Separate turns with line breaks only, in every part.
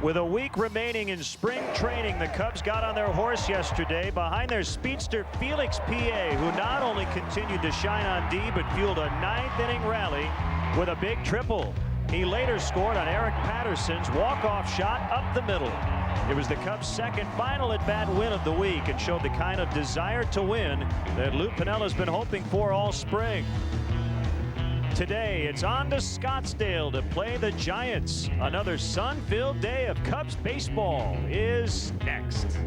With a week remaining in spring training, the Cubs got on their horse yesterday behind their speedster Felix P.A., who not only continued to shine on D, but fueled a ninth-inning rally with a big triple. He later scored on Eric Patterson's walk-off shot up the middle. It was the Cubs' second final at-bat win of the week and showed the kind of desire to win that Lou Piniella's been hoping for all spring. Today, it's on to Scottsdale to play the Giants. Another sun-filled day of Cubs baseball is next.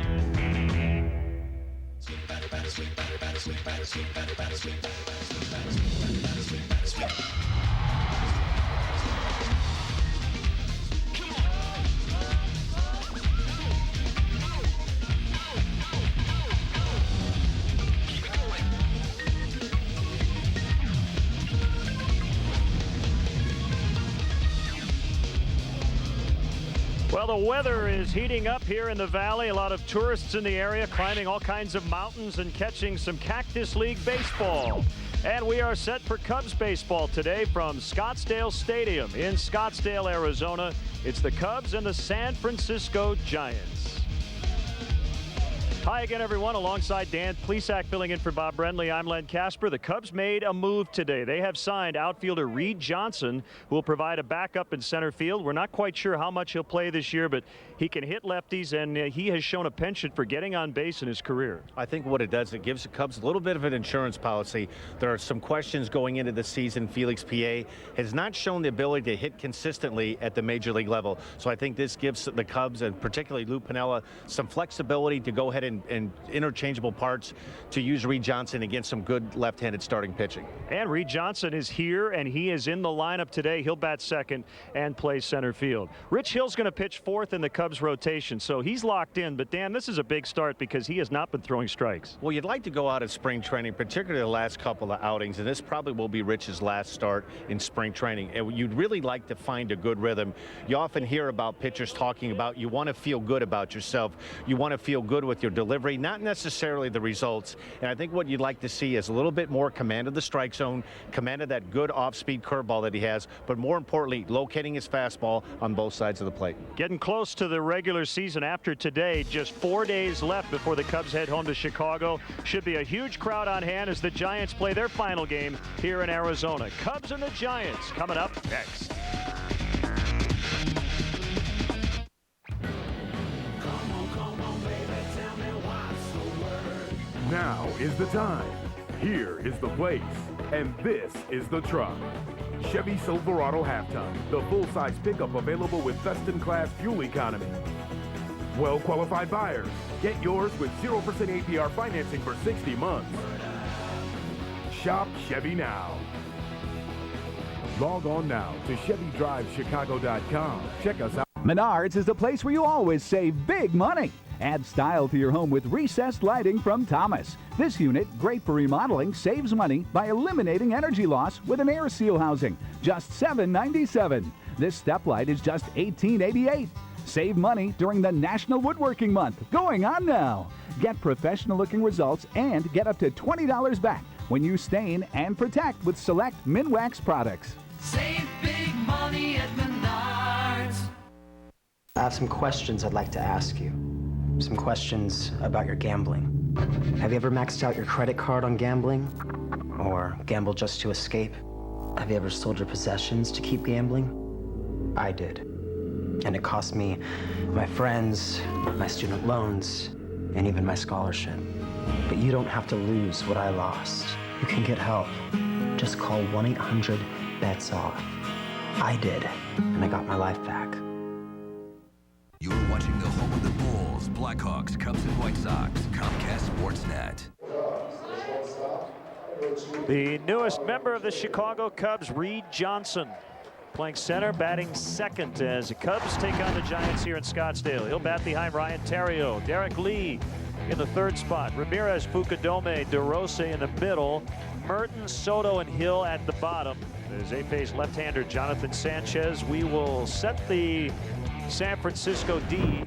Well, the weather is heating up here in the valley. A lot of tourists in the area climbing all kinds of mountains and catching some Cactus League baseball. And we are set for Cubs baseball today from Scottsdale Stadium in Scottsdale, Arizona. It's the Cubs and the San Francisco Giants. Hi again, everyone. Alongside Dan Plesac filling in for Bob Brenly, I'm Len Casper. The Cubs made a move today. They have signed outfielder Reed Johnson, who will provide a backup in center field. We're not quite sure how much he'll play this year, but he can hit lefties, and he has shown a penchant for getting on base in his career. I think what it does, it gives the Cubs a little bit of an insurance policy. There are some questions going into the season. Felix P.A. has not shown the ability to hit consistently at the major league level. So I think this gives the Cubs, and particularly Lou Piniella, some flexibility to go ahead and interchangeable parts to use Reed Johnson against some good left-handed starting pitching. And Reed Johnson is here, and he is in the lineup today. He'll bat second and play center field. Rich Hill's going to pitch fourth in the Cubs rotation, so he's locked in. But Dan, this is a big start because he has not been throwing strikes. Well, you'd like to go out at spring training, particularly the last couple of outings, and this probably will be Rich's last start in spring training. And you'd really like to find a good rhythm. You often hear about pitchers talking about you want to feel good about yourself. You want to feel good with your delivery, not necessarily the results. And I think what you'd like to see is a little bit more command of the strike zone, command of that good off-speed curveball that he has, but more importantly, locating his fastball on both sides of the plate. Getting close to the regular season after today, just 4 days left before the Cubs head home to Chicago. Should be a huge crowd on hand as the Giants play their final game here in Arizona. Cubs and the Giants coming up next.
Now is the time. Here is the place. And this is the truck. Chevy Silverado Half-Ton, the full-size pickup available with best-in-class fuel economy. Well-qualified buyers, get yours with 0% APR financing for 60 months. Shop Chevy now. Log on now to ChevyDriveChicago.com. Check us out.
Menards is the place where you always save big money. Add style to your home with recessed lighting from Thomas. This unit, great for remodeling, saves money by eliminating energy loss with an air seal housing. Just $7.97. This step light is just $18.88. Save money during the National Woodworking Month, going on now. Get professional-looking results and get up to $20 back when you stain and protect with select Minwax products.
Save big money at Menards.
I have some questions I'd like to ask you. Some questions about your gambling. Have you ever maxed out your credit card on gambling? Or gambled just to escape? Have you ever sold your possessions to keep gambling? I did. And it cost me my friends, my student loans, and even my scholarship. But you don't have to lose what I lost. You can get help. Just call 1-800-BETS-OFF. I did, and I got my life back.
You're watching the home of the Bulls, Blackhawks, Cubs, and White Sox, Comcast Sportsnet.
The newest member of the Chicago Cubs, Reed Johnson, playing center, batting second as the Cubs take on the Giants here in Scottsdale. He'll bat behind Ryan Theriot, Derek Lee in the third spot, Ramirez, Fukudome, DeRosa in the middle, Mertens, Soto, and Hill at the bottom. As they face left-hander Jonathan Sanchez. We will set the San Francisco D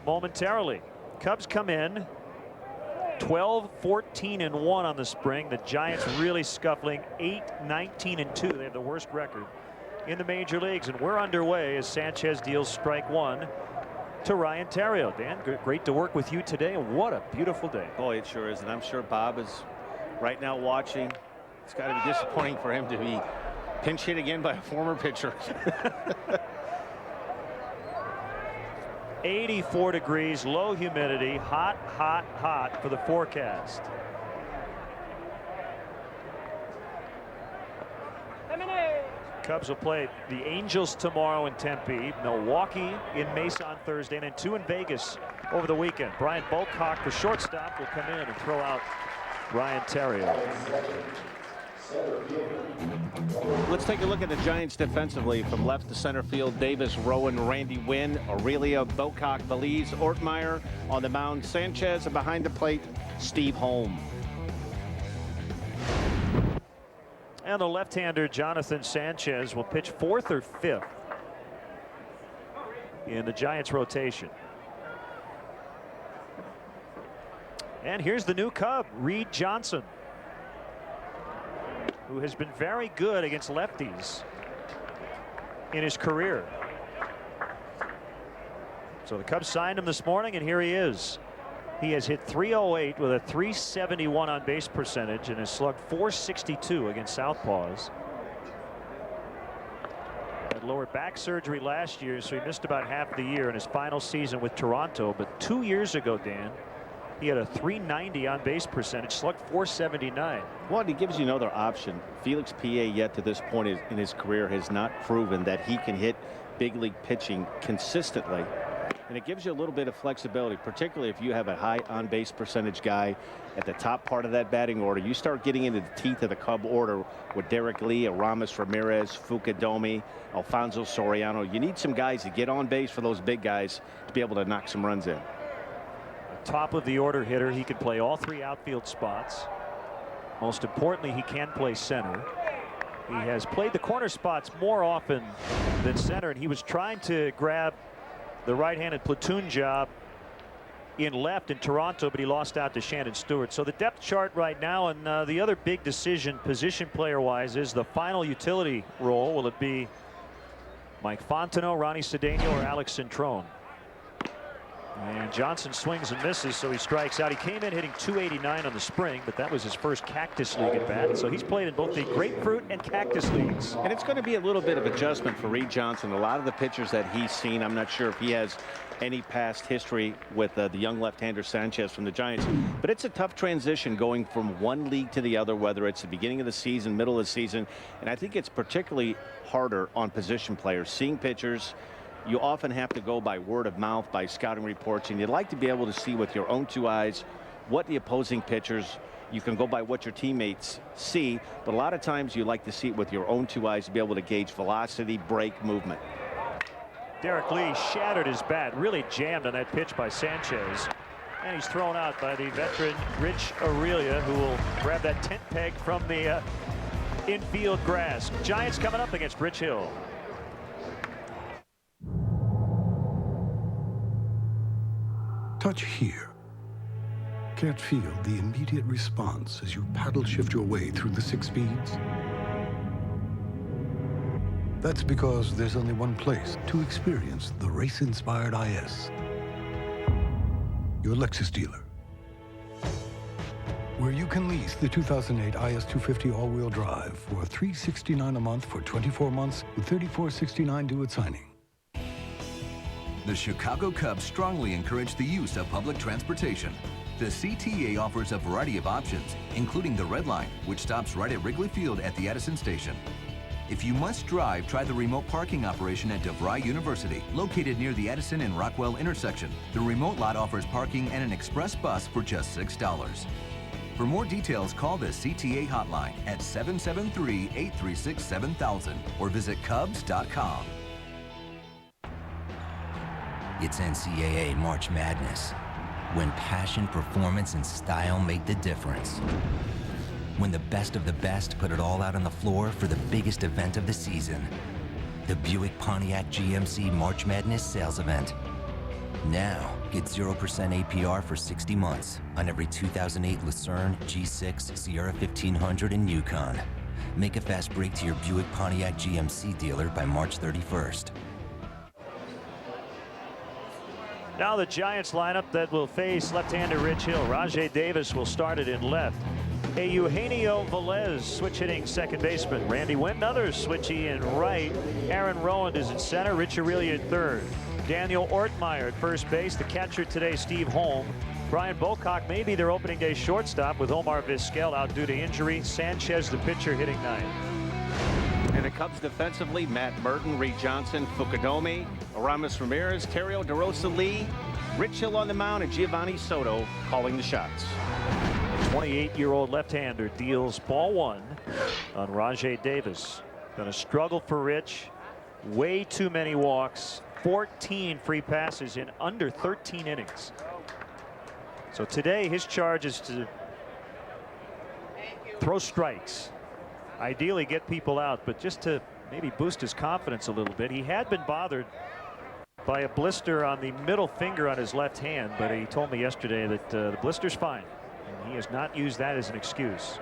momentarily. Cubs come in 12-14-1 on the spring. The Giants really scuffling 8-19-2. They have the worst record in the major leagues. And we're underway as Sanchez deals strike one to Ryan Theriot. Dan, great to work with you today. What a beautiful day.
Boy, it sure is. And I'm sure Bob is right now watching. It's got to be disappointing for him to be pinch hit again by a former pitcher.
84 degrees, low humidity, hot, hot, hot for the forecast. Cubs will play the Angels tomorrow in Tempe, Milwaukee in Mesa on Thursday, and then 2 in Vegas over the weekend. Brian Bulcock, the shortstop, will come in and throw out Ryan Theriot.
Let's take a look at the Giants defensively. From left to center field, Davis, Rowan, Randy Wynn, Aurelia, Bocock, Belize, Ortmeyer on the mound, Sanchez, and behind the plate, Steve Holm.
And the left-hander Jonathan Sanchez will pitch 4th or 5th in the Giants rotation. And here's the new Cub, Reed Johnson, who has been very good against lefties in his career. So the Cubs signed him this morning, and here he is. He has hit .308 with a .371 on base percentage and has slugged .462 against southpaws. Had lower back surgery last year, so he missed about half the year in his final season with Toronto. But 2 years ago, Dan, he had a .390 on base percentage, slugged .479.
Well, he gives you another option. Felix P.A. yet to this point in his career has not proven that he can hit big league pitching consistently. And it gives you a little bit of flexibility, particularly if you have a high on-base percentage guy at the top part of that batting order. You start getting into the teeth of the Cub order with Derek Lee, Aramis Ramirez, Fukadomi, Alfonso Soriano. You need some guys to get on base for those big guys to be able to knock some runs in.
Top of the order hitter. He could play all 3 outfield spots. Most importantly, he can play center. He has played the corner spots more often than center, and he was trying to grab the right-handed platoon job in left in Toronto, but he lost out to Shannon Stewart. So the depth chart right now, and the other big decision position player wise is the final utility role. Will it be Mike Fontenot, Ronnie Cedeno, or Alex Centrone? And Johnson swings and misses, so he strikes out. He came in hitting .289 on the spring, but that was his first Cactus League at bat. So he's played in both the Grapefruit and Cactus Leagues.
And it's going to be a little bit of adjustment for Reed Johnson. A lot of the pitchers that he's seen, I'm not sure if he has any past history with the young left-hander Sanchez from the Giants. But it's a tough transition going from one league to the other, whether it's the beginning of the season, middle of the season. And I think it's particularly harder on position players. Seeing pitchers, you often have to go by word of mouth, by scouting reports, and you'd like to be able to see with your own 2 eyes what the opposing pitchers, you can go by what your teammates see, but a lot of times you like to see it with your own 2 eyes to be able to gauge velocity, break, movement.
Derek Lee shattered his bat, really jammed on that pitch by Sanchez. And he's thrown out by the veteran Rich Aurelia, who will grab that tent peg from the infield grass. Giants coming up against Rich Hill.
Touch here. Can't feel the immediate response as you paddle shift your way through the 6 speeds? That's because there's only one place to experience the race-inspired IS. Your Lexus dealer. Where you can lease the 2008 IS 250 all-wheel drive for $369 a month for 24 months with $3469 due at signing.
The Chicago Cubs strongly encourage the use of public transportation. The CTA offers a variety of options, including the Red Line, which stops right at Wrigley Field at the Edison station. If you must drive, try the remote parking operation at DeVry University, located near the Edison and Rockwell intersection. The remote lot offers parking and an express bus for just $6. For more details, call the CTA hotline at 773-836-7000 or visit Cubs.com.
It's NCAA March Madness, when passion, performance, and style make the difference. When the best of the best put it all out on the floor for the biggest event of the season. The Buick Pontiac GMC March Madness sales event. Now, get 0% APR for 60 months on every 2008 Lucerne, G6, Sierra 1500, and Yukon. Make a fast break to your Buick Pontiac GMC dealer by March 31st.
Now the Giants lineup that will face left-hander Rich Hill. Rajay Davis will start it in left. Eugenio Velez switch hitting second baseman. Randy Wynn, another switchy in right. Aaron Rowand is in center. Rich Aurelia at third. Daniel Ortmeyer at first base. The catcher today, Steve Holm. Brian Bocock may be their opening day shortstop with Omar Vizquel out due to injury. Sanchez, the pitcher, hitting ninth.
And the Cubs defensively, Matt Merton, Reed Johnson, Fukudome, Aramis Ramirez, Terrio DeRosa Lee, Rich Hill on the mound, and Giovanni Soto calling the shots.
The 28-year-old left-hander deals ball one on Rajay Davis. Gonna struggle for Rich. Way too many walks. 14 free passes in under 13 innings. So today his charge is to throw strikes. Ideally get people out, but just to maybe boost his confidence a little bit. He had been bothered by a blister on the middle finger on his left hand, but he told me yesterday that the blister's fine, and he has not used that as an excuse.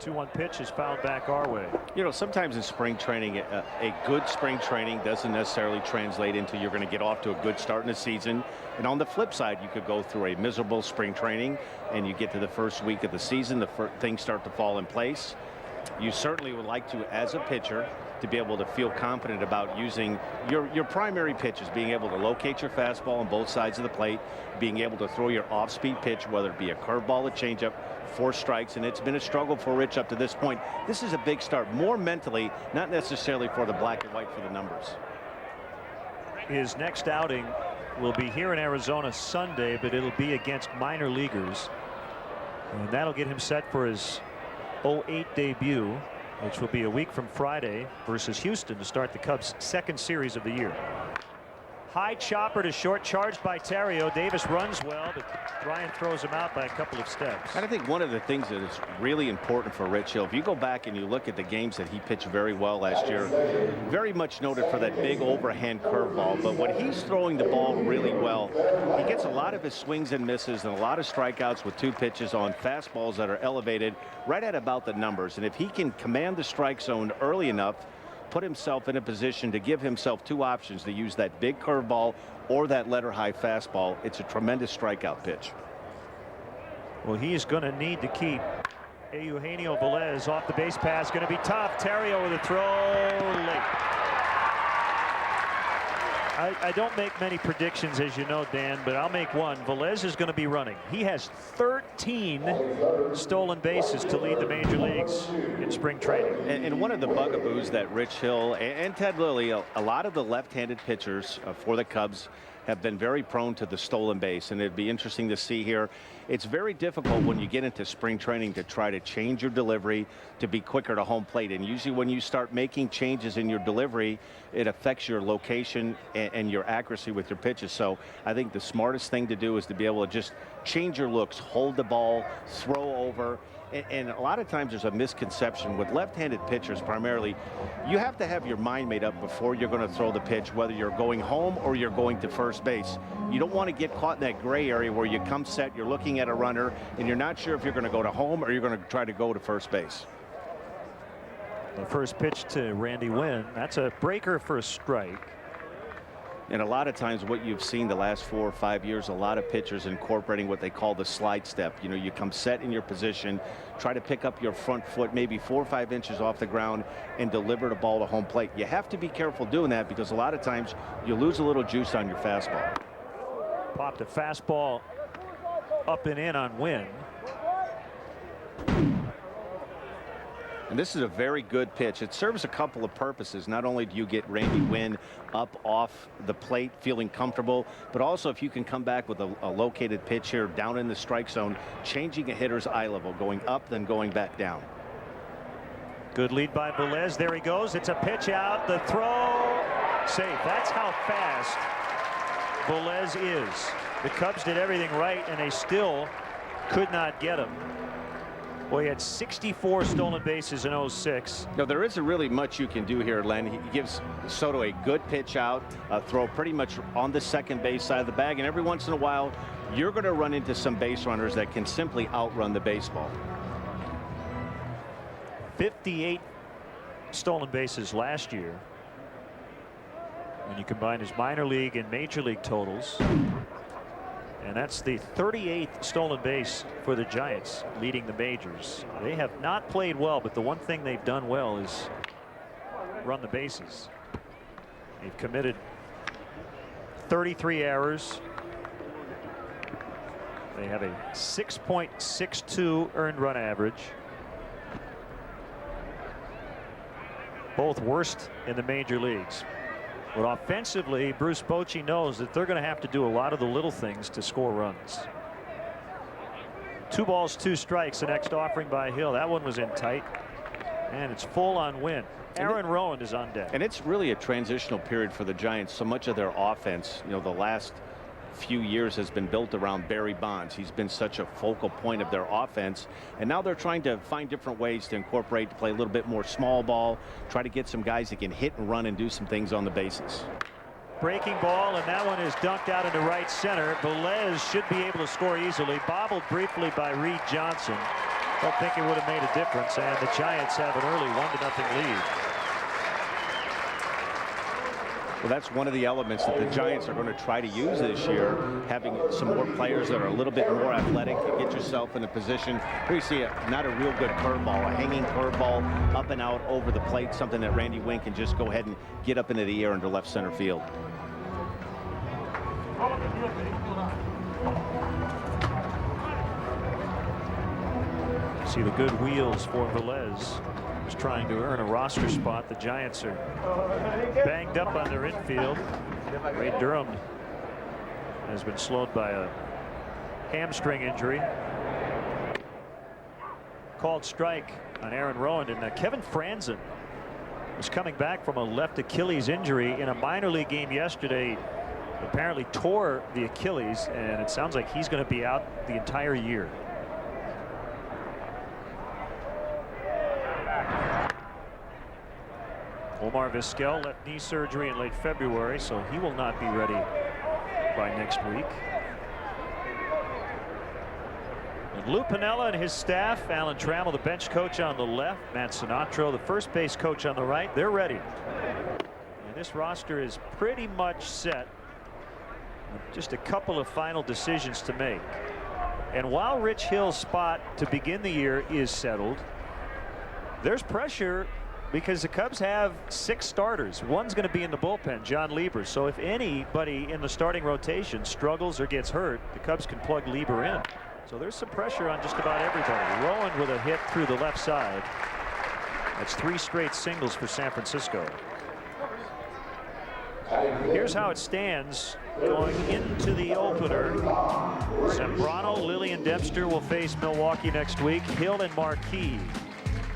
2-1 pitch is fouled back our way.
You know, sometimes in spring training, a good spring training doesn't necessarily translate into you're going to get off to a good start in the season. And on the flip side, you could go through a miserable spring training and you get to the first week of the season, things start to fall in place. You certainly would like to, as a pitcher, to be able to feel confident about using your primary pitches, being able to locate your fastball on both sides of the plate, being able to throw your off-speed pitch, whether it be a curveball, a changeup, 4 strikes, and it's been a struggle for Rich up to this point. This is a big start, more mentally, not necessarily for the black and white for the numbers.
His next outing will be here in Arizona Sunday, but it'll be against minor leaguers, and that'll get him set for his 08 debut, which will be a week from Friday versus Houston to start the Cubs' second series of the year. High chopper to short, charged by Terrio. Davis runs well, but Ryan throws him out by a couple of steps.
And I think one of the things that is really important for Rich Hill, if you go back and you look at the games that he pitched very well last year, very much noted for that big overhand curveball. But when he's throwing the ball really well, he gets a lot of his swings and misses and a lot of strikeouts with 2 pitches on fastballs that are elevated right at about the numbers. And if he can command the strike zone early enough, put himself in a position to give himself 2 options to use that big curveball or that letter high fastball, it's a tremendous strikeout pitch.
Well, he's going to need to keep Eugenio Velez off the base pass. Going to be tough. Terrio with a throw late. I don't make many predictions, as you know, Dan, but I'll make one. Velez is going to be running. He has 13 stolen bases to lead the major leagues in spring training.
And one of the bugaboos that Rich Hill and Ted Lilly, a lot of the left-handed pitchers for the Cubs have been very prone to the stolen base, and it'd be interesting to see here. It's very difficult when you get into spring training to try to change your delivery to be quicker to home plate, and usually when you start making changes in your delivery, it affects your location and your accuracy with your pitches. So I think the smartest thing to do is to be able to just change your looks, hold the ball, throw over. And a lot of times there's a misconception with left-handed pitchers primarily. You have to have your mind made up before you're going to throw the pitch, whether you're going home or you're going to first base. You don't want to get caught in that gray area where you come set, you're looking at a runner, and you're not sure if you're going to go to home or you're going to try to go to first base.
The first pitch to Randy Wynn, that's a breaker for a strike.
And a lot of times what you've seen the last 4 or 5 years, a lot of pitchers incorporating what they call the slide step. You know, you come set in your position, try to pick up your front foot maybe 4 or 5 inches off the ground and deliver the ball to home plate. You have to be careful doing that because a lot of times you lose a little juice on your fastball.
Popped a fastball up and in on Wynn.
And this is a very good pitch. It serves a couple of purposes. Not only do you get Randy Wynn up off the plate feeling comfortable, but also if you can come back with a located pitch here down in the strike zone, changing a hitter's eye level, going up then going back down.
Good lead by Velez. There he goes. It's a pitch out. The throw safe. That's how fast Velez is. The Cubs did everything right and they still could not get him. Well, he had 64 stolen bases in 06.
No, there isn't really much you can do here, Len. He gives Soto a good pitch out, throw pretty much on the second base side of the bag, and every once in a while, you're going to run into some base runners that can simply outrun the baseball.
58 stolen bases last year. When you combine his minor league and major league totals. And that's the 38th stolen base for the Giants, leading the majors. They have not played well, but the one thing they've done well is run the bases. They've committed 33 errors. They have a 6.62 earned run average. Both worst in the major leagues. But offensively, Bruce Bochy knows that they're going to have to do a lot of the little things to score runs. 2 balls, 2 strikes. The next offering by Hill. That one was in tight. And it's full on Wynn. Aaron Rowan is on deck.
And it's really a transitional period for the Giants. So much of their offense, you know, the last few years has been built around Barry Bonds. He's been such a focal point of their offense. And now they're trying to find different ways to incorporate, to play a little bit more small ball, try to get some guys that can hit and run and do some things on the bases.
Breaking ball, and that one is dunked out into right center. Velez should be able to score easily. Bobbled briefly by Reed Johnson. Don't think it would have made a difference, and the Giants have an early 1-0 lead.
Well, that's one of the elements that the Giants are going to try to use this year, having some more players that are a little bit more athletic. Get yourself in a position where you see not a real good curveball, a hanging curveball up and out over the plate, something that Randy Wynn can just go ahead and get up into the air into left center field.
See the good wheels for Velez. He's trying to earn a roster spot. The Giants are banged up on their infield. Ray Durham has been slowed by a hamstring injury. Called strike on Aaron Rowan, and Kevin Franzen was coming back from a left Achilles injury in a minor league game yesterday. Apparently tore the Achilles, and it sounds like he's going to be out the entire year. Omar Vizquel left knee surgery in late February, so he will not be ready by next week. And Lou Piniella and his staff, Alan Trammell, the bench coach on the left, Matt Sinatro, the first base coach on the right, they're ready. And this roster is pretty much set. Just a couple of final decisions to make. And while Rich Hill's spot to begin the year is settled, there's pressure because the Cubs have 6 starters. One's going to be in the bullpen, John Lieber. So if anybody in the starting rotation struggles or gets hurt, the Cubs can plug Lieber in. So there's some pressure on just about everybody. Rowan with a hit through the left side. That's 3 straight singles for San Francisco. Here's how it stands going into the opener. Zambrano, Lilly, and Dempster will face Milwaukee next week. Hill and Marquis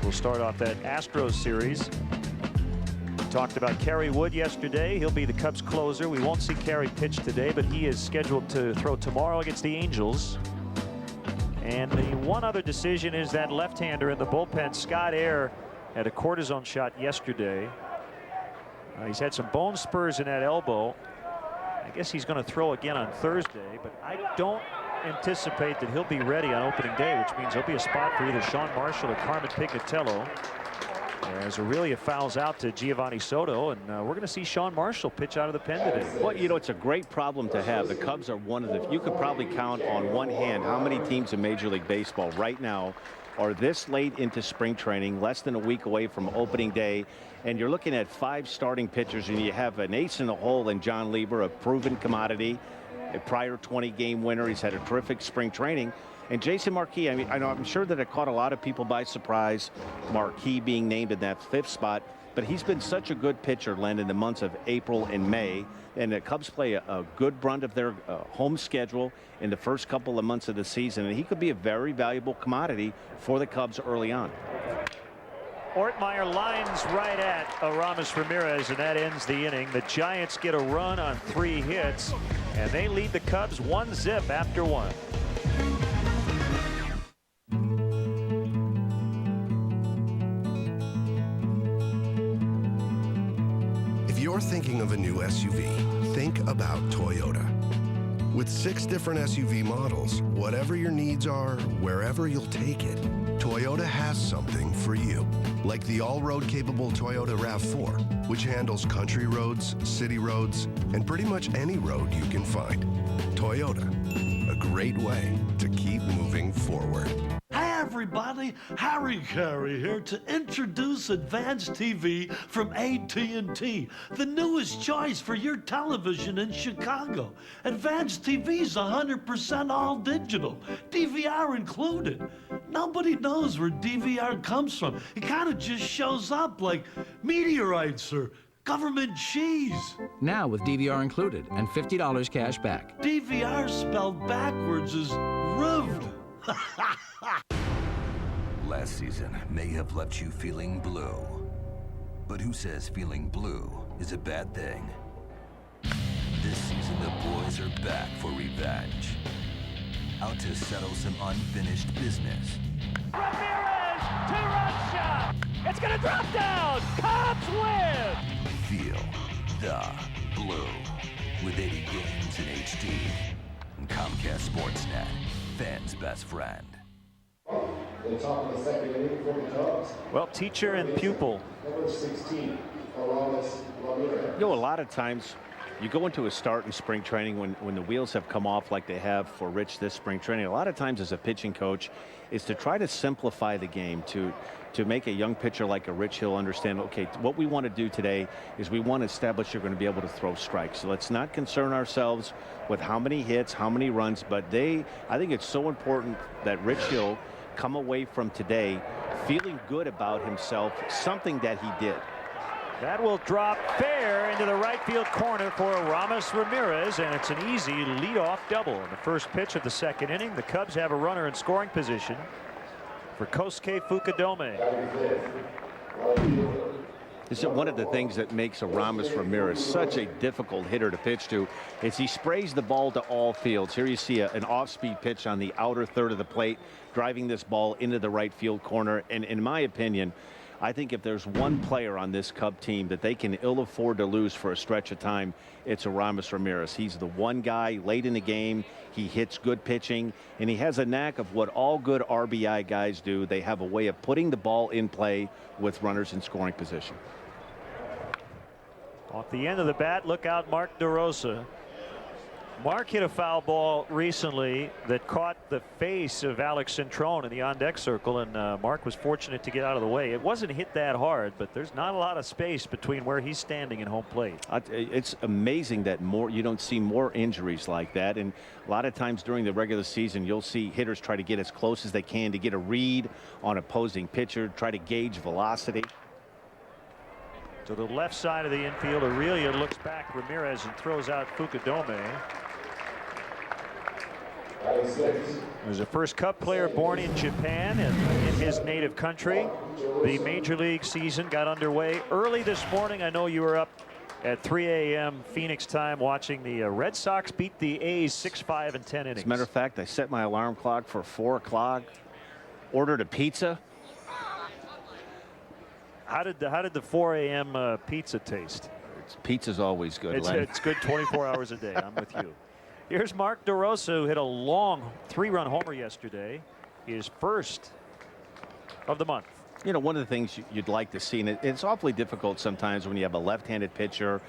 will start off that Astros series. We talked about Kerry Wood yesterday. He'll be the Cubs closer. We won't see Kerry pitch today, but he is scheduled to throw tomorrow against the Angels. And the one other decision is that left-hander in the bullpen. Scott Air had a cortisone shot yesterday. He's had some bone spurs in that elbow. I guess he's going to throw again on Thursday, but I don't anticipate that he'll be ready on opening day, which means there'll be a spot for either Sean Marshall or Carmen Pignatello as Aurelia fouls out to Giovanni Soto, and we're going to see Sean Marshall pitch out of the pen today.
Well, you know, it's a great problem to have. The Cubs are one of the, you could probably count on one hand how many teams in Major League Baseball right now are this late into spring training, less than a week away from opening day, and you're looking at 5 starting pitchers, and you have an ace in the hole in John Lieber, a proven commodity, a prior 20-game winner. He's had a terrific spring training. And Jason Marquis, I mean, I'm sure that it caught a lot of people by surprise, Marquis being named in that 5th spot, but he's been such a good pitcher, Len, in the months of April and May. And the Cubs play a good brunt of their home schedule in the first couple of months of the season, and he could be a very valuable commodity for the Cubs early on.
Ortmeyer lines right at Aramis Ramirez, and that ends the inning. The Giants get a run on 3 hits, and they lead the Cubs 1-0 after 1.
If you're thinking of a new SUV, think about Toyota. With 6 different SUV models, whatever your needs are, wherever you'll take it, Toyota has something for you. like the all-road capable Toyota RAV4, which handles country roads, city roads, and pretty much any road you can find. Toyota, a great way to keep moving forward.
Hi everybody, Harry Carey here to introduce Advanced TV from AT&T, the newest choice for your television in Chicago. Advanced TV's 100% all digital, DVR included. Nobody knows where DVR comes from. It kind of just shows up like meteorites or government cheese.
Now with DVR included and $50 cash back.
DVR spelled backwards is rude.
Last season may have left you feeling blue. But who says feeling blue is a bad thing? This season, the boys are back for revenge. Out to settle some unfinished business.
Ramirez, two-run shot. It's going to drop down. Cubs win.
Feel the blue with 80 games in HD. And Comcast Sportsnet, fans' best friend.
The top of the second inning for the Cubs.
Well, teacher and pupil.
Number 16, Ramirez.
You know, a lot of times you go into a start in spring training when the wheels have come off like they have for Rich this spring training. A lot of times as a pitching coach is to try to simplify the game, to make a young pitcher like a Rich Hill understand, okay, what we want to do today is we want to establish you're going to be able to throw strikes. So let's not concern ourselves with how many hits, how many runs, but I think it's so important that Rich Hill come away from today feeling good about himself, something that he did.
That will drop fair into the right field corner for Ramos Ramirez, and it's an easy leadoff double. In the first pitch of the second inning, the Cubs have a runner in scoring position for Kosuke Fukudome.
This is one of the things that makes a Ramos Ramirez such a difficult hitter to pitch to is he sprays the ball to all fields. Here you see an off-speed pitch on the outer third of the plate, driving this ball into the right field corner. And in my opinion, I think if there's one player on this Cub team that they can ill afford to lose for a stretch of time, it's a Ramos Ramirez. He's the one guy late in the game. He hits good pitching, and he has a knack of what all good RBI guys do. They have a way of putting the ball in play with runners in scoring position.
Off the end of the bat, look out, Mark DeRosa. Mark hit a foul ball recently that caught the face of Alex Centrone in the on-deck circle, and Mark was fortunate to get out of the way. It wasn't hit that hard, but there's not a lot of space between where he's standing and home plate.
It's amazing that you don't see more injuries like that, and a lot of times during the regular season you'll see hitters try to get as close as they can to get a read on opposing pitcher, try to gauge velocity.
To the left side of the infield, Aurelia looks back Ramirez and throws out Fukudome. There's a first Cub player born in Japan and in his native country. The major league season got underway early this morning. I know you were up at 3 a.m. Phoenix time watching the Red Sox beat the A's 6-5 in 10 innings.
As a matter of fact, I set my alarm clock for 4 o'clock, ordered a pizza.
How did the 4 a.m. Pizza taste?
Pizza's always good.
It's good 24 hours a day. I'm with you. Here's Mark DeRosa, who hit a long 3-run homer yesterday, his first of the month.
You know, one of the things you'd like to see, and it's awfully difficult sometimes when you have a left-handed pitcher,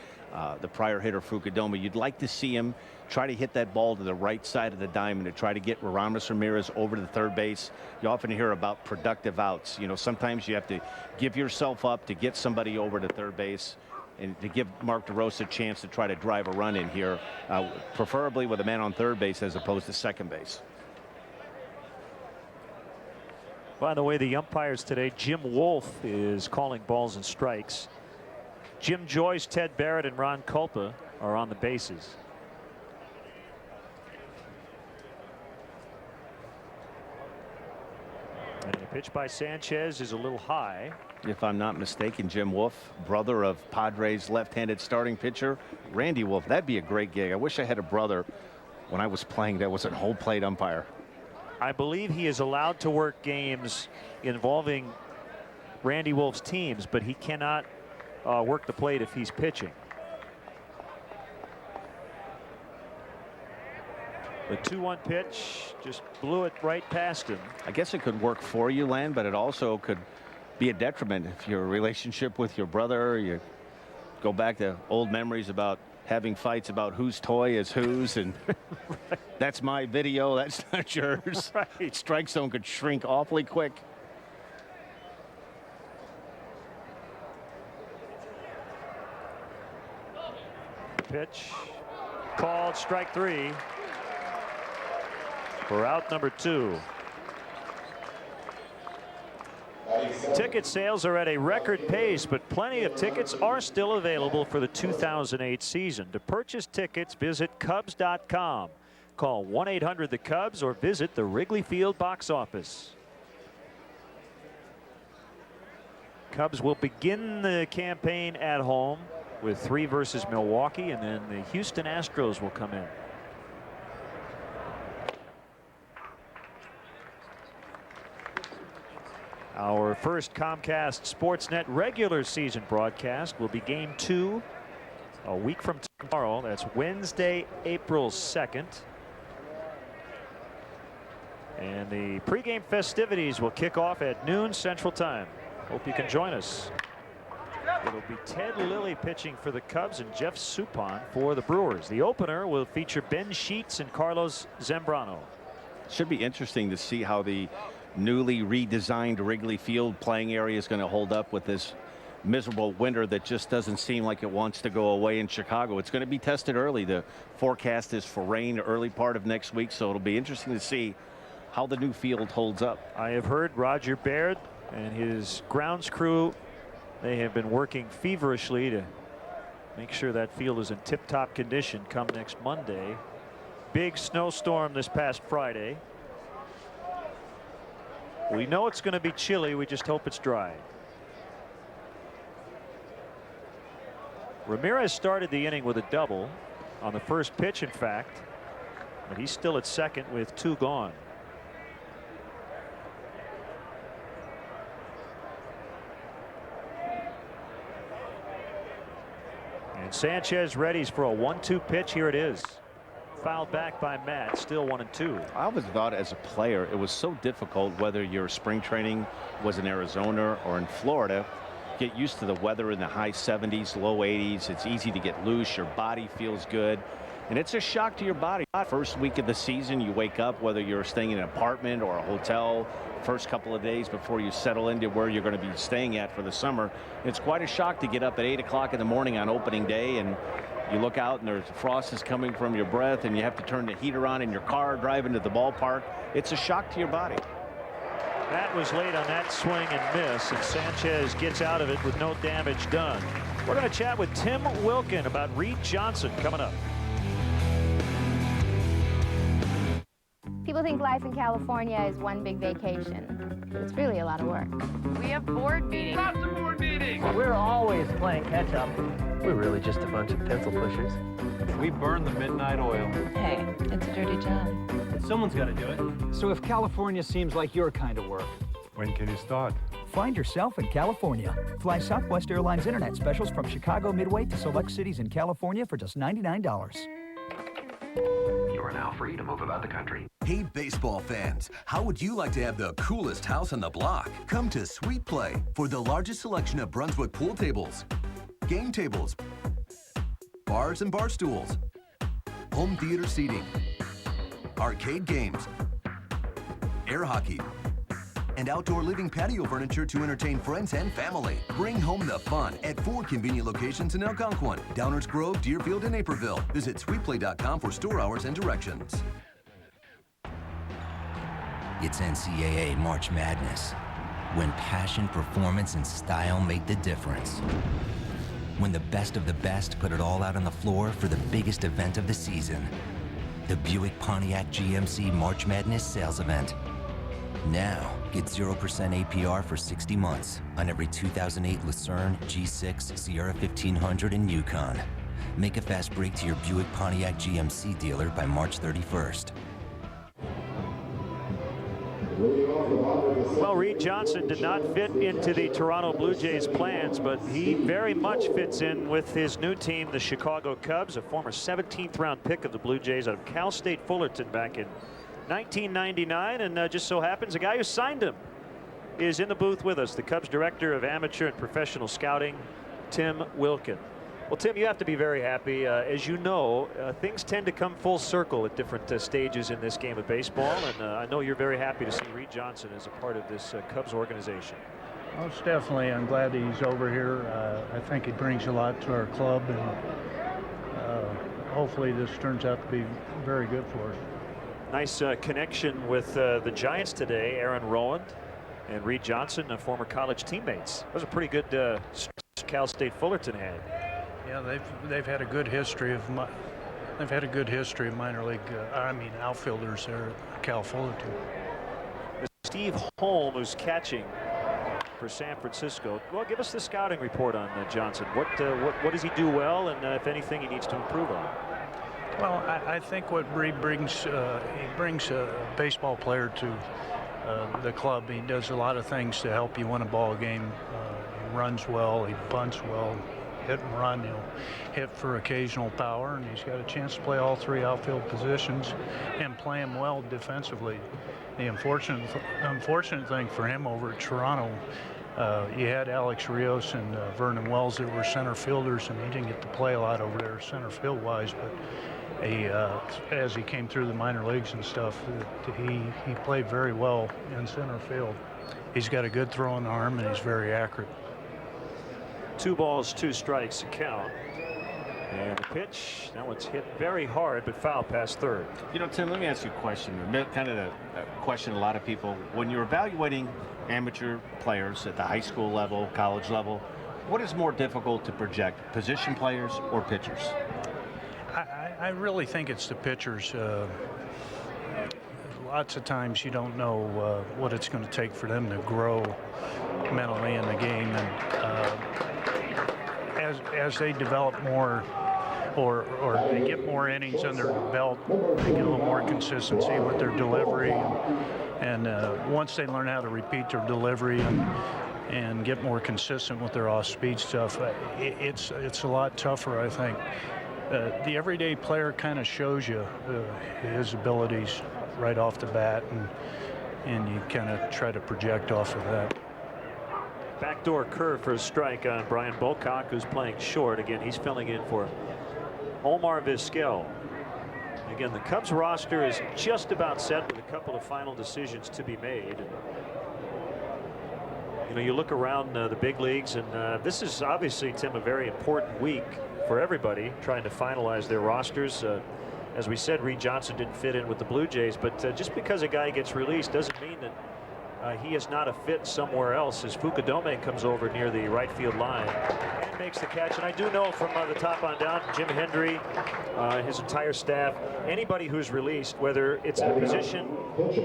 the prior hitter Fukudome, you'd like to see him try to hit that ball to the right side of the diamond to try to get Ramos Ramirez over to the third base. You often hear about productive outs. You know, sometimes you have to give yourself up to get somebody over to third base and to give Mark DeRosa a chance to try to drive a run in here, preferably with a man on third base as opposed to second base.
By the way, the umpires today, Jim Wolf is calling balls and strikes. Jim Joyce, Ted Barrett, and Ron Culpa are on the bases. And the pitch by Sanchez is a little high.
If I'm not mistaken, Jim Wolf, brother of Padres left-handed starting pitcher Randy Wolf. That'd be a great gig. I wish I had a brother when I was playing that was a whole plate umpire.
I believe he is allowed to work games involving Randy Wolf's teams, but he cannot work the plate if he's pitching. The 2-1 pitch just blew it right past him.
I guess it could work for you, Len, but it also could be a detriment if your relationship with your brother, you go back to old memories about having fights about whose toy is whose, and right. That's my video, that's not yours. Right. Strike zone could shrink awfully quick.
Pitch called, strike 3 for out number 2. Ticket sales are at a record pace, but plenty of tickets are still available for the 2008 season. To purchase tickets, visit Cubs.com. Call 1-800-THE-CUBS or visit the Wrigley Field box office. Cubs will begin the campaign at home with 3 versus Milwaukee, and then the Houston Astros will come in. Our first Comcast Sportsnet regular season broadcast will be Game 2 a week from tomorrow. That's Wednesday, April 2nd. And the pregame festivities will kick off at noon Central Time. Hope you can join us. It'll be Ted Lilly pitching for the Cubs and Jeff Suppan for the Brewers. The opener will feature Ben Sheets and Carlos Zambrano.
Should be interesting to see how the newly redesigned Wrigley Field playing area is going to hold up with this miserable winter that just doesn't seem like it wants to go away in Chicago. It's going to be tested early. The forecast is for rain early part of next week, so it'll be interesting to see how the new field holds up.
I have heard Roger Baird and his grounds crew, they have been working feverishly to make sure that field is in tip-top condition come next Monday. Big snowstorm this past Friday. We know it's going to be chilly. We just hope it's dry. Ramirez started the inning with a double on the first pitch, in fact, but he's still at second with 2 gone. And Sanchez readies for a 1-2 pitch. Here it is. Fouled back by Matt. Still 1-2.
I always thought as a player it was so difficult, whether your spring training was in Arizona or in Florida, get used to the weather in the high 70s, low 80s. It's easy to get loose. Your body feels good. And it's a shock to your body. First week of the season, you wake up, whether you're staying in an apartment or a hotel, first couple of days before you settle into where you're going to be staying at for the summer. It's quite a shock to get up at 8 o'clock in the morning on opening day, and you look out and there's frost is coming from your breath, and you have to turn the heater on in your car driving to the ballpark. It's a shock to your body.
Matt was late on that swing and miss, and Sanchez gets out of it with no damage done. We're going to chat with Tim Wilkin about Reed Johnson coming up.
People think life in California is one big vacation, but it's really a lot of work.
We have board meetings.
Lots of board meetings.
We're always playing catch up. We're really just a bunch of pencil pushers.
We burn the midnight oil.
Hey, it's a dirty job.
Someone's got to do it.
So if California seems like your kind of work,
when can you start?
Find yourself in California. Fly Southwest Airlines Internet specials from Chicago Midway to select cities in California for just $99.
You are now free to move about the country.
Hey, baseball fans, how would you like to have the coolest house on the block? Come to Sweet Play for the largest selection of Brunswick pool tables, game tables, bars and bar stools, home theater seating, arcade games, air hockey, and outdoor living patio furniture to entertain friends and family. Bring home the fun at 4 convenient locations in Algonquin, Downers Grove, Deerfield, and Naperville. Visit sweetplay.com for store hours and directions.
It's NCAA March Madness, when passion, performance, and style make the difference. When the best of the best put it all out on the floor for the biggest event of the season, the Buick Pontiac GMC March Madness sales event. Now, get 0% APR for 60 months on every 2008 Lucerne, G6, Sierra 1500, and Yukon. Make a fast break to your Buick Pontiac GMC dealer by March 31st.
Well, Reed Johnson did not fit into the Toronto Blue Jays plans, but he very much fits in with his new team, the Chicago Cubs, a former 17th round pick of the Blue Jays out of Cal State Fullerton back in 1999, and just so happens a guy who signed him is in the booth with us, the Cubs Director of Amateur and Professional Scouting, Tim Wilkin. Well, Tim, you have to be very happy. As you know, things tend to come full circle at different stages in this game of baseball, and I know you're very happy to see Reed Johnson as a part of this Cubs organization.
Most definitely. I'm glad that he's over here. I think he brings a lot to our club, and hopefully this turns out to be very good for us. Nice connection with the Giants today, Aaron Rowand and Reed Johnson, former college teammates. That was a pretty good Cal State Fullerton had. Yeah, they've had a good history of minor league. Outfielders there at Cal Fullerton. Steve Holm, who's catching for San Francisco. Well, give us the scouting report on Johnson. What does he do well, and if anything, he needs to improve on? Well, I think what Reed brings, he brings a baseball player to the club. He does a lot of things to help you win a ball game. He runs well, he bunts well, hit and run. He'll hit for occasional power, and he's got a chance to play all three outfield positions and play them well defensively. The unfortunate thing for him over at Toronto, you had Alex Rios and Vernon Wells that were center fielders, and he didn't get to play a lot over there center field wise, but as he came through the minor leagues and stuff, he played very well in center field. He's got a good throwing arm, and he's very accurate. 2 balls, 2 strikes to count. And the pitch, that one's hit very hard, but foul past third.
You know, Tim, let me ask you a question. Kind of a question a lot of people. When you're evaluating amateur players at the high school level, college level, what is more difficult to project, position players or pitchers?
I really think it's the pitchers. Lots of times you don't know what it's going to take for them to grow mentally in the game, and as they develop more or they get more innings under the belt, they get a little more consistency with their delivery, and once they learn how to repeat their delivery and get more consistent with their off-speed stuff, it's a lot tougher, I think. The everyday player kind of shows you his abilities right off the bat, and you kind of try to project off of that.
Backdoor curve for a strike on Brian Bocock, who's playing short. Again, he's filling in for Omar Vizquel. Again, the Cubs roster is just about set with a couple of final decisions to be made. You know, you look around the big leagues, and this is obviously, Tim, a very important week for everybody trying to finalize their rosters. As we said, Reed Johnson didn't fit in with the Blue Jays, but just because a guy gets released doesn't mean that he is not a fit somewhere else, as Fukudome comes over near the right field line and makes the catch. And I do know from the top on down, Jim Hendry, his entire staff, anybody who's released, whether it's in a position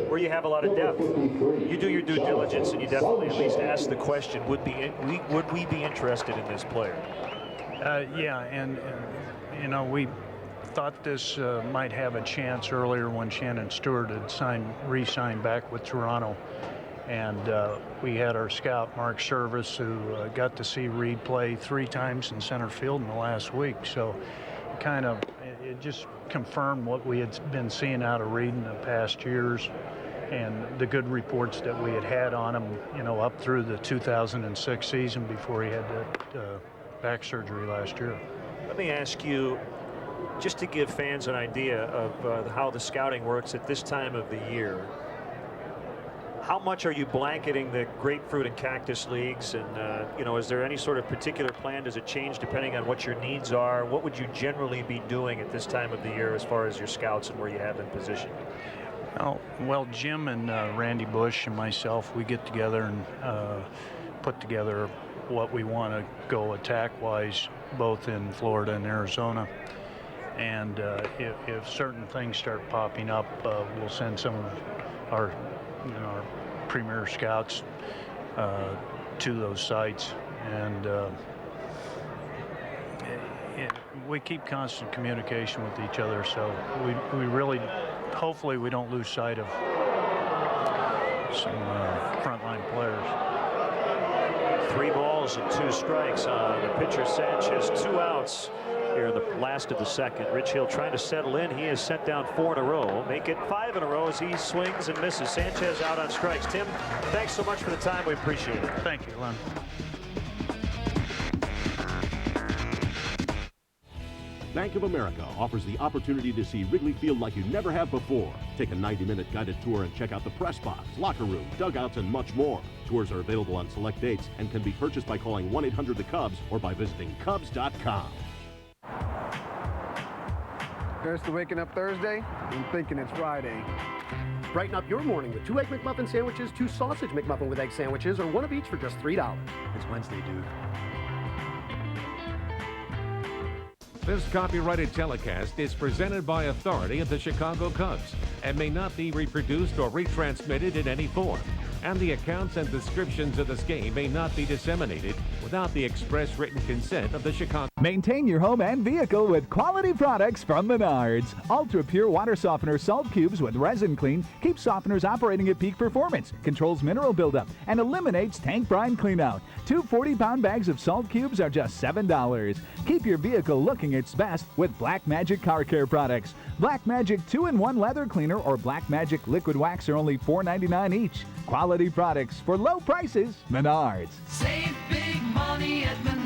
where you have a lot of depth, you do your due diligence and you definitely at least ask the question, would we be interested in this player?
Yeah, and you know, we thought this might have a chance earlier when Shannon Stewart had re-signed back with Toronto. And we had our scout, Mark Service, who got to see Reed play 3 times in center field in the last week. So it just confirmed what we had been seeing out of Reed in the past years and the good reports that we had on him, you know, up through the 2006 season before he had that back surgery last year.
Let me ask you, just to give fans an idea of how the scouting works at this time of the year, how much are you blanketing the grapefruit and cactus leagues? And, you know, is there any sort of particular plan? Does it change depending on what your needs are? What would you generally be doing at this time of the year as far as your scouts and where you have them positioned?
Well, Jim and Randy Bush and myself, we get together and put together what we want to go attack-wise, both in Florida and Arizona. And if certain things start popping up, we'll send some of our premier scouts to those sites, and we keep constant communication with each other, so we really, hopefully we don't lose sight of some frontline players.
3 balls and 2 strikes on the pitcher Sanchez, 2 outs. here in the last of the second. Rich Hill trying to settle in. He has sent down 4 in a row. Make it 5 in a row as he swings and misses. Sanchez out on strikes. Tim, thanks so much for the time. We appreciate it.
Thank you, Len.
Bank of America offers the opportunity to see Wrigley Field like you never have before. Take a 90-minute guided tour and check out the press box, locker room, dugouts, and much more. Tours are available on select dates and can be purchased by calling 1-800-THE-CUBS or by visiting Cubs.com.
Here's to waking up Thursday and thinking it's Friday.
Brighten up your morning with 2 Egg McMuffin sandwiches, 2 Sausage McMuffin with egg sandwiches, or 1 of each for just $3. It's Wednesday, dude.
This copyrighted telecast is presented by authority of the Chicago Cubs and may not be reproduced or retransmitted in any form. And the accounts and descriptions of this game may not be disseminated without the express written consent of the Chicago.
Maintain your home and vehicle with quality products from Menards. Ultra Pure Water Softener Salt Cubes with Resin Clean keeps softeners operating at peak performance, controls mineral buildup, and eliminates tank brine cleanout. 2 40-pound bags of salt cubes are just $7. Keep your vehicle looking its best with Black Magic Car Care products. Black Magic 2-in-1 leather cleaner or Black Magic liquid wax are only $4.99 each. Quality products for low prices. Menards.
Save big money at Menards.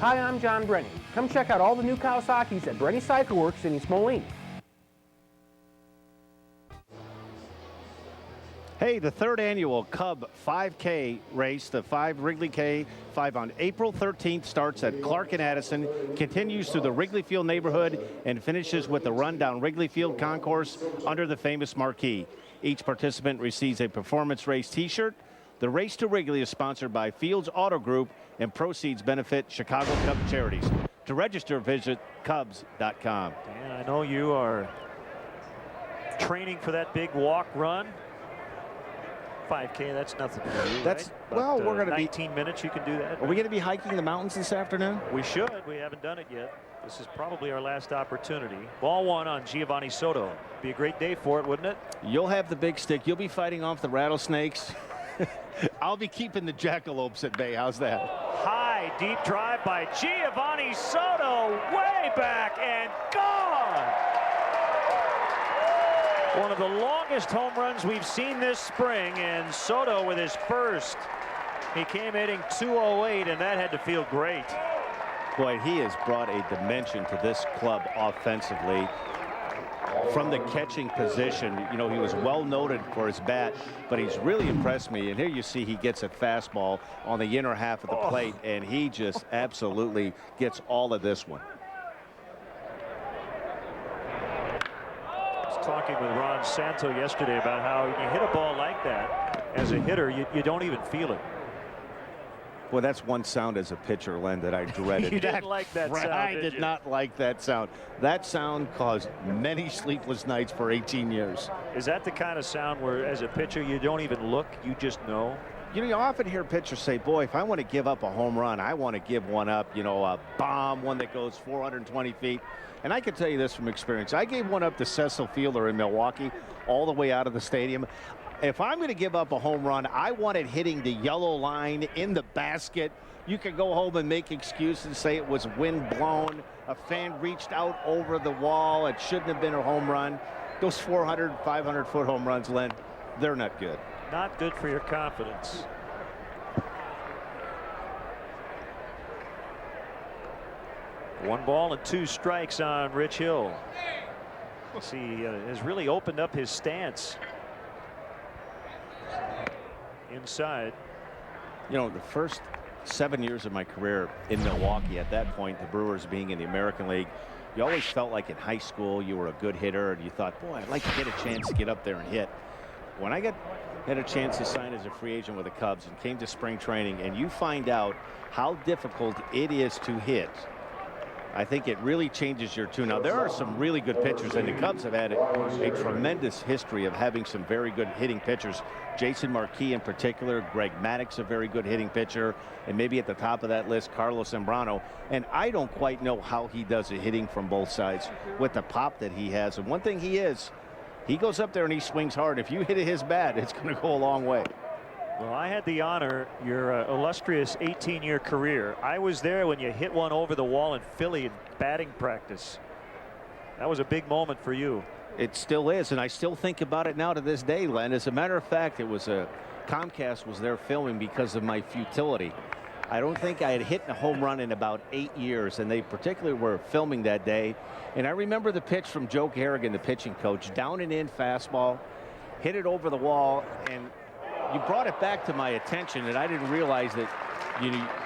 Hi, I'm John Brenny. Come check out all the new Kawasaki's at Brenny Cycle Works in East Moline.
Hey, the 3rd annual Cub 5K race, the 5 Wrigley K 5 on April 13th, starts at Clark and Addison, continues through the Wrigley Field neighborhood, and finishes with the run down Wrigley Field concourse under the famous marquee. Each participant receives a performance race t-shirt. The race to Wrigley is sponsored by Fields Auto Group, and proceeds benefit Chicago Cubs charities. To register, visit Cubs.com.
And I know you are training for that big walk run. 5K, that's nothing for you,
That's
right?
well,
But,
we're going to be
19 minutes, you can do that.
Are we going to be hiking the mountains this afternoon?
We should. We haven't done it yet. This is probably our last opportunity. Ball 1 on Giovanni Soto. Be a great day for it, wouldn't it?
You'll have the big stick. You'll be fighting off the rattlesnakes. I'll be keeping the jackalopes at bay. How's that?
High, deep drive by Giovanni Soto. Way back and gone. One of the longest home runs we've seen this spring, and Soto with his first. He came hitting 208, and that had to feel great.
Boy, he has brought a dimension to this club offensively. From the catching position, you know, he was well noted for his bat, but he's really impressed me. And here you see he gets a fastball on the inner half of the plate, and he just absolutely gets all of this one.
I was talking with Ron Santo yesterday about how you hit a ball like that as a hitter, you don't even feel it.
Well, that's one sound as a pitcher, Len, that I dreaded.
You didn't like that sound,
I
did
did
you?
not like that sound. That sound caused many sleepless nights for 18 years.
Is that the kind of sound where, as a pitcher, you don't even look, you just know?
You know, you often hear pitchers say, boy, if I want to give up a home run, I want to give one up, you know, a bomb, one that goes 420 feet. And I can tell you this from experience. I gave one up to Cecil Fielder in Milwaukee all the way out of the stadium. If I'm going to give up a home run, I want it hitting the yellow line in the basket. You could go home and make excuses and say it was wind blown. A fan reached out over the wall. It shouldn't have been a home run. Those 400, 500-foot home runs, Len, they're not good.
Not good for your confidence. One ball and 2 strikes on Rich Hill. See, he has really opened up his stance. Inside.
You know, the first 7 years of my career in Milwaukee, at that point, the Brewers being in the American League, you always felt like in high school you were a good hitter and you thought, boy, I'd like to get a chance to get up there and hit. When I had a chance to sign as a free agent with the Cubs and came to spring training, and you find out how difficult it is to hit, I think it really changes your tune. Now, there are some really good pitchers, and the Cubs have had a tremendous history of having some very good hitting pitchers. Jason Marquis in particular, Greg Maddux, a very good hitting pitcher, and maybe at the top of that list, Carlos Zambrano. And I don't quite know how he does it hitting from both sides with the pop that he has. And one thing he goes up there and he swings hard. If you hit his bat, it's going to go a long way.
Well, I had the honor, your illustrious 18-year career. I was there when you hit one over the wall in Philly in batting practice. That was a big moment for you.
It still is, and I still think about it now to this day, Len. As a matter of fact, it was Comcast was there filming because of my futility. I don't think I had hit a home run in about 8 years, and they particularly were filming that day. And I remember the pitch from Joe Harrigan, the pitching coach, down and in fastball, hit it over the wall, and you brought it back to my attention, and I didn't realize that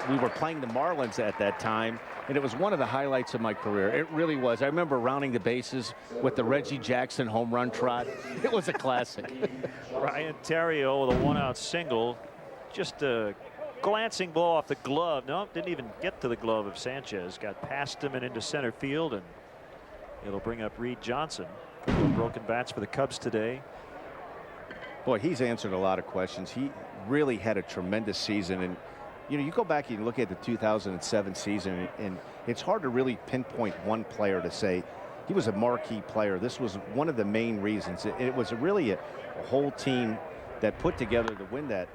we were playing the Marlins at that time, and it was one of the highlights of my career. It really was. I remember rounding the bases with the Reggie Jackson home run trot. It was a classic.
Ryan Theriot with a one-out single. Just a glancing blow off the glove. No, didn't even get to the glove of Sanchez. Got past him and into center field, and it'll bring up Reed Johnson. Broken bats for the Cubs today.
Boy, he's answered a lot of questions. He really had a tremendous season, and you go back and you look at the 2007 season, and it's hard to really pinpoint one player to say he was a marquee player. This was one of the main reasons. It was really a whole team that put together to win that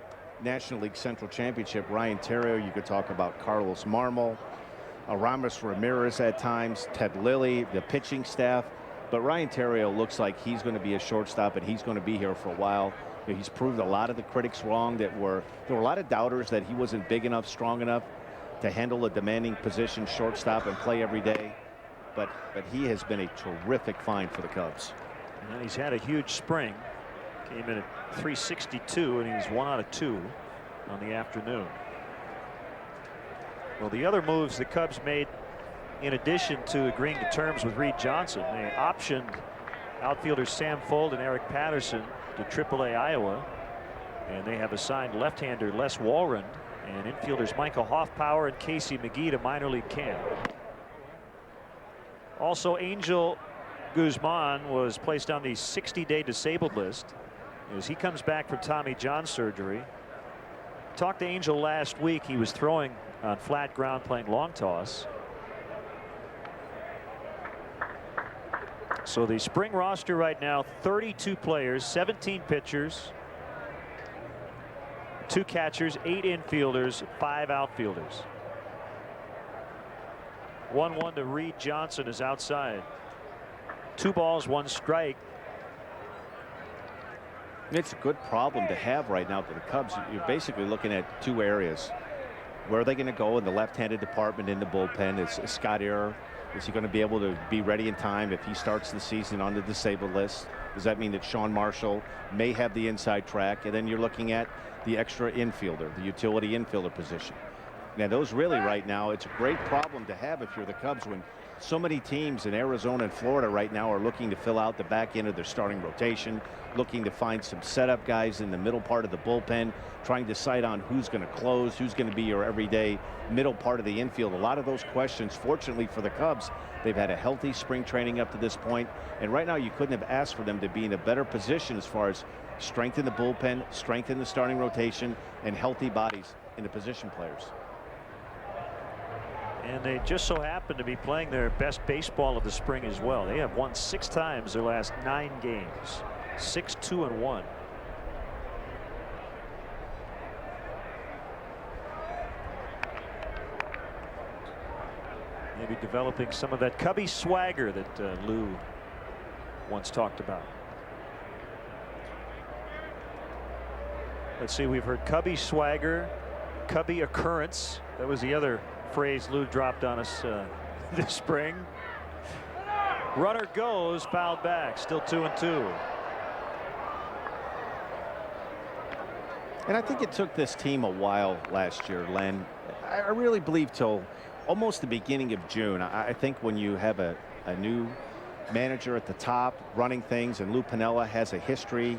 National League Central Championship. Ryan Theriot, you could talk about Carlos Marmol, Aramis Ramirez at times, Ted Lilly, the pitching staff. But Ryan Theriot looks like he's going to be a shortstop, and he's going to be here for a while. He's proved a lot of the critics wrong. There were a lot of doubters that he wasn't big enough, strong enough to handle a demanding position shortstop and play every day. But he has been a terrific find for the Cubs.
And he's had a huge spring. Came in at 362, and he's 1 out of 2 on the afternoon. Well, the other moves the Cubs made, in addition to agreeing to terms with Reed Johnson, they optioned outfielders Sam Fold and Eric Patterson to AAA Iowa, and they have assigned left-hander Les Walrond and infielders Michael Hoffpower and Casey McGee to minor league camp. Also, Angel Guzman was placed on the 60-day disabled list as he comes back from Tommy John surgery. Talked to Angel last week. He was throwing on flat ground, playing long toss. So the spring roster right now, 32 players, 17 pitchers, 2 catchers, 8 infielders, 5 outfielders. 1-1 to Reed Johnson is outside. 2 balls, 1 strike.
It's a good problem to have right now for the Cubs. You're basically looking at 2 areas. Where are they going to go in the left-handed department in the bullpen? Is Scott Ehrer, is he going to be able to be ready in time if he starts the season on the disabled list? Does that mean that Sean Marshall may have the inside track? And then you're looking at the extra infielder, the utility infielder position. Now, those really right now, it's a great problem to have if you're the Cubs, when so many teams in Arizona and Florida right now are looking to fill out the back end of their starting rotation, looking to find some setup guys in the middle part of the bullpen, trying to decide on who's going to close, who's going to be your everyday middle part of the infield. A lot of those questions, fortunately for the Cubs, they've had a healthy spring training up to this point, and right now you couldn't have asked for them to be in a better position as far as strength in the bullpen, strength in the starting rotation, and healthy bodies in the position players.
And they just so happen to be playing their best baseball of the spring as well. They have won 6 times their last 9 games. 6-2-1. Maybe developing some of that Cubby swagger that Lou once talked about. Let's see, we've heard Cubby swagger, Cubby occurrence. That was the other phrase Lou dropped on us this spring. Runner goes, fouled back, still 2-2.
And I think it took this team a while last year, Len. I really believe till almost the beginning of June. I think when you have a new manager at the top running things, and Lou Piniella has a history,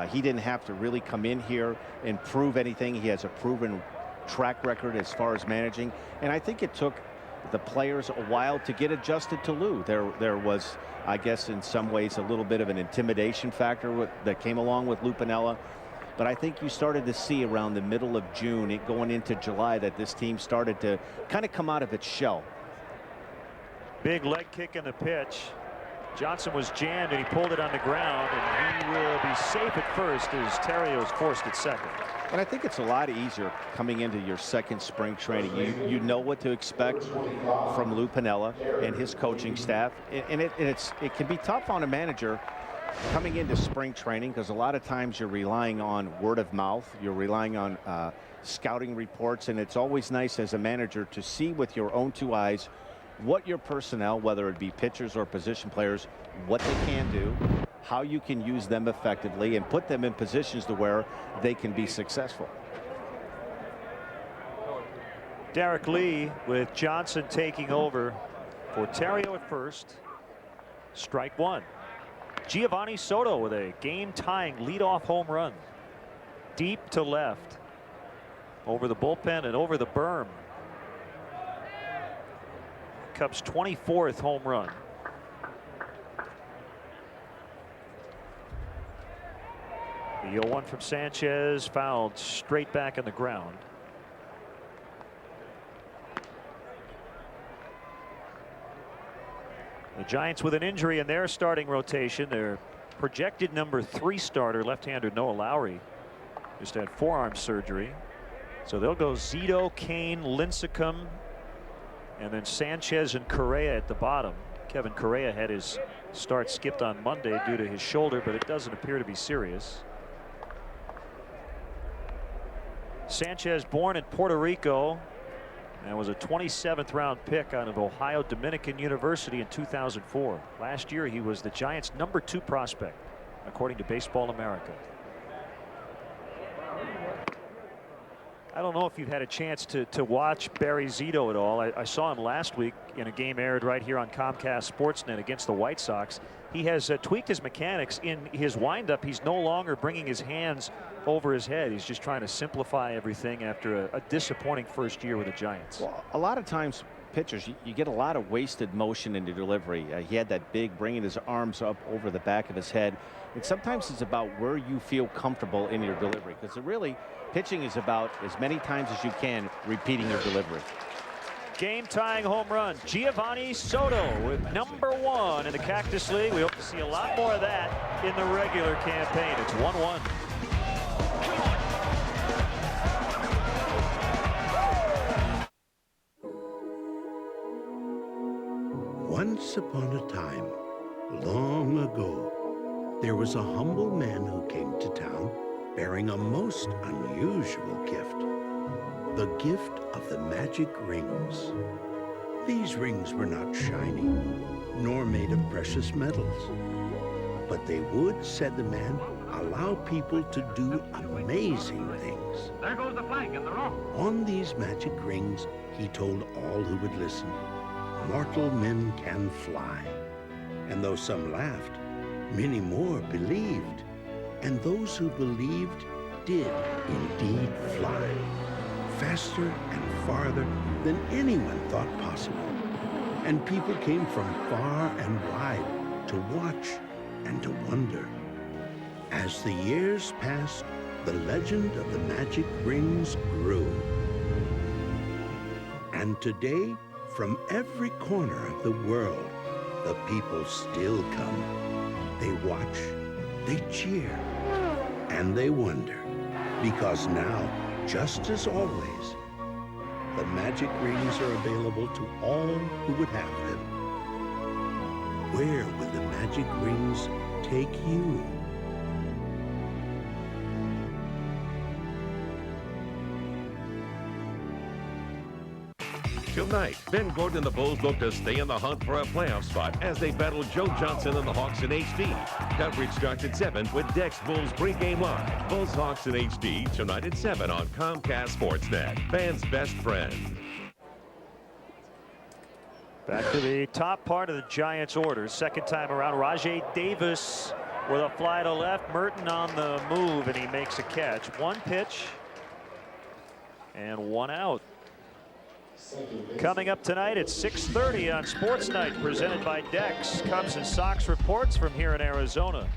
he didn't have to really come in here and prove anything. He has a proven track record as far as managing, and I think it took the players a while to get adjusted to Lou. There was, I guess, in some ways, a little bit of an intimidation factor that came along with Lou Piniella. But I think you started to see around the middle of June, going into July, that this team started to kind of come out of its shell.
Big leg kick in the pitch. Johnson was jammed and he pulled it on the ground, and he will be safe at first as Terrio is forced at second.
And I think it's a lot easier coming into your second spring training. You know what to expect from Lou Piniella and his coaching staff, and it can be tough on a manager coming into spring training, because a lot of times you're relying on word of mouth, you're relying on scouting reports, and it's always nice as a manager to see with your own two eyes what your personnel, whether it be pitchers or position players, what they can do, how you can use them effectively, and put them in positions to where they can be successful.
Derek Lee with Johnson taking over for Terrio at first. Strike one. Giovanni Soto with a game-tying leadoff home run. Deep to left. Over the bullpen and over the berm. Cubs' 24th home run. The 0-1 from Sanchez, fouled straight back in the ground. The Giants with an injury in their starting rotation. Their projected number 3 starter, left-hander Noah Lowry, just had forearm surgery. So they'll go Zito, Kane, Lincecum, and then Sanchez and Correa at the bottom. Kevin Correa had his start skipped on Monday due to his shoulder, but it doesn't appear to be serious. Sanchez, born in Puerto Rico, and was a 27th round pick out of Ohio Dominican University in 2004. Last year he was the Giants' number 2 prospect, according to Baseball America. I don't know if you've had a chance to watch Barry Zito at all. I saw him last week in a game aired right here on Comcast Sportsnet against the White Sox. He has tweaked his mechanics in his windup. He's no longer bringing his hands over his head. He's just trying to simplify everything after a disappointing first year with the Giants.
Well, a lot of times pitchers, you get a lot of wasted motion in the delivery. He had that big bringing his arms up over the back of his head. And sometimes it's about where you feel comfortable in your delivery, because really pitching is about as many times as you can repeating your delivery.
Game-tying home run, Giovanni Soto with number 1 in the Cactus League. We hope to see a lot more of that in the regular campaign. It's 1-1.
Once upon a time, long ago, there was a humble man who came to town bearing a most unusual gift. The gift of the magic rings. These rings were not shiny, nor made of precious metals. But they would, said the man, allow people to do amazing things.
There goes the flank in the row.
On these magic rings, he told all who would listen, mortal men can fly. And though some laughed, many more believed. And those who believed did indeed fly, faster and farther than anyone thought possible. And people came from far and wide to watch and to wonder. As the years passed, the legend of the magic rings grew. And today, from every corner of the world, the people still come. They watch, they cheer, and they wonder. Because now, just as always, the magic rings are available to all who would have them. Where will the magic rings take you?
Tonight, Ben Gordon and the Bulls look to stay in the hunt for a playoff spot as they battle Joe Johnson and the Hawks in HD. Coverage starts at 7 with Dex Bulls pregame live. Bulls Hawks in HD tonight at 7 on Comcast Sportsnet. Fans' best friend.
Back to the top part of the Giants' order. Second time around, Rajay Davis with a fly to left. Merton on the move, and he makes a catch. One pitch and one out. Coming up tonight at 6:30 on Sports Night, presented by Dex. Cubs and Sox reports from here in Arizona.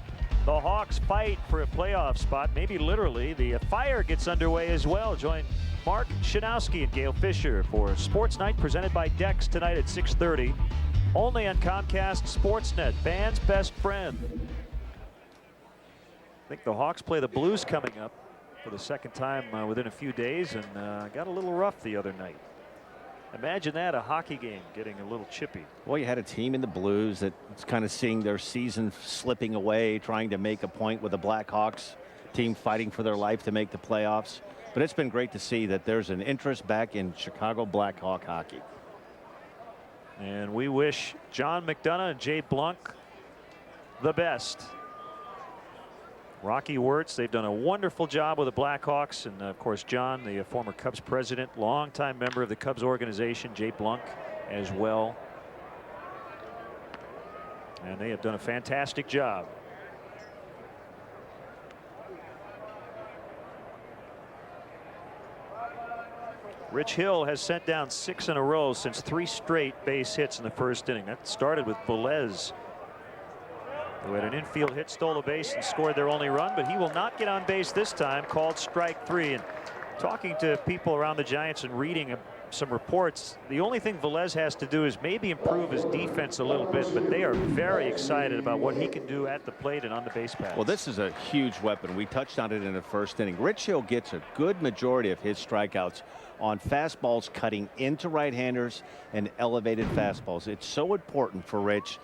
The Hawks fight for a playoff spot, maybe literally. The fire gets underway as well. Join Mark Shanowski and Gail Fisher for Sports Night, presented by Dex, tonight at 6:30. Only on Comcast Sportsnet, fans' best friend. I think the Hawks play the Blues coming up for the second time within a few days, and got a little rough the other night. Imagine that, a hockey game getting a little chippy.
Well, you had a team in the Blues that's kind of seeing their season slipping away, trying to make a point with the Blackhawks team fighting for their life to make the playoffs. But it's been great to see that there's an interest back in Chicago Blackhawk hockey.
And we wish John McDonough and Jay Blunk the best. Rocky Wirtz, they've done a wonderful job with the Blackhawks, and of course John, the former Cubs president, longtime member of the Cubs organization, Jay Blunk as well. And they have done a fantastic job. Rich Hill has sent down 6 in a row since 3 straight base hits in the first inning. That started with Velez, who had an infield hit, stole a base, and scored their only run, but he will not get on base this time, called strike 3. And talking to people around the Giants and reading some reports, the only thing Velez has to do is maybe improve his defense a little bit, but they are very excited about what he can do at the plate and on the base paths.
Well, this is a huge weapon. We touched on it in the first inning. Rich Hill gets a good majority of his strikeouts on fastballs cutting into right-handers and elevated fastballs. It's so important for Rich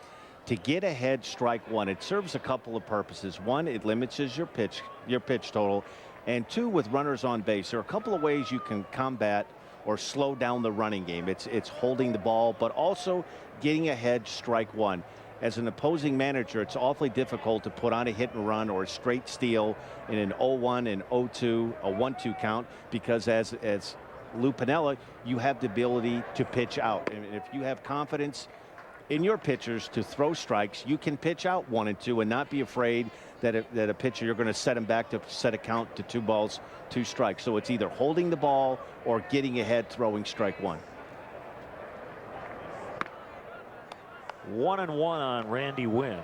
to get ahead strike 1. It serves a couple of purposes. 1, it limits your pitch total, and 2, with runners on base, there are a couple of ways you can combat or slow down the running game. It's holding the ball, but also getting ahead strike 1. As an opposing manager, it's awfully difficult to put on a hit and run or a straight steal in an 0-1 and 0-2, a 1-2 count, because as Lou Piniella, you have the ability to pitch out. And if you have confidence in your pitchers to throw strikes, you can pitch out 1 and 2 and not be afraid that a pitcher, you're going to set him back to set a count to 2 balls, 2 strikes. So it's either holding the ball or getting ahead, throwing strike 1.
1-1 on Randy Wynn.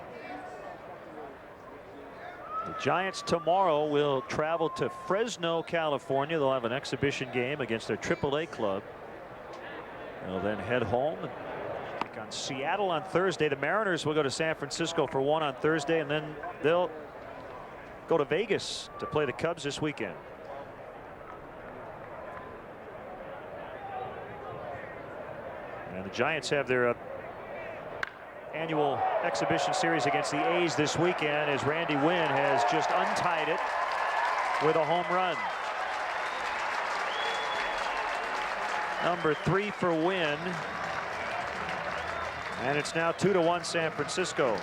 The Giants tomorrow will travel to Fresno, California. They'll have an exhibition game against their AAA club. They'll then head home and take on Seattle on Thursday. The Mariners will go to San Francisco for 1 on Thursday, and then they'll go to Vegas to play the Cubs this weekend. And the Giants have their annual exhibition series against the A's this weekend, as Randy Wynn has just untied it with a home run. Number 3 for Wynn. And it's now 2-1 San Francisco.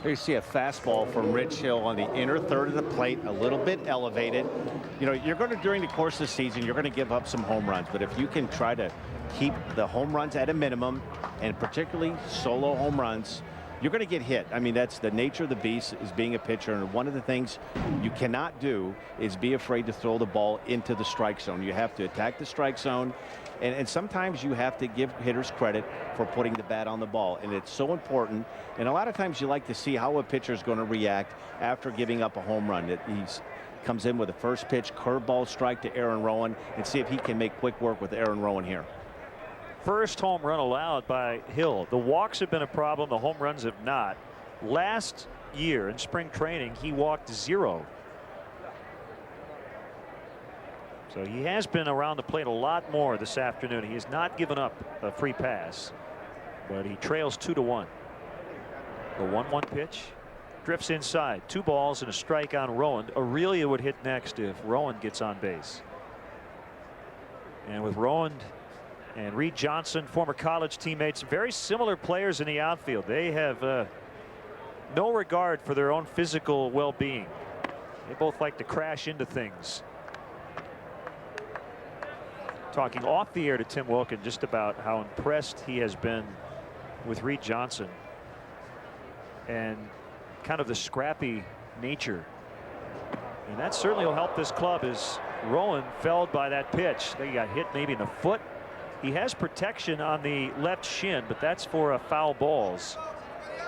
Here you see a fastball from Rich Hill on the inner third of the plate, a little bit elevated. You know, you're going to, during the course of the season, you're going to give up some home runs, but if you can try to keep the home runs at a minimum, and particularly solo home runs, you're going to get hit. I mean, that's the nature of the beast, is being a pitcher, and one of the things you cannot do is be afraid to throw the ball into the strike zone. You have to attack the strike zone, and sometimes you have to give hitters credit for putting the bat on the ball, and it's so important. And a lot of times you like to see how a pitcher is going to react after giving up a home run. He comes in with a first pitch curveball strike to Aaron Rowan, and see if he can make quick work with Aaron Rowan here.
First home run allowed by Hill. The walks have been a problem. The home runs have not. Last year in spring training, he walked 0. So he has been around the plate a lot more this afternoon. He has not given up a free pass, but he trails 2-1. The 1-1 pitch drifts inside. 2 balls and a strike on Rowan. Aurelia would hit next if Rowan gets on base. And with Rowan and Reed Johnson, former college teammates, very similar players in the outfield. They have no regard for their own physical well-being. They both like to crash into things. Talking off the air to Tim Wilkin just about how impressed he has been with Reed Johnson. And
kind of the scrappy nature. And that certainly will help this club as Rowan felled by that pitch. They got hit maybe in the foot. He has protection on the left shin, but that's for foul balls.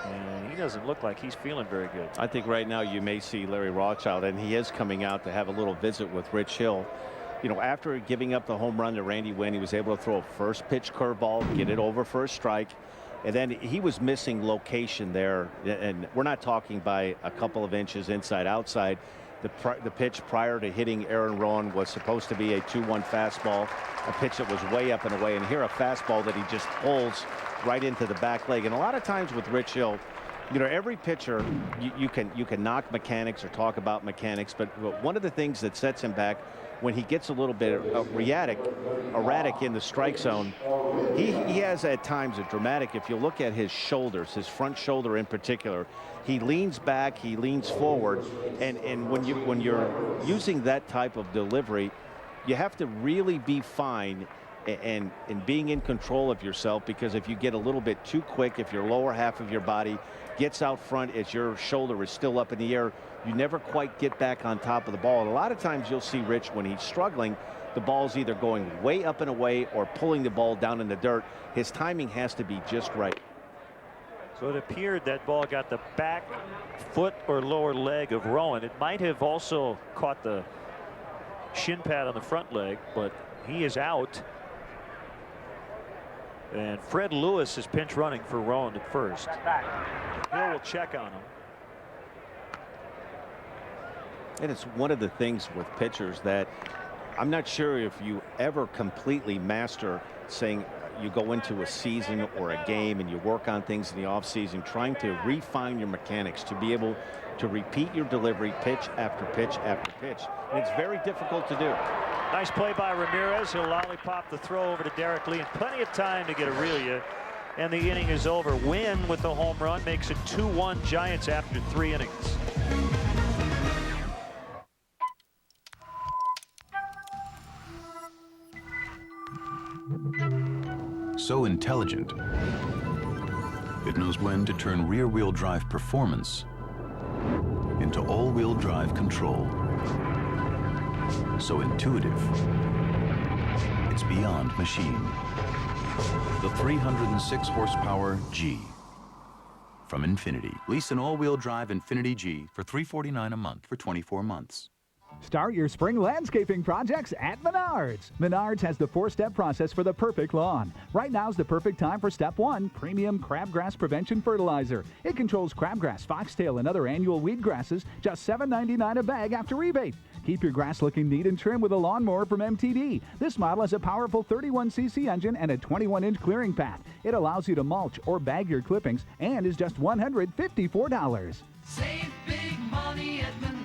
And he doesn't look like he's feeling very good.
I think right now you may see Larry Rothschild, and he is coming out to have a little visit with Rich Hill. You know, after giving up the home run to Randy Wynn, he was able to throw a first pitch curveball, get it over for a strike. And then he was missing location there. And we're not talking by a couple of inches inside outside. The pitch prior to hitting Aaron Rowan was supposed to be a 2-1 fastball, a pitch that was way up and away. And here a fastball that he just pulls right into the back leg. And a lot of times with Rich Hill, you know, every pitcher, you can knock mechanics or talk about mechanics, but one of the things that sets him back when he gets a little bit erratic in the strike zone, he has at times a dramatic, if you look at his shoulders, his front shoulder in particular, he leans back, he leans forward, and when you're using that type of delivery, you have to really be fine and being in control of yourself, because if you get a little bit too quick, if your lower half of your body gets out front as your shoulder is still up in the air, you never quite get back on top of the ball. And a lot of times you'll see Rich, when he's struggling, the ball's either going way up and away or pulling the ball down in the dirt. His timing has to be just right.
So it appeared that ball got the back foot or lower leg of Rowan. It might have also caught the shin pad on the front leg, but he is out. And Fred Lewis is pinch running for Rowan at first. Hill will check on him.
And it's one of the things with pitchers that I'm not sure if you ever completely master, saying you go into a season or a game and you work on things in the off season, trying to refine your mechanics to be able to repeat your delivery pitch after pitch after pitch. And it's very difficult to do.
Nice play by Ramirez. He'll lollipop the throw over to Derek Lee, and plenty of time to get Aurelia. And the inning is over. Wynn with the home run makes it 2-1 Giants after 3 innings.
So intelligent, it knows when to turn rear-wheel drive performance into all-wheel drive control. So intuitive, it's beyond machine. The 306 horsepower G from Infiniti. Lease an all-wheel drive Infiniti G for $349 a month for 24 months.
Start your spring landscaping projects at Menards. Menards has the 4-step process for the perfect lawn. Right now's the perfect time for step 1, premium crabgrass prevention fertilizer. It controls crabgrass, foxtail, and other annual weed grasses, just $7.99 a bag after rebate. Keep your grass looking neat and trim with a lawnmower from MTD. This model has a powerful 31cc engine and a 21-inch clearing path. It allows you to mulch or bag your clippings and is just $154.
Save big money at Menards.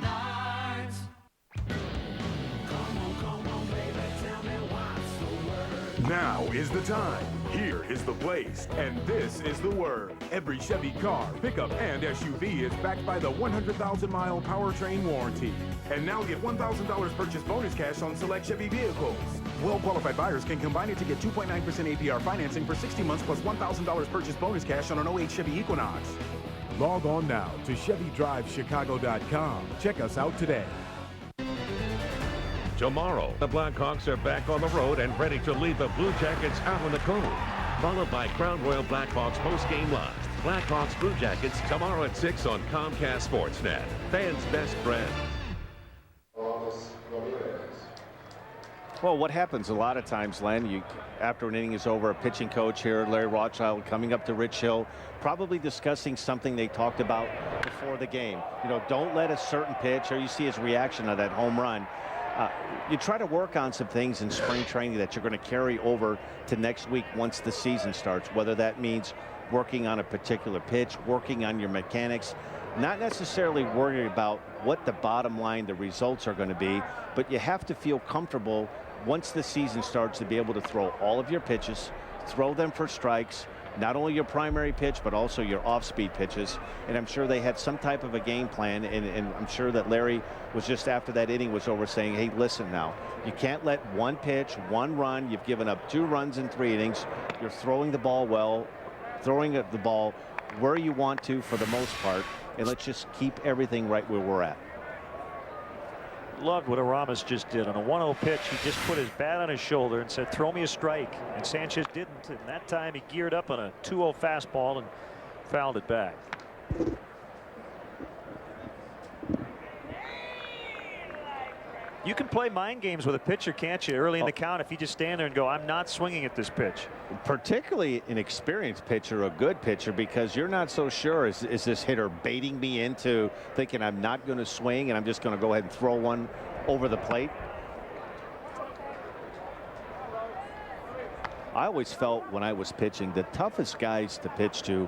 Now is the time. Here is the place. And this is the word. Every Chevy car, pickup, and SUV is backed by the 100,000-mile powertrain warranty. And now get $1,000 purchase bonus cash on select Chevy vehicles. Well-qualified buyers can combine it to get 2.9% APR financing for 60 months plus $1,000 purchase bonus cash on an 08 Chevy Equinox. Log on now to ChevyDriveChicago.com. Check us out today.
Tomorrow, the Blackhawks are back on the road and ready to lead the Blue Jackets out on the Cove. Followed by Crown Royal Blackhawks post-game live. Blackhawks Blue Jackets tomorrow at 6 on Comcast Sportsnet. Fans' best friend.
Well, what happens a lot of times, Len, after an inning is over, a pitching coach here, Larry Rothschild, coming up to Rich Hill, probably discussing something they talked about before the game. You know, don't let a certain pitch, or you see his reaction on that home run. You try to work on some things in spring training that you're going to carry over to next week once the season starts, whether that means working on a particular pitch, working on your mechanics, not necessarily worrying about what the bottom line, the results are going to be, but you have to feel comfortable once the season starts to be able to throw all of your pitches, throw them for strikes, not only your primary pitch, but also your off-speed pitches. And I'm sure they had some type of a game plan, and I'm sure that Larry was just after that inning was over saying, hey, listen now, you can't let one pitch, one run, you've given up 2 runs in 3 innings, you're throwing the ball well, throwing the ball where you want to for the most part, and let's just keep everything right where we're at.
Loved what Aramis just did on a 1-0 pitch. He just put his bat on his shoulder and said, "Throw me a strike." And Sanchez didn't. And that time he geared up on a 2-0 fastball and fouled it back. You can play mind games with a pitcher, can't you, early in the count, if you just stand there and go, "I'm not swinging at this pitch."
Particularly an experienced pitcher, a good pitcher, because you're not so sure, is this hitter baiting me into thinking I'm not going to swing and I'm just going to go ahead and throw one over the plate. I always felt when I was pitching, the toughest guys to pitch to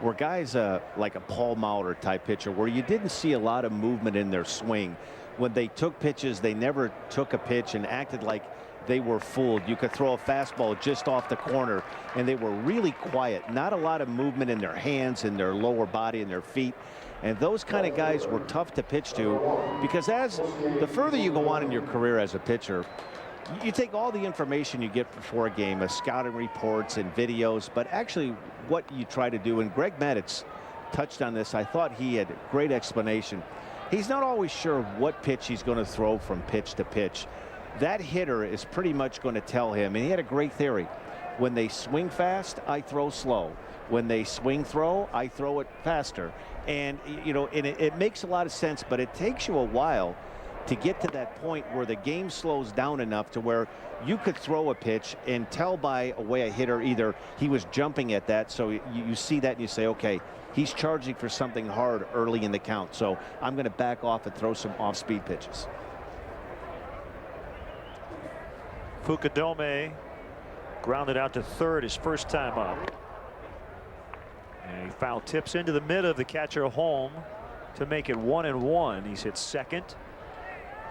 were guys like a Paul Molitor type pitcher, where you didn't see a lot of movement in their swing. When they took pitches, they never took a pitch and acted like they were fooled. You could throw a fastball just off the corner, and they were really quiet. Not a lot of movement in their hands and their lower body and their feet. And those kind of guys were tough to pitch to, because as the further you go on in your career as a pitcher, you take all the information you get before a game, scouting reports and videos, but actually what you try to do, and Greg Maddux touched on this, I thought he had great explanation. He's not always sure what pitch he's going to throw from pitch to pitch. That hitter is pretty much going to tell him, and he had a great theory. When they swing fast, I throw slow. When they swing throw, I throw it faster. And, you know, and it makes a lot of sense, but it takes you a while to get to that point where the game slows down enough to where you could throw a pitch and tell by a way a hitter either he was jumping at that, so you see that and you say, okay, he's charging for something hard early in the count, so I'm going to back off and throw some off-speed pitches.
Fukudome grounded out to third his first time up. And he foul tips into the mid of the catcher Holm to make it 1-1. He's hit second,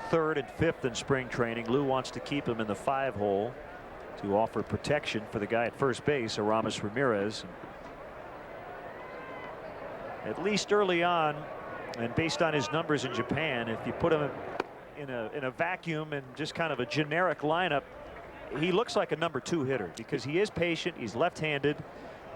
third, and fifth in spring training. Lou wants to keep him in the 5-hole to offer protection for the guy at first base, Aramis Ramirez. At least early on, and based on his numbers in Japan, if you put him in a vacuum and just kind of a generic lineup, he looks like a number 2 hitter, because he is patient, he's left-handed,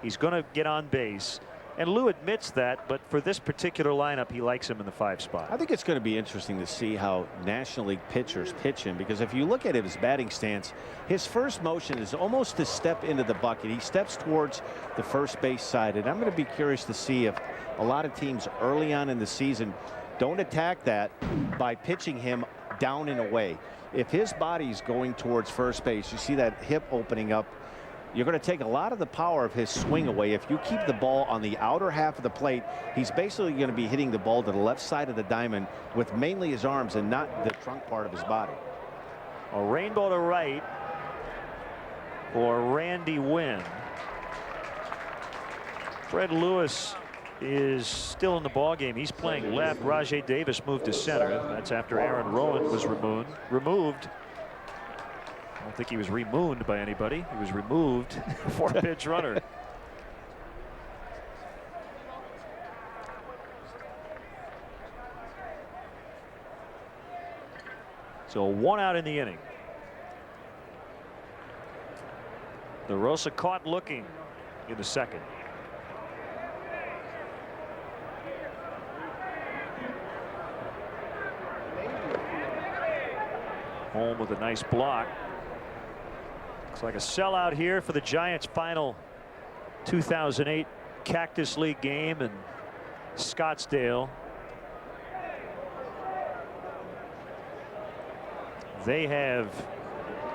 he's going to get on base. And Lou admits that, but for this particular lineup, he likes him in the 5 spot.
I think it's going to be interesting to see how National League pitchers pitch him, because if you look at his batting stance, his first motion is almost to step into the bucket. He steps towards the first base side, and I'm going to be curious to see if a lot of teams early on in the season don't attack that by pitching him down and away. If his body's going towards first base, you see that hip opening up, you're going to take a lot of the power of his swing away. If you keep the ball on the outer half of the plate, he's basically going to be hitting the ball to the left side of the diamond with mainly his arms and not the trunk part of his body.
A rainbow to right for Randy Wynn. Fred Lewis is still in the ball game. He's playing left. Rajay Davis moved to center. That's after Aaron Rowan was removed. I don't think he was remooned by anybody. He was removed for a pitch runner. So 1 out in the inning. De Rosa caught looking in the second. Home with a nice block. Looks like a sellout here for the Giants' final 2008 Cactus League game in Scottsdale. They have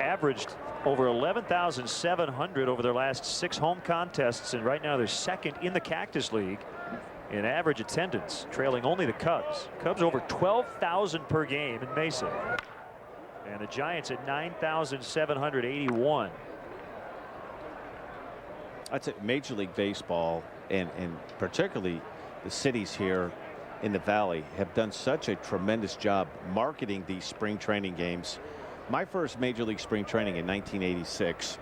averaged over 11,700 over their last 6 home contests, and right now they're second in the Cactus League in average attendance, trailing only the Cubs. Cubs over 12,000 per game in Mesa. And the Giants at 9,781.
That's it. Major League Baseball and particularly the cities here in the Valley have done such a tremendous job marketing these spring training games. My first Major League spring training in 1986.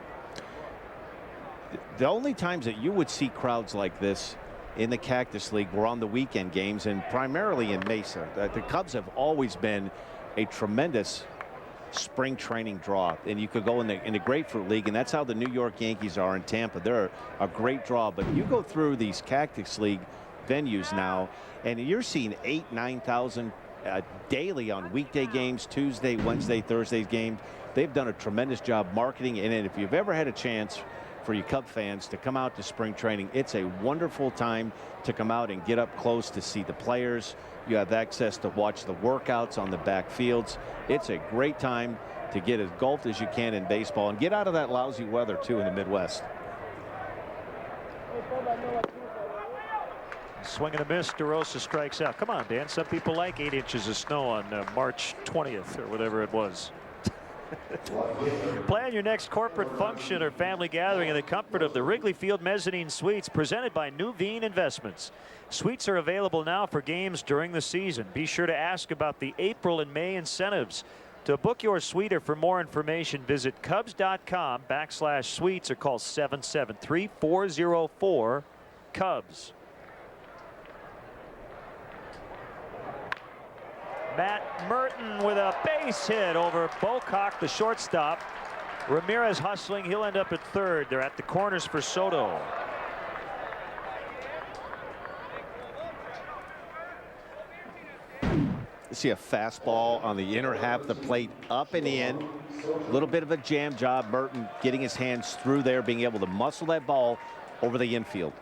The only times that you would see crowds like this in the Cactus League were on the weekend games, and primarily in Mesa. The Cubs have always been a tremendous spring training draw, and you could go in the Grapefruit League, and that's how the New York Yankees are in Tampa. They're a great draw, but you go through these Cactus League venues now, and you're seeing 8,000, 9,000 daily on weekday games, Tuesday, Wednesday, Thursday games. They've done a tremendous job marketing, and if you've ever had a chance for you Cub fans to come out to spring training, it's a wonderful time to come out and get up close to see the players. You have access to watch the workouts on the back fields. It's a great time to get as golfed as you can in baseball and get out of that lousy weather too in the Midwest.
Swing and a miss. DeRosa strikes out. Come on, Dan. Some people like 8 inches of snow on March 20th or whatever it was. Plan your next corporate function or family gathering in the comfort of the Wrigley Field Mezzanine Suites, presented by Nuveen Investments. Suites are available now for games during the season. Be sure to ask about the April and May incentives. To book your suite or for more information, visit Cubs.com/suites or call 773-404-CUBS. Matt Merton with a base hit over Bocock, the shortstop. Ramirez hustling. He'll end up at third. They're at the corners for Soto.
You see a fastball on the inner half of the plate, up and in. A little bit of a jam job. Merton getting his hands through there, being able to muscle that ball over the infield.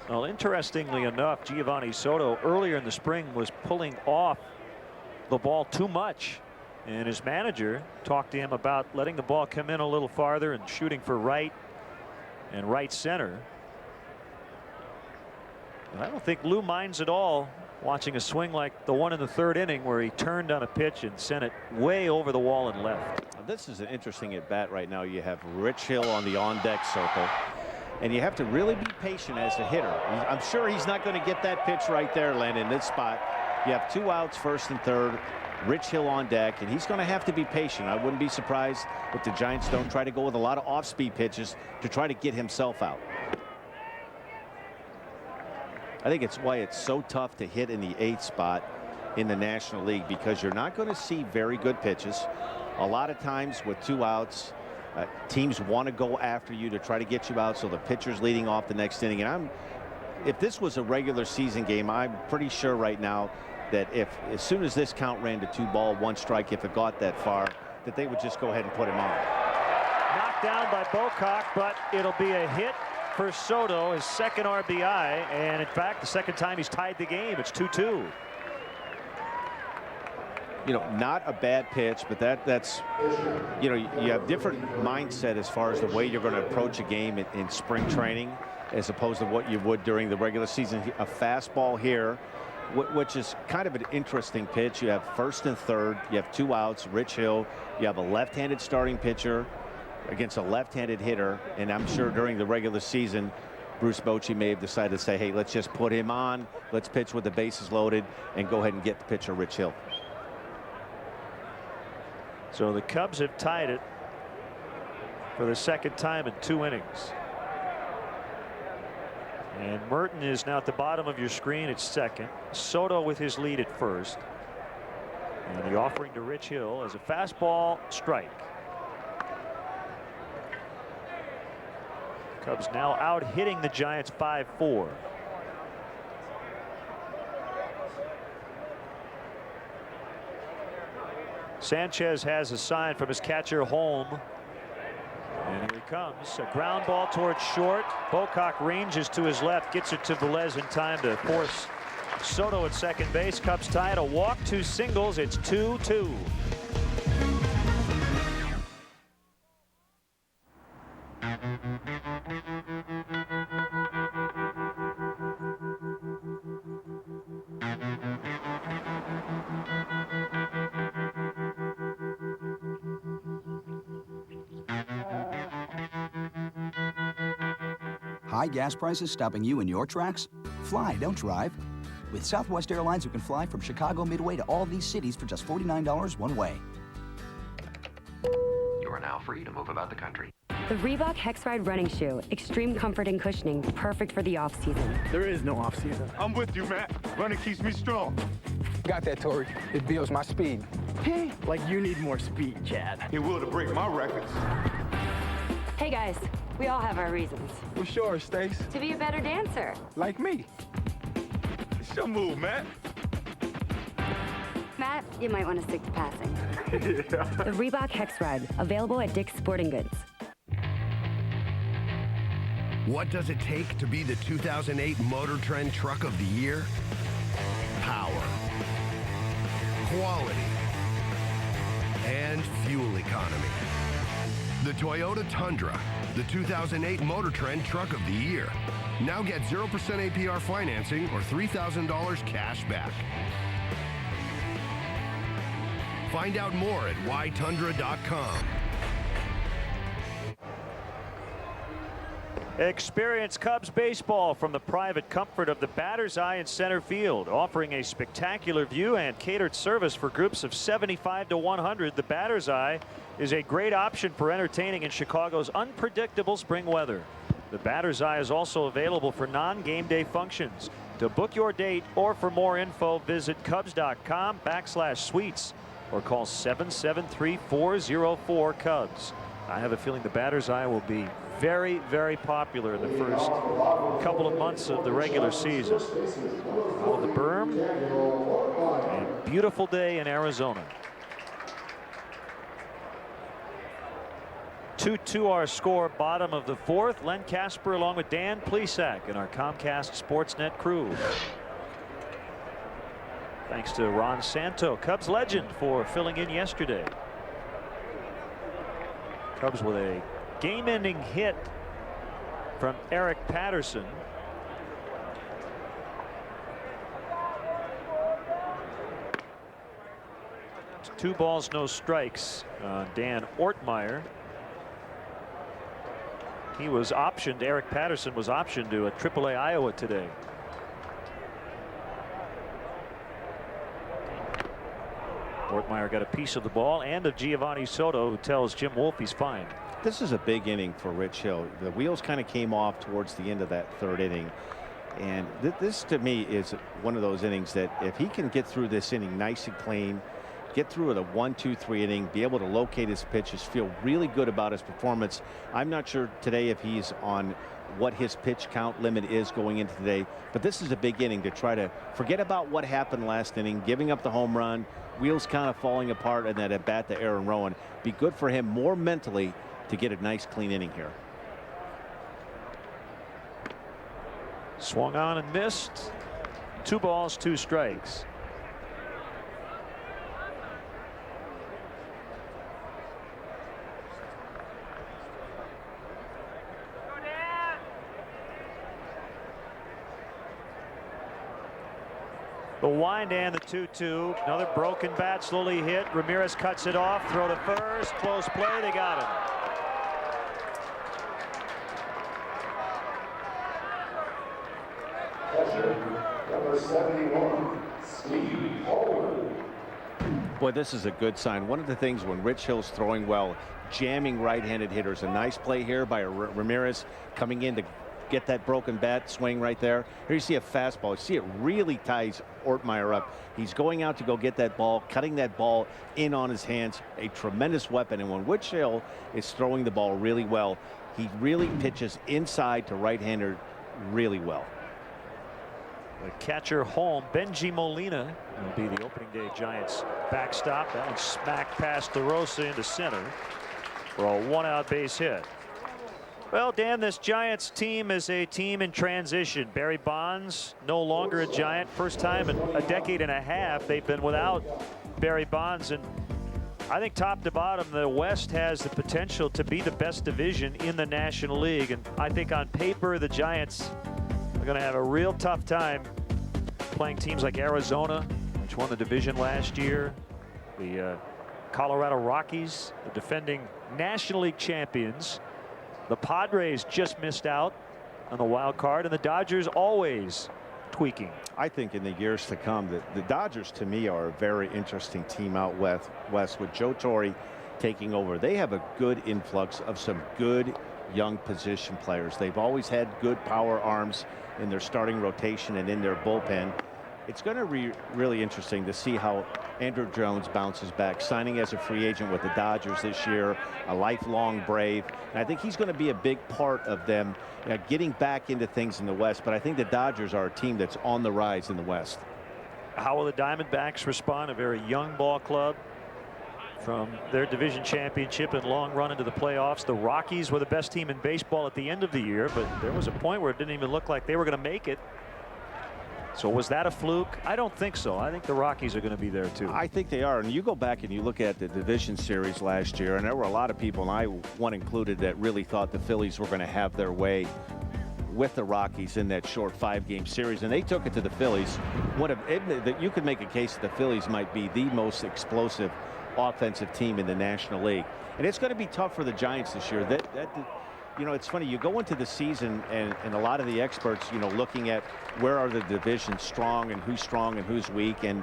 Well, interestingly enough, Giovanni Soto earlier in the spring was pulling off the ball too much, and his manager talked to him about letting the ball come in a little farther and shooting for right and right center. And I don't think Lou minds at all watching a swing like the one in the third inning where he turned on a pitch and sent it way over the wall and left.
This is an interesting at bat right now. You have Rich Hill on the on deck circle, and you have to really be patient as a hitter. I'm sure he's not going to get that pitch right there, Len, in this spot. You have 2 outs, first and third. Rich Hill on deck, and he's going to have to be patient. I wouldn't be surprised if the Giants don't try to go with a lot of off-speed pitches to try to get himself out. I think it's why it's so tough to hit in the 8th spot in the National League, because you're not going to see very good pitches. A lot of times with 2 outs, teams want to go after you to try to get you out, so the pitcher's leading off the next inning. And if this was a regular season game, I'm pretty sure right now that as soon as this count ran to 2 ball, 1 strike, if it got that far, that they would just go ahead and put him on.
Knocked down by Bocock, but it'll be a hit for Soto, his second RBI, and in fact the second time he's tied the game. It's 2-2.
You know, not a bad pitch, but that's, you know, you have different mindset as far as the way you're going to approach a game in spring training as opposed to what you would during the regular season. A fastball here, which is kind of an interesting pitch. You have first and third, you have 2 outs, Rich Hill, you have a left-handed starting pitcher against a left-handed hitter, and I'm sure during the regular season Bruce Bochy may have decided to say, hey, let's just put him on, let's pitch with the bases loaded and go ahead and get the pitcher Rich Hill.
So the Cubs have tied it for the second time in 2 innings. And Merton is now at the bottom of your screen at second. Soto with his lead at first. And the offering to Rich Hill as a fastball strike. Cubs now out hitting the Giants 5-4. Sanchez has a sign from his catcher Holm. And here he comes. A ground ball towards short. Bocock ranges to his left, gets it to Velez in time to force Soto at second base. Cubs tied, a walk, 2 singles. It's 2-2.
High gas prices stopping you in your tracks? Fly, don't drive. With Southwest Airlines, you can fly from Chicago Midway to all these cities for just $49 one way.
You are now free to move about the country.
The Reebok Hex Ride running shoe. Extreme comfort and cushioning, perfect for the off-season.
There is no off-season. I'm with you, Matt. Running keeps me strong.
Got that, Tori. It builds my speed.
Like you need more speed, Chad. It will to break my records.
Hey guys, we all have our reasons.
For sure, Stace.
To be a better dancer.
Like me. It's your move, Matt.
Matt, you might want to stick to passing.
Yeah.
The Reebok Hex Ride, available at Dick's Sporting Goods.
What does it take to be the 2008 Motor Trend Truck of the Year? Power, quality, and fuel economy. The Toyota Tundra, the 2008 Motor Trend Truck of the Year. Now get 0% APR financing or $3,000 cash back. Find out more at ytundra.com.
Experience Cubs baseball from the private comfort of the batter's eye in center field, offering a spectacular view and catered service for groups of 75 to 100. The batter's eye is a great option for entertaining in Chicago's unpredictable spring weather. The batter's eye is also available for non-game day functions. To book your date or for more info, visit Cubs.com/suites or call 773-404-Cubs. I have a feeling the batter's eye will be very, very popular in the first couple of months of the regular season. Follow the berm. A beautiful day in Arizona. 2-2 our score, bottom of the fourth. Len Casper along with Dan Plesac and our Comcast Sportsnet crew. Thanks to Ron Santo, Cubs legend, for filling in yesterday. Cubs with a game-ending hit from Eric Patterson. It's 2 balls, no strikes. Dan Ortmeyer. He was optioned. Eric Patterson was optioned to a AAA Iowa today. Ortmeyer got a piece of the ball and of Giovanni Soto, who tells Jim Wolf he's fine.
This is a big inning for Rich Hill. The wheels kind of came off towards the end of that third inning. And this to me is one of those innings that if he can get through this inning nice and clean, get through with a 1-2-3 inning, be able to locate his pitches, feel really good about his performance. I'm not sure today if he's on what his pitch count limit is going into today, but this is a big inning to try to forget about what happened last inning, giving up the home run, wheels kind of falling apart, and that at bat to Aaron Rowan. Be good for him more mentally to get a nice clean inning here.
Swung on and missed. 2 balls, 2 strikes. The wind and the 2-2. Another broken bat, slowly hit. Ramirez cuts it off. Throw to first. Close play. They got him.
Number 71, Steve Holder.
Boy, this is a good sign. One of the things when Rich Hill's throwing well, jamming right-handed hitters. A nice play here by Ramirez coming in to get that broken bat swing right there. Here you see a fastball. You see it really ties Ortmeyer up. He's going out to go get that ball, cutting that ball in on his hands. A tremendous weapon. And when Rich Hill is throwing the ball really well, he really pitches inside to right-hander really well.
The catcher home, Benji Molina will be the opening day Giants backstop. That one smacked past DeRosa into center for a 1-out base hit. Well, Dan, this Giants team is a team in transition. Barry Bonds no longer a Giant. First time in a decade and a half they've been without Barry Bonds. And I think top to bottom, the West has the potential to be the best division in the National League. And I think on paper, the Giants are going to have a real tough time playing teams like Arizona, which won the division last year, the Colorado Rockies, the defending National League champions. The Padres just missed out on the wild card, and the Dodgers always tweaking.
I think in the years to come, the Dodgers to me are a very interesting team out west with Joe Torre taking over. They have a good influx of some good young position players. They've always had good power arms in their starting rotation and in their bullpen. It's going to be really interesting to see how Andrew Jones bounces back, signing as a free agent with the Dodgers this year, a lifelong Brave. And I think he's going to be a big part of them getting back into things in the West. But I think the Dodgers are a team that's on the rise in the West.
How will the Diamondbacks respond? A very young ball club from their division championship and long run into the playoffs. The Rockies were the best team in baseball at the end of the year, but there was a point where it didn't even look like they were going to make it. So was that a fluke? I don't think so. I think the Rockies are going to be there too.
I think they are. And you go back and you look at the division series last year, and there were a lot of people, and I one included, that really thought the Phillies were going to have their way with the Rockies in that short 5-game series, and they took it to the Phillies. That you could make a case that the Phillies might be the most explosive offensive team in the National League, and it's going to be tough for the Giants this year. You know, it's funny, you go into the season and a lot of the experts, you know, looking at where are the divisions strong and who's weak, and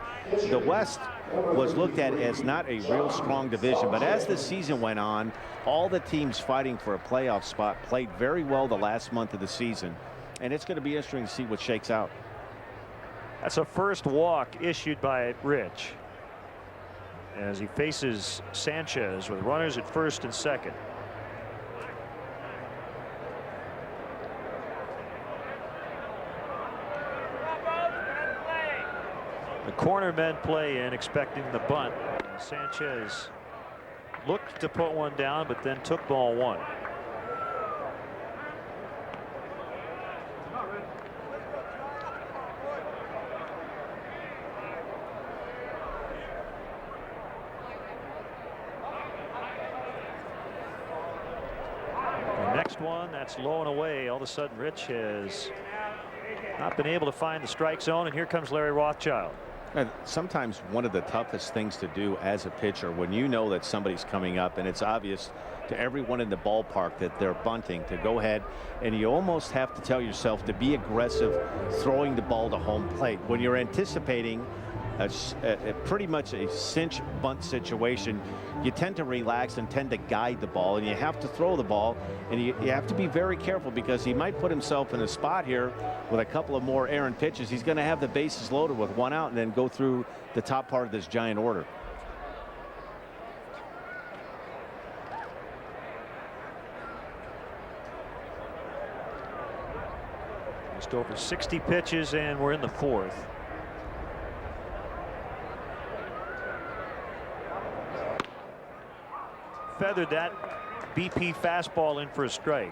the West was looked at as not a real strong division. But as the season went on, all the teams fighting for a playoff spot played very well the last month of the season, and it's going to be interesting to see what shakes out.
That's a first walk issued by Rich as he faces Sanchez with runners at first and second. The corner men play in, expecting the bunt. Sanchez looked to put one down, but then took ball one. The next one, that's low and away. All of a sudden, Rich has not been able to find the strike zone, and here comes Larry Rothschild.
And sometimes one of the toughest things to do as a pitcher, when you know that somebody's coming up and it's obvious to everyone in the ballpark that they're bunting, to go ahead and you almost have to tell yourself to be aggressive throwing the ball to home plate. When you're anticipating pretty much a cinch bunt situation, you tend to relax and tend to guide the ball, and you have to throw the ball, and you have to be very careful, because he might put himself in a spot here with a couple of more errant pitches. He's going to have the bases loaded with one out and then go through the top part of this Giant order.
Just over 60 pitches, and we're in the fourth. Feathered that BP fastball in for a strike.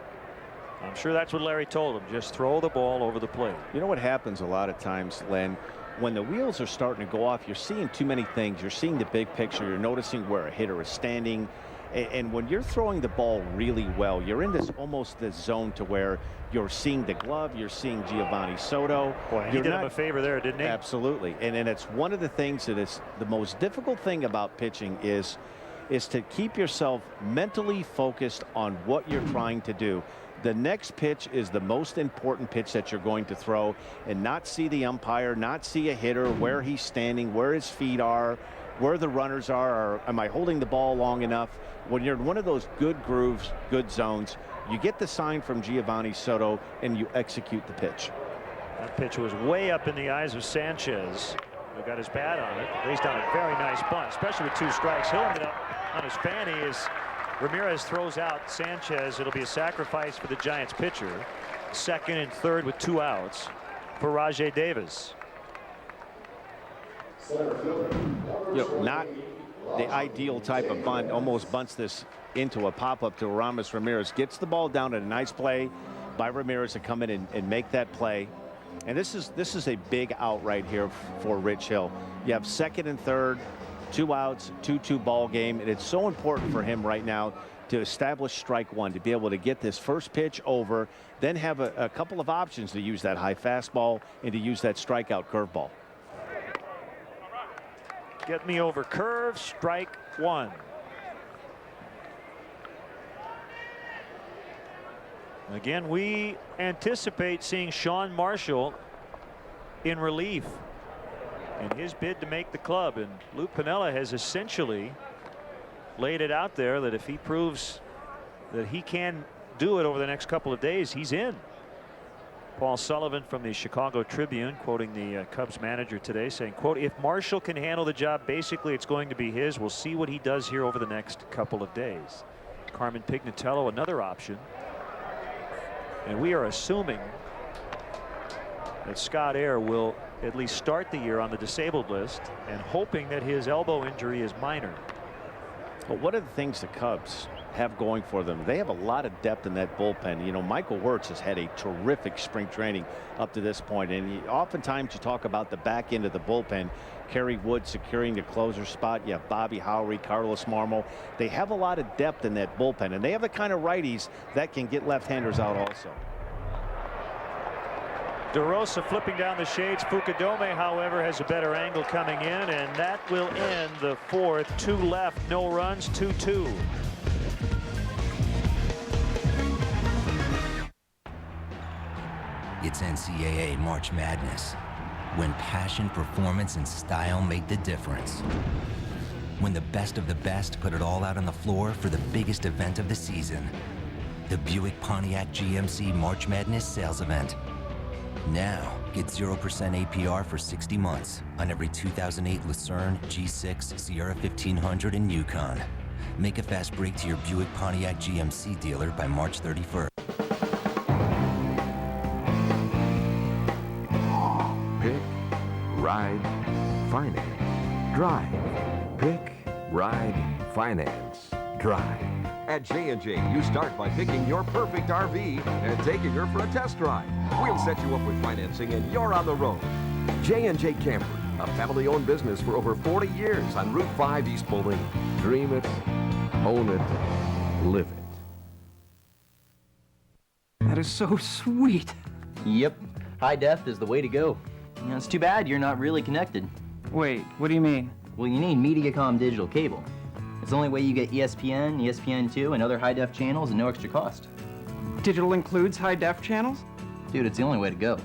I'm sure that's what Larry told him. Just throw the ball over the plate.
You know what happens a lot of times, Len, when the wheels are starting to go off, you're seeing too many things. You're seeing the big picture. You're noticing where a hitter is standing. And when you're throwing the ball really well, you're in this almost this zone to where you're seeing the glove, you're seeing Giovanni Soto.
Boy, he did him a favor there, didn't he?
Absolutely. And it's one of the things that is the most difficult thing about pitching is to keep yourself mentally focused on what you're trying to do. The next pitch is the most important pitch that you're going to throw, and not see the umpire, not see a hitter, where he's standing, where his feet are, where the runners are, or am I holding the ball long enough? When you're in one of those good grooves, good zones, you get the sign from Giovanni Soto and you execute the pitch.
That pitch was way up in the eyes of Sanchez, who got his bat on it. Lays down a very nice bunt, especially with 2 strikes. He'll end it up on his fanny as Ramirez throws out Sanchez. It'll be a sacrifice for the Giants pitcher. Second and third with 2 outs for Rajai Davis.
You know, not the ideal type of bunt. Almost bunts this into a pop-up to Aramis Ramirez. Gets the ball down at a nice play by Ramirez to come in and make that play. And this is a big out right here for Rich Hill. You have second and third, 2 outs, 2-2 ball game, and it's so important for him right now to establish strike one, to be able to get this first pitch over, then have a couple of options to use that high fastball and to use that strikeout curveball.
Get me over curve, strike one. Again, we anticipate seeing Sean Marshall in relief in his bid to make the club, and Lou Piniella has essentially laid it out there that if he proves that he can do it over the next couple of days, he's in. Paul Sullivan from the Chicago Tribune quoting the Cubs manager today saying, quote, if Marshall can handle the job, basically it's going to be his. We'll see what he does here over the next couple of days. Carmen Pignatello, another option. And we are assuming that Scott Air will at least start the year on the disabled list and hoping that his elbow injury is minor.
But one of the things the Cubs have going for them, they have a lot of depth in that bullpen. You know, Michael Wirtz has had a terrific spring training up to this point, and oftentimes you talk about the back end of the bullpen. Kerry Wood securing the closer spot. You have Bobby Howery, Carlos Marmol. They have a lot of depth in that bullpen, and they have the kind of righties that can get left-handers out also.
DeRosa flipping down the shades. Fukudome, however, has a better angle coming in, and that will end the fourth. 2 left, no runs, 2-2.
It's NCAA March Madness, when passion, performance, and style make the difference. When the best of the best put it all out on the floor for the biggest event of the season, the Buick Pontiac GMC March Madness sales event. Now, get 0% APR for 60 months on every 2008 Lucerne, G6, Sierra 1500, and Yukon. Make a fast break to your Buick Pontiac GMC dealer by March 31st.
Pick, ride, finance, drive. Pick, ride, finance, drive. At J&J, you start by picking your perfect RV and taking her for a test drive. We'll set you up with financing and you're on the road. J&J Camper, a family-owned business for over 40 years on Route 5 East Bowling. Dream it, own it, live it.
That is so sweet.
Yep, high def is the way to go. You know, it's too bad you're not really connected.
Wait, what do you mean?
Well, you need Mediacom digital cable. It's the only way you get ESPN, ESPN2, and other high-def channels at no extra cost.
Digital includes high-def channels?
Dude, it's the only way to go.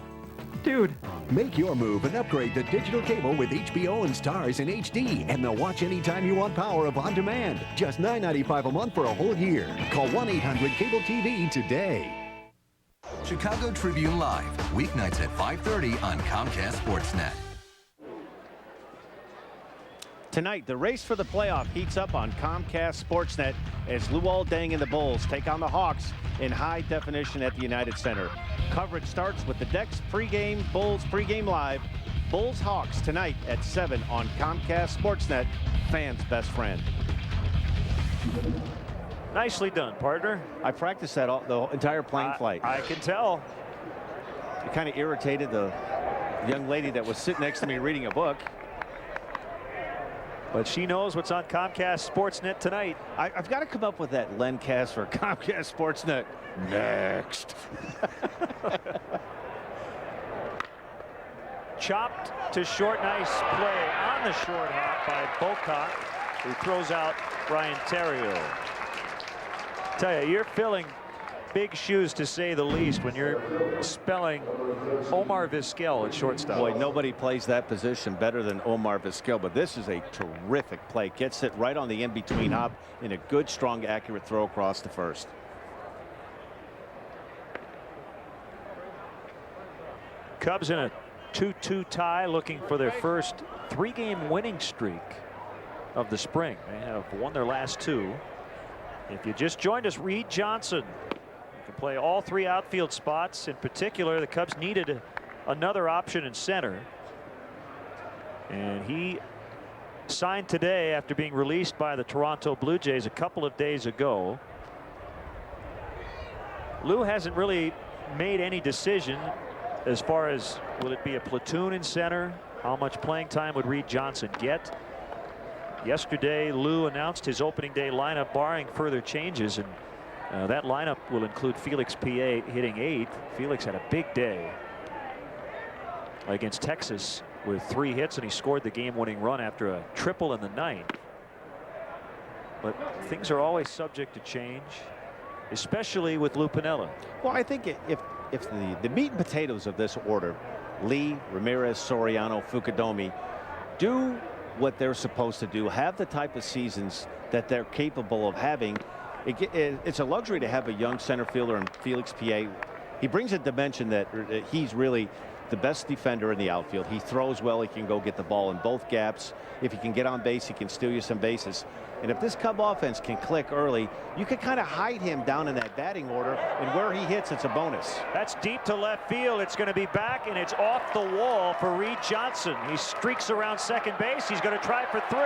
Dude.
Make your move and upgrade to digital cable with HBO and Stars in HD, and they'll watch anytime you want power of on demand. Just $9.95 a month for a whole year. Call 1-800-CABLE-TV today.
Chicago Tribune Live, weeknights at 5:30 on Comcast Sportsnet.
Tonight, the race for the playoff heats up on Comcast Sportsnet as Luol Deng and the Bulls take on the Hawks in high definition at the United Center. Coverage starts with the Dex pregame, Bulls pregame live. Bulls Hawks tonight at 7 on Comcast Sportsnet, fans' best friend.
Nicely done, partner.
I practiced that the entire plane flight.
I can tell.
It kind of irritated the young lady that was sitting next to me reading a book.
But she knows what's on Comcast Sportsnet tonight.
I've got to come up with that Lencast for Comcast Sportsnet next.
Chopped to short, nice play on the short hop by Bocock, who throws out Brian Terrio. Tell you, you're filling big shoes to say the least when you're spelling Omar Vizquel at shortstop.
Boy, nobody plays that position better than Omar Vizquel, but this is a terrific play. Gets it right on the in-between hop in a good, strong, accurate throw across the first.
Cubs in a 2-2 tie, looking for their first 3-game winning streak of the spring. They have won their last 2. If you just joined us, Reed Johnson can play all 3 outfield spots. In particular, the Cubs needed another option in center, and he signed today after being released by the Toronto Blue Jays a couple of days ago. Lou hasn't really made any decision as far as will it be a platoon in center, how much playing time would Reed Johnson get. Yesterday, Lou announced his opening day lineup barring further changes, and that lineup will include Felix Piet hitting 8th. Felix had a big day against Texas with 3 hits, and he scored the game-winning run after a triple in the 9th. But things are always subject to change, especially with Lou Piniella.
Well, I think if the meat and potatoes of this order, Lee, Ramirez, Soriano, Fukudome, do what they're supposed to do, have the type of seasons that they're capable of having. It's a luxury to have a young center fielder in Felix Pie. He brings a dimension that he's really the best defender in the outfield. He throws well. He can go get the ball in both gaps. If he can get on base, he can steal you some bases. And if this Cub offense can click early, you can kind of hide him down in that batting order, and where he hits, it's a bonus.
That's deep to left field. It's going to be back, and it's off the wall for Reed Johnson. He streaks around second base. He's going to try for 3.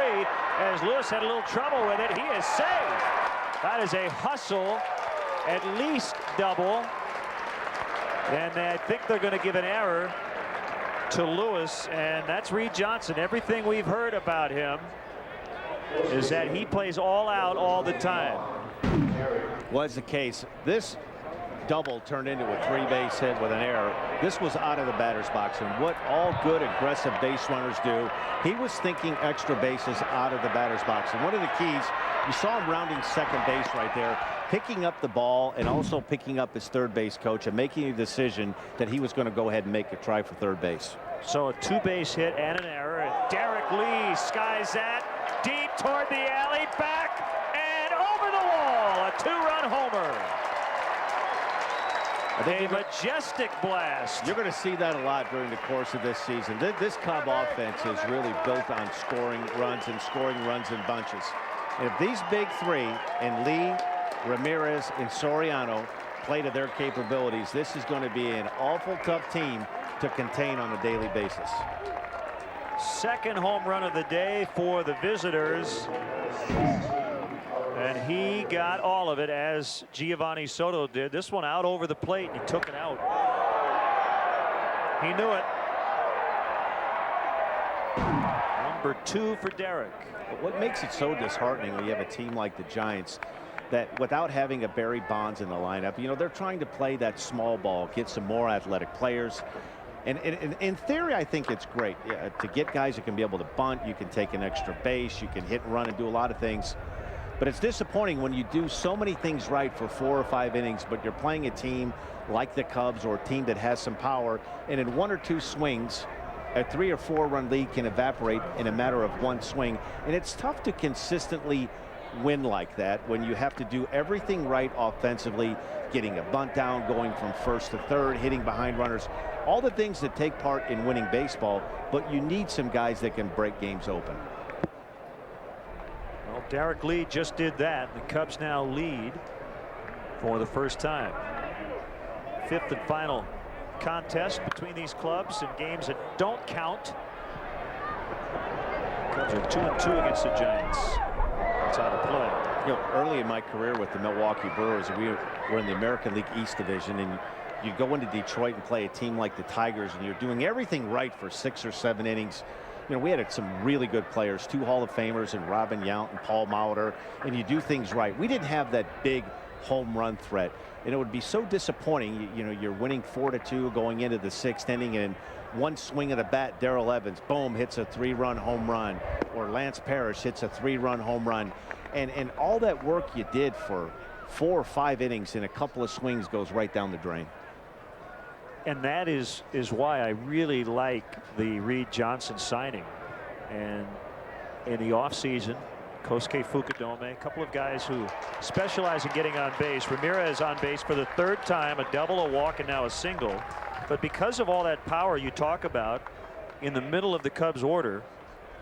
As Lewis had a little trouble with it, he is saved. That is a hustle, at least double. And I think they're going to give an error to Lewis, and that's Reed Johnson. Everything we've heard about him is that he plays all out all the time.
Was the case. This double turned into a 3-base hit with an error. This was out of the batter's box, and what all good aggressive base runners do, he was thinking extra bases out of the batter's box. And one of the keys, you saw him rounding second base right there, picking up the ball and also picking up his third base coach and making a decision that he was going to go ahead and make a try for third base.
So a 2-base hit and an error, and Derek Lee skies that deep toward the alley, back and over the wall. A 2-run homer. A majestic blast.
You're going to see that a lot during the course of this season. This Cub offense is really built on scoring runs in bunches. And if these big three, and Lee, Ramirez, and Soriano, play to their capabilities, this is going to be an awful tough team to contain on a daily basis.
Second home run of the day for the visitors. And he got all of it, as Giovanni Soto did. This one out over the plate, and he took it out. He knew it. Number 2 for Derek.
But what makes it so disheartening when you have a team like the Giants that without having a Barry Bonds in the lineup, you know, they're trying to play that small ball, get some more athletic players. And in theory, I think it's great to get guys who can be able to bunt. You can take an extra base. You can hit and run and do a lot of things. But it's disappointing when you do so many things right for 4 or 5 innings, but you're playing a team like the Cubs or a team that has some power, and in 1 or 2 swings, a 3 or 4 run lead can evaporate in a matter of 1 swing. And it's tough to consistently win like that when you have to do everything right offensively, getting a bunt down, going from first to third, hitting behind runners, all the things that take part in winning baseball, but you need some guys that can break games open.
Well, Derek Lee just did that. The Cubs now lead for the first time. 5th and final contest between these clubs in games that don't count. Cubs are 2-2 against the Giants. That's out of play.
You know, early in my career with the Milwaukee Brewers, we were in the American League East Division, and you go into Detroit and play a team like the Tigers, and you're doing everything right for 6 or 7 innings. You know, we had some really good players, 2 Hall of Famers and Robin Yount and Paul Molitor, and you do things right. We didn't have that big home run threat, and it would be so disappointing. You know, you're winning 4-2 going into the 6th inning, and in one swing of the bat, Darrell Evans, boom, hits a 3-run home run, or Lance Parrish hits a 3-run home run, and all that work you did for 4 or 5 innings in a couple of swings goes right down the drain.
And that is why I really like the Reed Johnson signing. And in the offseason, Kosuke Fukudome, a couple of guys who specialize in getting on base. Ramirez on base for the 3rd time, a double, a walk, and now a single. But because of all that power you talk about in the middle of the Cubs order,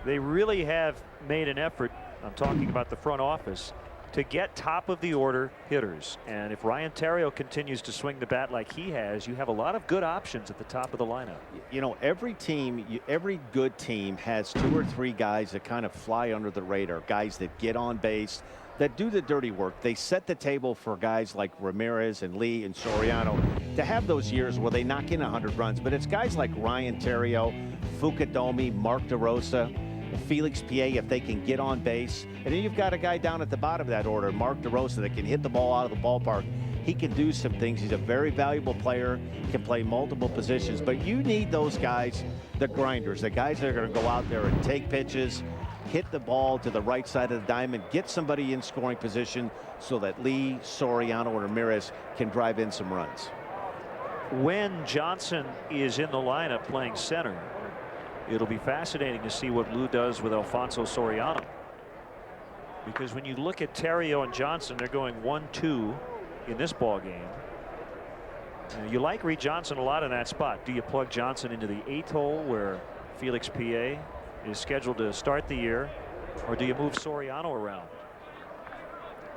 they really have made an effort, I'm talking about the front office, to get top of the order hitters. And if Ryan Theriot continues to swing the bat like he has, you have a lot of good options at the top of the lineup.
You know, every team, every good team has 2 or 3 guys that kind of fly under the radar, guys that get on base, that do the dirty work. They set the table for guys like Ramirez and Lee and Soriano to have those years where they knock in 100 runs. But it's guys like Ryan Theriot, Fukudome, Mark DeRosa, Felix Pie, if they can get on base. And then you've got a guy down at the bottom of that order, Mark DeRosa, that can hit the ball out of the ballpark. He can do some things. He's a very valuable player, can play multiple positions. But you need those guys, the grinders, the guys that are going to go out there and take pitches, hit the ball to the right side of the diamond, get somebody in scoring position so that Lee, Soriano, and Ramirez can drive in some runs.
When Johnson is in the lineup playing center,
It'll be fascinating to see what Lou does with Alfonso Soriano. Because when you look at Terrio and Johnson, they're going 1-2 in this ball game. You like Reed Johnson a lot in that spot. Do you plug Johnson into the 8th hole where Felix Pié is scheduled to start the year, or do you move Soriano around?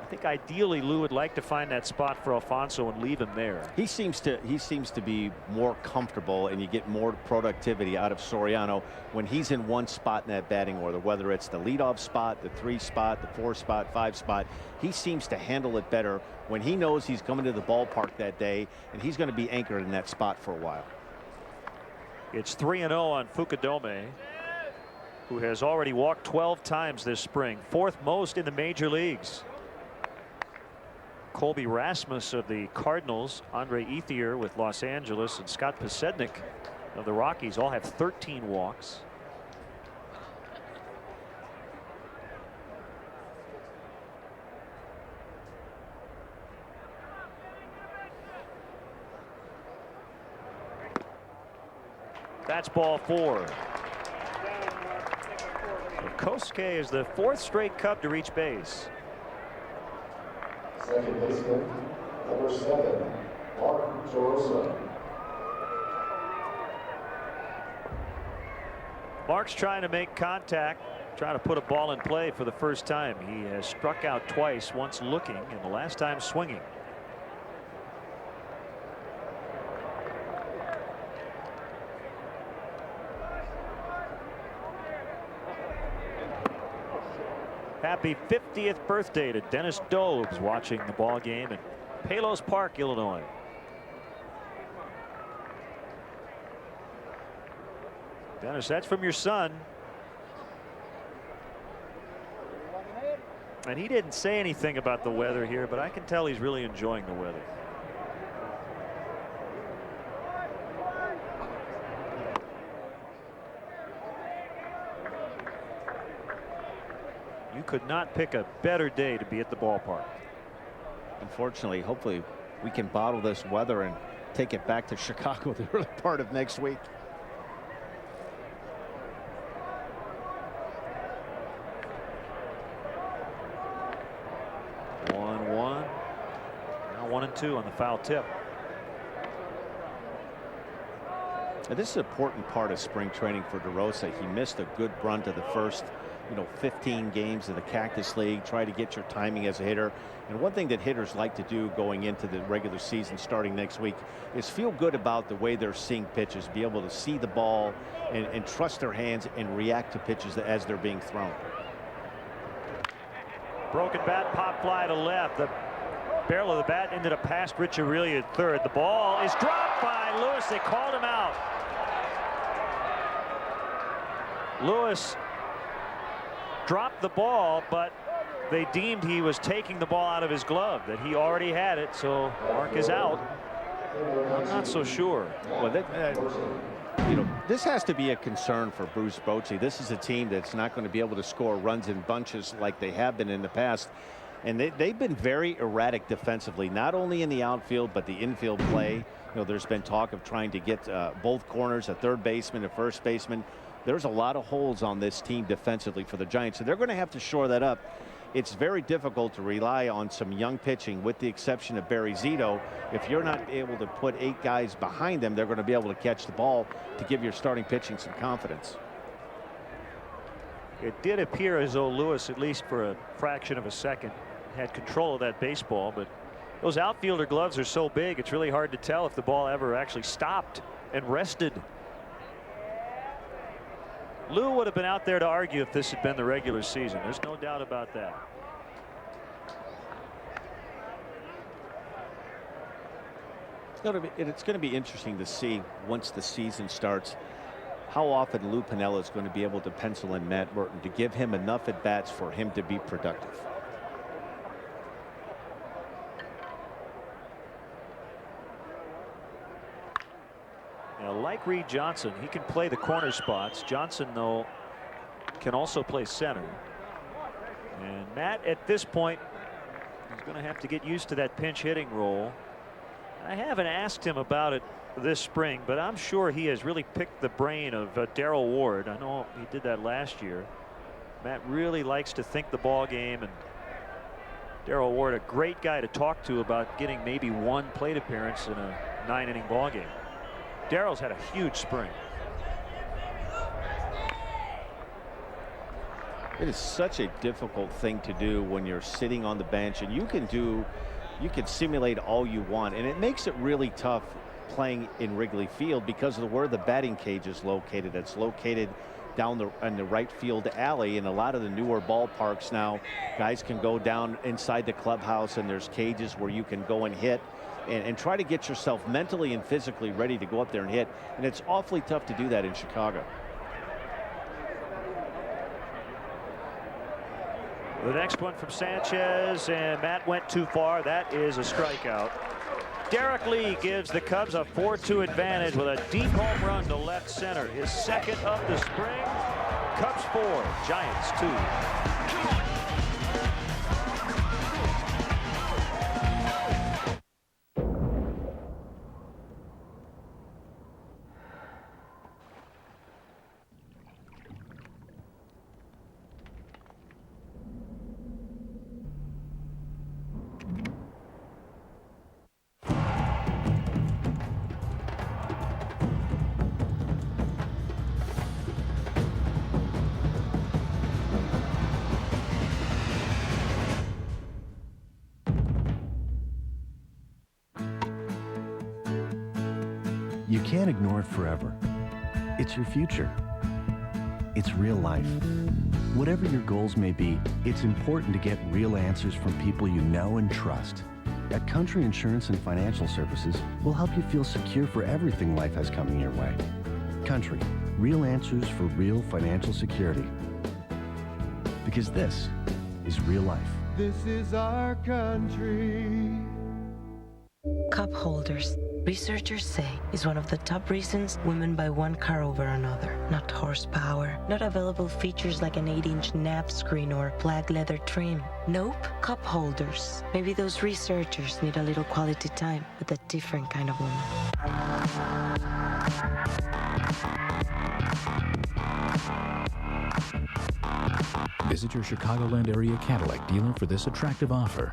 I think ideally Lou would like to find that spot for Alfonso and leave him there.
He seems to be more comfortable, and you get more productivity out of Soriano when he's in one spot in that batting order, whether it's the leadoff spot, the 3 spot, the 4 spot, 5 spot. He seems to handle it better when he knows he's coming to the ballpark that day, and he's going to be anchored in that spot for a while.
It's 3-0 on Fukudome, who has already walked 12 times this spring, 4th most in the major leagues. Colby Rasmus of the Cardinals, Andre Ethier with Los Angeles, and Scott Posednik of the Rockies all have 13 walks. That's ball 4. Kosuke is the 4th straight Cub to reach base.
Second baseman, number 7, Mark Jorosa.
Mark's trying to make contact, trying to put a ball in play for the first time. He has struck out twice, once looking and the last time swinging. Happy 50th birthday to Dennis Dobbs watching the ball game in Palos Park, Illinois. Dennis, that's from your son. And he didn't say anything about the weather here, but I can tell he's really enjoying the weather. You could not pick a better day to be at the ballpark.
Unfortunately, hopefully we can bottle this weather and take it back to Chicago the early part of next week.
Now 1-2 on the foul tip.
And this is an important part of spring training for DeRosa. He missed a good brunt of the first 15 games of the Cactus League. Try to get your timing as a hitter. And one thing that hitters like to do going into the regular season starting next week is feel good about the way they're seeing pitches, be able to see the ball and trust their hands and react to pitches as they're being thrown.
Broken bat, pop fly to left. The barrel of the bat ended up past Rich Aurelia at third. The ball is dropped by Lewis. They called him out. Lewis dropped the ball, but they deemed he was taking the ball out of his glove, that he already had it, so Mark is out. I'm not so sure.
Well, this has to be a concern for Bruce Bochy. This is a team that's not going to be able to score runs in bunches like they have been in the past. And they've been very erratic defensively, not only in the outfield, but the infield play. There's been talk of trying to get both corners, a third baseman, a first baseman. There's a lot of holes on this team defensively for the Giants, so they're going to have to shore that up. It's very difficult to rely on some young pitching, with the exception of Barry Zito. If you're not able to put 8 guys behind them, they're going to be able to catch the ball to give your starting pitching some confidence.
It did appear as though Lewis, at least for a fraction of a second, had control of that baseball, but those outfielder gloves are so big, it's really hard to tell if the ball ever actually stopped and rested. Lou would have been out there to argue if this had been the regular season. There's no doubt about that.
It's going to be interesting to see once the season starts how often Lou Piniella is going to be able to pencil in Matt Merton to give him enough at bats for him to be productive.
Like Reed Johnson, he can play the corner spots. Johnson, though, can also play center. And Matt, at this point, is going to have to get used to that pinch hitting role. I haven't asked him about it
this spring, but I'm sure he has really picked the brain of Darrell Ward. I know he did that last year. Matt really likes to think the ball game, and Darrell Ward, a great guy to talk to about getting maybe one plate appearance in a 9-inning ball game. Darrell's had a huge spring.
It is such a difficult thing to do when you're sitting on the bench, and you can simulate all you want, and it makes it really tough playing in Wrigley Field because of where the batting cage is located. It's located down in the right field alley. In a lot of the newer ballparks now, guys can go down inside the clubhouse, and there's cages where you can go and hit and try to get yourself mentally and physically ready to go up there and hit, and it's awfully tough to do that in Chicago.
The next one from Sanchez, and Matt went too far. That is a strikeout. Derek Lee gives the Cubs a 4-2 advantage with a deep home run to left center. His second of the spring. Cubs 4, Giants 2.
You can't ignore it forever. It's your future. It's real life. Whatever your goals may be, it's important to get real answers from people you know and trust. At Country Insurance and Financial Services, we'll help you feel secure for everything life has coming your way. Country, real answers for real financial security. Because this is real life.
This is our country.
Cup holders, researchers say, is one of the top reasons women buy one car over another. Not horsepower, not available features like an 8-inch nav screen or black leather trim. Nope, cup holders. Maybe those researchers need a little quality time with a different kind of woman.
Visit your Chicagoland area Cadillac dealer for this attractive offer.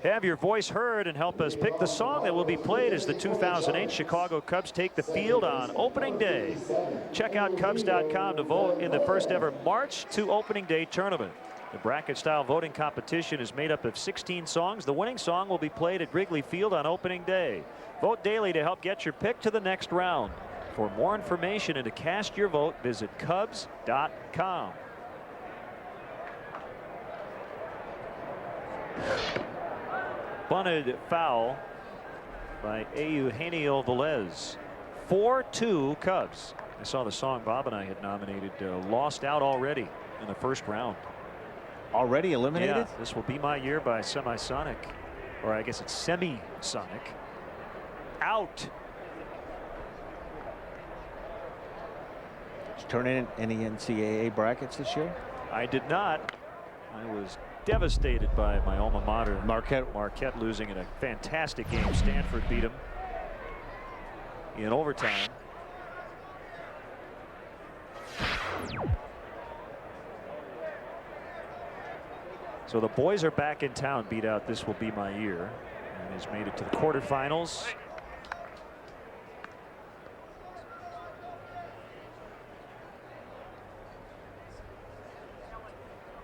Have your voice heard and help us pick the song that will be played as the 2008 Chicago Cubs take the field on opening day. Check out Cubs.com to vote in the first ever March to opening day tournament. The bracket-style voting competition is made up of 16 songs. The winning song will be played at Wrigley Field on opening day. Vote daily to help get your pick to the next round. For more information and to cast your vote, visit Cubs.com. Bunted foul by Eugenio Velez. 4-2 Cubs. I saw the song Bob and I had nominated, Lost Out already in the first round.
Already eliminated?
Yeah, This Will Be My Year by Semisonic. Or I guess it's Semi-Sonic. Out.
Did you turn in any NCAA brackets this year?
I did not. I was devastated by my alma mater, Marquette losing in a fantastic game. Stanford beat them in overtime. So the boys are back in town, beat out This Will Be My Year, and has made it to the quarterfinals.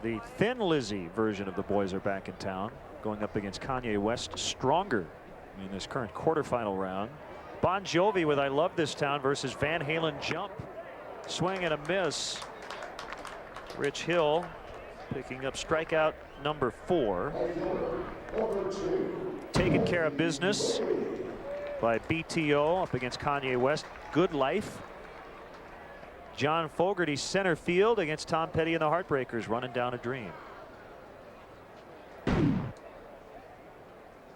The Thin Lizzy version of the boys are back in town, going up against Kanye West, Stronger, in this current quarterfinal round. Bon Jovi with I Love This Town versus Van Halen, Jump. Swing and a miss. Rich Hill picking up strikeout number 4. Taking Care of Business by BTO up against Kanye West, Good Life. John Fogerty center field against Tom Petty and the Heartbreakers, Running Down a Dream.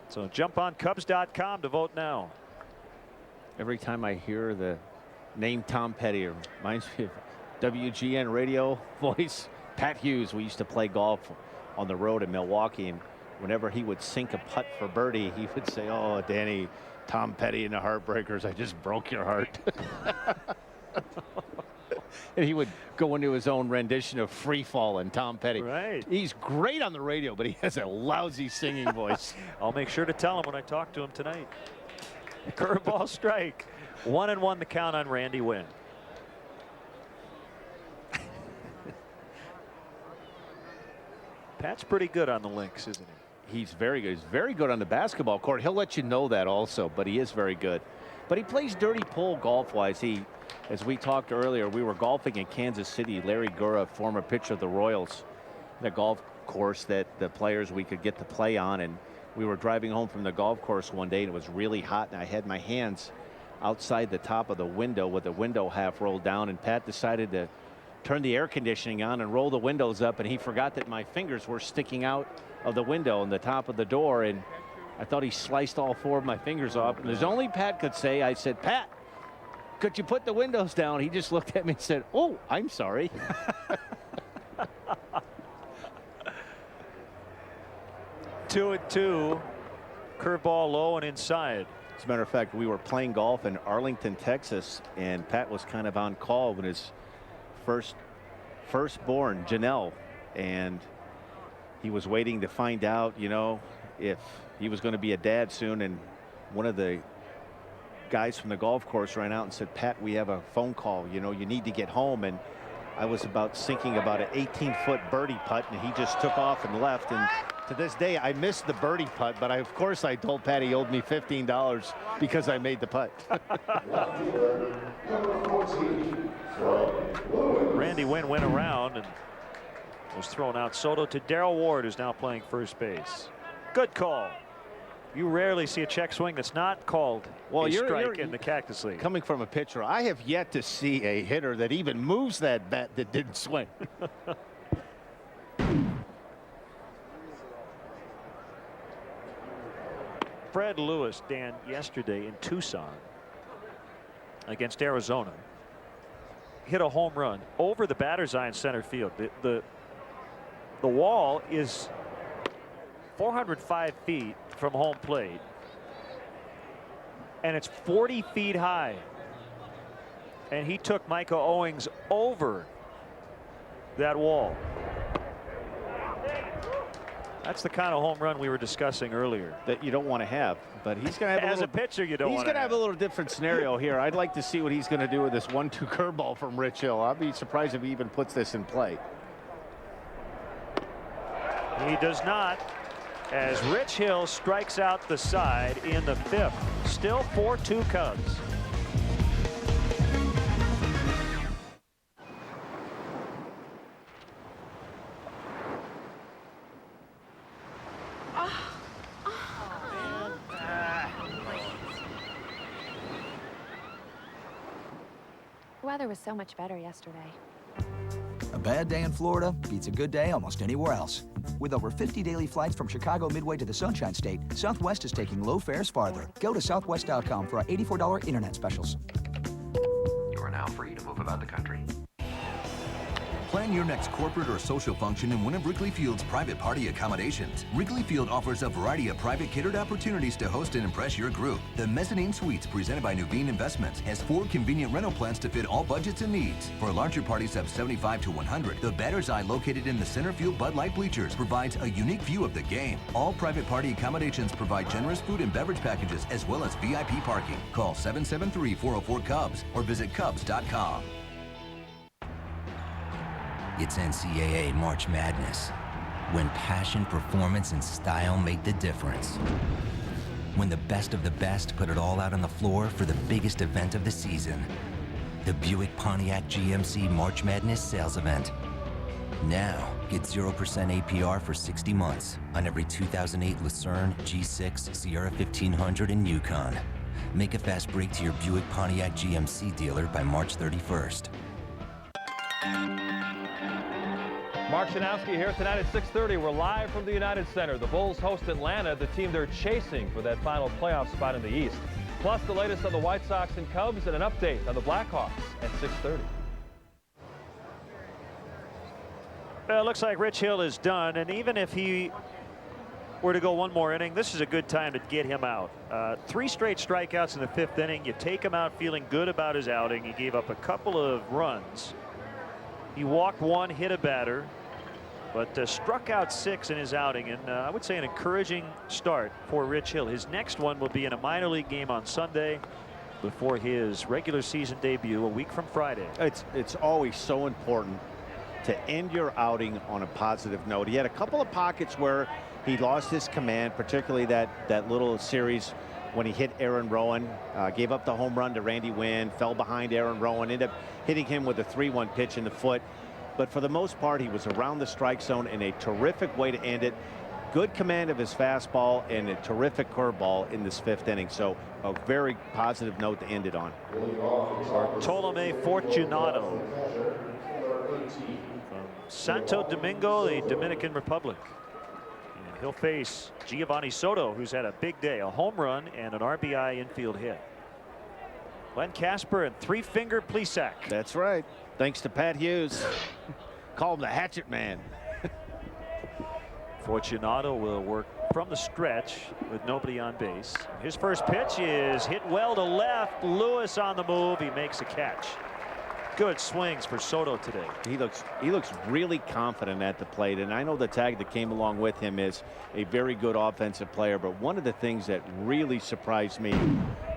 So jump on Cubs.com to vote now.
Every time I hear the name Tom Petty, it reminds me of WGN radio voice Pat Hughes. We used to play golf on the road in Milwaukee, and whenever he would sink a putt for birdie, he would say, "Oh, Danny, Tom Petty and the Heartbreakers, I just broke your heart." And he would go into his own rendition of Free Fall and Tom Petty.
Right.
He's great on the radio, but he has a lousy singing voice.
I'll make sure to tell him when I talk to him tonight. Curveball strike. 1-1 the count on Randy Wynn. Pat's pretty good on the links, isn't he?
He's very good. He's very good on the basketball court. He'll let you know that also, but he is very good. But he plays dirty pull golf-wise. As we talked earlier, we were golfing in Kansas City. Larry Gura, former pitcher of the Royals, the golf course that the players we could get to play on. And we were driving home from the golf course one day, and it was really hot, and I had my hands outside the top of the window with the window half rolled down, and Pat decided to turn the air conditioning on and roll the windows up, and he forgot that my fingers were sticking out of the window and the top of the door, and I thought he sliced all 4 of my fingers off. And there's only Pat could say, I said, "Pat, could you put the windows down?" He just looked at me and said, "Oh, I'm sorry."
2-2. Curveball low and inside.
As a matter of fact, we were playing golf in Arlington, Texas, and Pat was kind of on call when his firstborn, Janelle, and he was waiting to find out, you know, if he was going to be a dad soon. And one of the guys from the golf course ran out and said, "Pat, we have a phone call. You know, you need to get home." And I was sinking about an 18-foot birdie putt, and he just took off and left. And to this day, I missed the birdie putt, but of course I told Pat he owed me $15 because I made the putt.
Randy Wynn went around and was thrown out. Soto to Darrell Ward, who's now playing first base. Good call. You rarely see a check swing that's not called a strike in the Cactus League.
Coming from a pitcher, I have yet to see a hitter that even moves that bat that didn't swing.
Fred Lewis, Dan, yesterday in Tucson against Arizona, hit a home run over the batter's eye in center field. The wall is 405 feet from home plate, and it's 40 feet high. And he took Micah Owings over that wall. That's the kind of home run we were discussing earlier
that you don't want to have, but he's going to have
as a pitcher. You don't.
He's going to have a little different scenario here. I'd like to see what he's going to do with this 1-2 curveball from Rich Hill. I'll be surprised if he even puts this in play.
He does not, as Rich Hill strikes out the side in the 5th. Still 4-2 Cubs.
The weather was so much better yesterday.
A bad day in Florida beats a good day almost anywhere else. With over 50 daily flights from Chicago Midway to the Sunshine State, Southwest is taking low fares farther. Go to southwest.com for our $84 internet specials.
You are now free to move about the country.
Plan your next corporate or social function in one of Wrigley Field's private party accommodations. Wrigley Field offers a variety of private catered opportunities to host and impress your group. The Mezzanine Suites, presented by Nuveen Investments, has 4 convenient rental plans to fit all budgets and needs. For larger parties of 75 to 100, the Batter's Eye, located in the center field Bud Light bleachers, provides a unique view of the game. All private party accommodations provide generous food and beverage packages as well as VIP parking. Call 773-404-CUBS or visit Cubs.com.
It's NCAA March Madness, when passion, performance, and style make the difference. When the best of the best put it all out on the floor for the biggest event of the season, the Buick Pontiac GMC March Madness sales event. Now, get 0% APR for 60 months on every 2008 Lucerne, G6, Sierra 1500, and Yukon. Make a fast break to your Buick Pontiac GMC dealer by March 31st.
Mark Shanowski here tonight at 6:30. We're live from the United Center. The Bulls host Atlanta, the team they're chasing for that final playoff spot in the East. Plus the latest on the White Sox and Cubs and an update on the Blackhawks at 6:30.
Well, it looks like Rich Hill is done, and even if he were to go one more inning, this is a good time to get him out. 3 straight strikeouts in the 5th inning. You take him out feeling good about his outing. He gave up a couple of runs. He walked 1, hit a batter, but struck out 6 in his outing, and I would say an encouraging start for Rich Hill. His next one will be in a minor league game on Sunday before his regular season debut a week from Friday.
It's always so important to end your outing on a positive note. He had a couple of pockets where he lost his command, particularly that little series when he hit Aaron Rowan, gave up the home run to Randy Wynn, fell behind Aaron Rowan, ended up hitting him with a 3-1 pitch in the foot. But for the most part, he was around the strike zone in a terrific way to end it. Good command of his fastball and a terrific curveball in this 5th inning. So a very positive note to end it on.
Bartolome Fortunato from Santo Domingo, the Dominican Republic. And he'll face Giovanni Soto, who's had a big day, a home run and an RBI infield hit. Len Casper and 3-finger Plesac.
That's right. Thanks to Pat Hughes. Call him the hatchet man.
Fortunato will work from the stretch with nobody on base. His first pitch is hit well to left. Lewis on the move. He makes a catch. Good swings for Soto today.
He looks really confident at the plate, and I know the tag that came along with him is a very good offensive player, but one of the things that really surprised me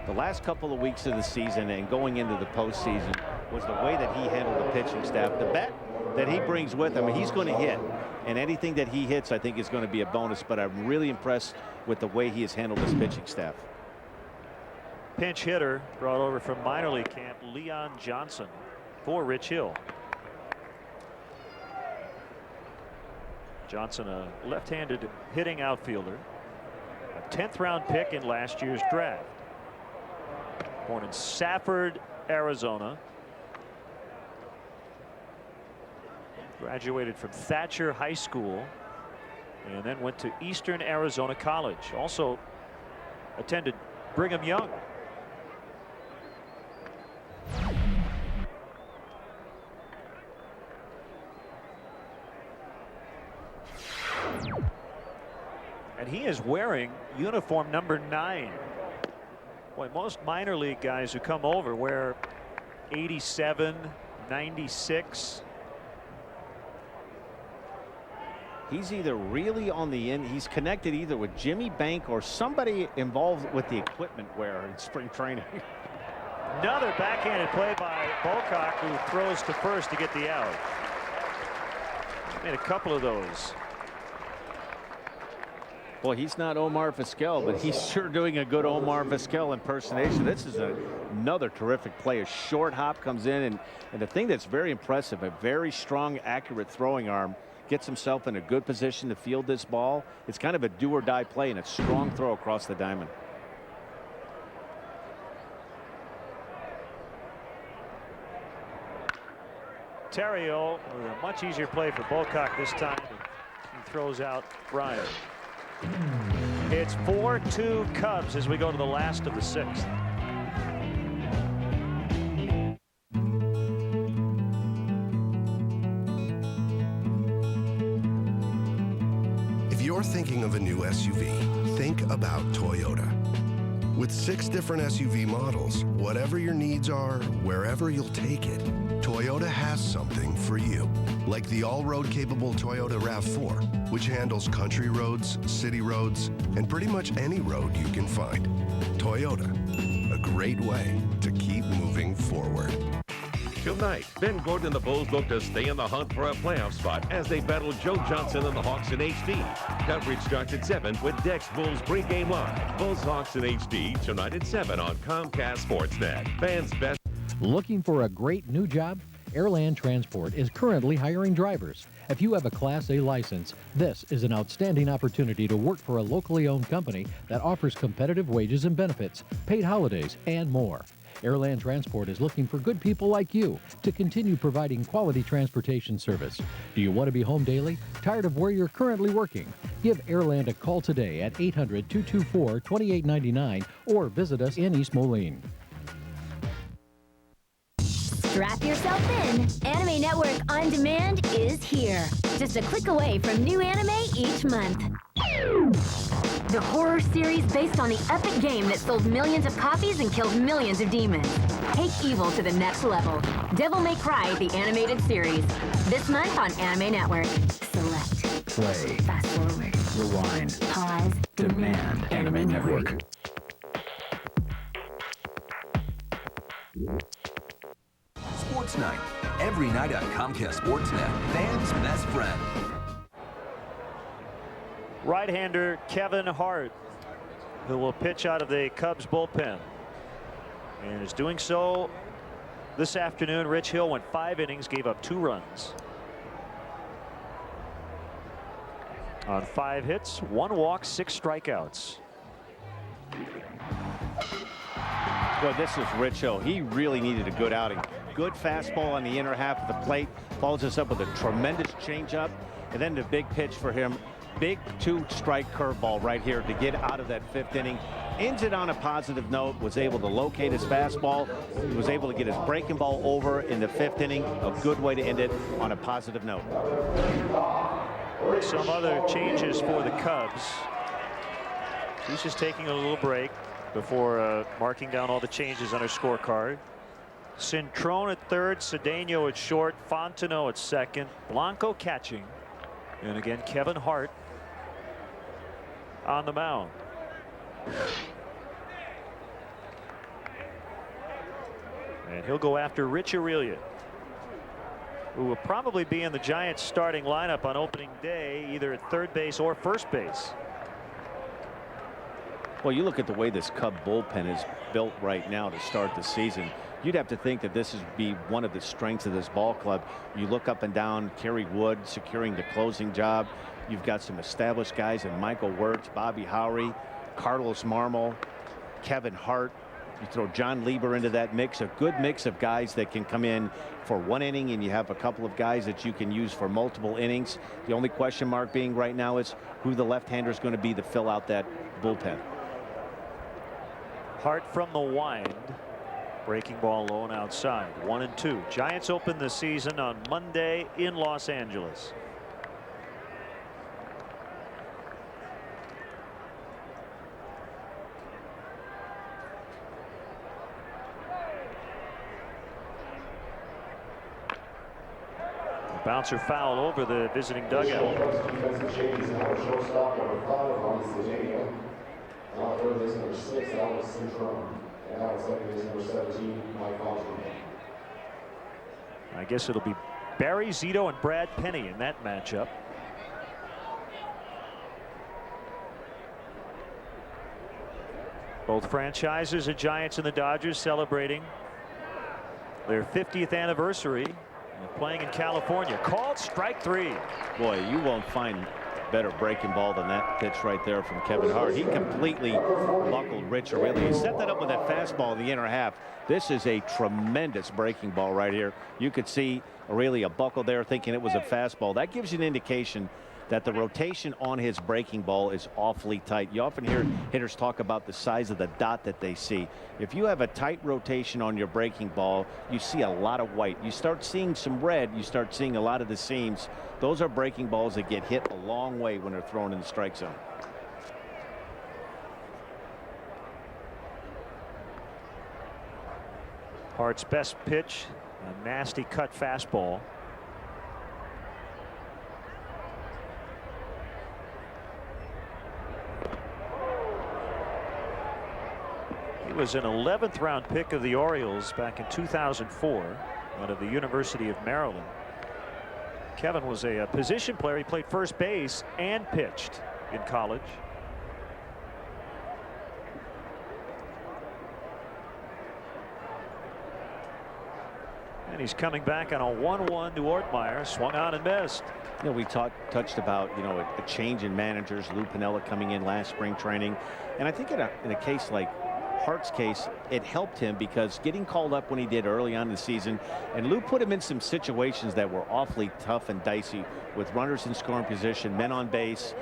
the last couple of weeks of the season and going into the postseason was the way that he handled the pitching staff. The bat that he brings with him, he's going to hit, and anything that he hits I think is going to be a bonus, but I'm really impressed with the way he has handled his pitching staff.
Pinch hitter brought over from minor league camp, Leon Johnson for Rich Hill. Johnson, a left-handed hitting outfielder, a 10th round pick in last year's draft. Born in Safford, Arizona. Graduated from Thatcher High School and then went to Eastern Arizona College. Also attended Brigham Young. And he is wearing uniform number 9. Boy, most minor league guys who come over wear 87, 96.
He's either really on the end. He's connected either with Jimmy Bank or somebody involved with the equipment wear in spring training.
Another backhanded play by Bocock, who throws to first to get the out. Made a couple of those.
Well, he's not Omar Vizquel, but he's sure doing a good Omar Vizquel impersonation. This is another terrific play. A short hop comes in, and the thing that's very impressive, a very strong, accurate throwing arm. Gets himself in a good position to field this ball. It's kind of a do or die play and a strong throw across the diamond.
Terrio with a much easier play for Bocock this time. He throws out Bryan. It's 4-2 Cubs as we go to the last of the 6th.
If you're thinking of a new SUV, think about Toyota. With 6 different SUV models, whatever your needs are, wherever you'll take it, Toyota has something for you. Like the all-road capable Toyota RAV4, which handles country roads, city roads, and pretty much any road you can find. Toyota, a great way to keep moving forward.
Tonight, Ben Gordon and the Bulls look to stay in the hunt for a playoff spot as they battle Joe Johnson and the Hawks in HD. Coverage starts at 7 with Dex Bulls pregame live. Bulls Hawks in HD tonight at 7 on Comcast Sportsnet. Fans best.
Looking for a great new job? Airland Transport is currently hiring drivers. If you have a Class A license, this is an outstanding opportunity to work for a locally owned company that offers competitive wages and benefits, paid holidays, and more. Airland Transport is looking for good people like you to continue providing quality transportation service. Do you want to be home daily? Tired of where you're currently working? Give Airland a call today at 800-224-2899 or visit us in East Moline.
Strap yourself in. Anime Network On Demand is here. Just a click away from new anime each month. The horror series based on the epic game that sold millions of copies and killed millions of demons. Take evil to the next level. Devil May Cry, the animated series. This month on Anime Network. Select.
Play.
Fast forward.
Rewind.
Pause.
Demand. Anime Network.
Sports Night. Every night on Comcast Sportsnet. Fans' best friend.
Right-hander Kevin Hart, who will pitch out of the Cubs bullpen, and is doing so this afternoon. Rich Hill went 5 innings, gave up 2 runs on 5 hits, 1 walk, 6 strikeouts.
Boy, this is Rich Hill. He really needed a good outing. Good fastball on the inner half of the plate. Follows this up with a tremendous changeup, and then the big pitch for him. Big 2-strike curveball right here to get out of that 5th inning. Ends it on a positive note. Was able to locate his fastball. He was able to get his breaking ball over in the 5th inning. A good way to end it on a positive note.
Some other changes for the Cubs. He's just taking a little break before marking down all the changes on her scorecard. Cintrone at third, Cedeno at short, Fontenot at second, Blanco catching, and again Kevin Hart on the mound. And he'll go after Rich Aurelia, who will probably be in the Giants starting lineup on opening day, either at third base or first base.
Well, you look at the way this Cub bullpen is built right now to start the season. You'd have to think that this would be one of the strengths of this ball club. You look up and down, Kerry Wood securing the closing job. You've got some established guys in Michael Wirtz, Bobby Howry, Carlos Marmol, Kevin Hart. You throw John Lieber into that mix, a good mix of guys that can come in for 1 inning, and you have a couple of guys that you can use for multiple innings. The only question mark being right now is who the left-hander is going to be to fill out that bullpen.
Hart from the wind. Breaking ball low and outside. 1-2. Giants open the season on Monday in Los Angeles. Bouncer foul over the visiting dugout.
Defensive changes now. Shortstop number 5 on Stead. Now third base number 6, Alex Cintrone. And now second base number 17, Mike Fontenot.
I guess it'll be Barry Zito and Brad Penny in that matchup. Both franchises, the Giants and the Dodgers, celebrating their 50th anniversary of playing in California. Called strike 3.
Boy, you won't find better breaking ball than that pitch right there from Kevin Hart. He completely buckled Rich Aurelia. He set that up with that fastball in the inner half. This is a tremendous breaking ball right here. You could see Aurelia buckle there thinking it was a fastball. That gives you an indication that the rotation on his breaking ball is awfully tight. You often hear hitters talk about the size of the dot that they see. If you have a tight rotation on your breaking ball, you see a lot of white. You start seeing some red, you start seeing a lot of the seams. Those are breaking balls that get hit a long way when they're thrown in the strike zone.
Hart's best pitch, a nasty cut fastball. He was an 11th round pick of the Orioles back in 2004 out of the University of Maryland. Kevin was a position player. He played first base and pitched in college. And he's coming back on a 1-1 to Ortmeyer. Swung on and missed.
You know, we touched about, you know, a change in managers. Lou Piniella coming in last spring training. And I think in a case like Hart's case, it helped him because getting called up when he did early on in the season, and Lou put him in some situations that were awfully tough and dicey with runners in scoring position, men on base,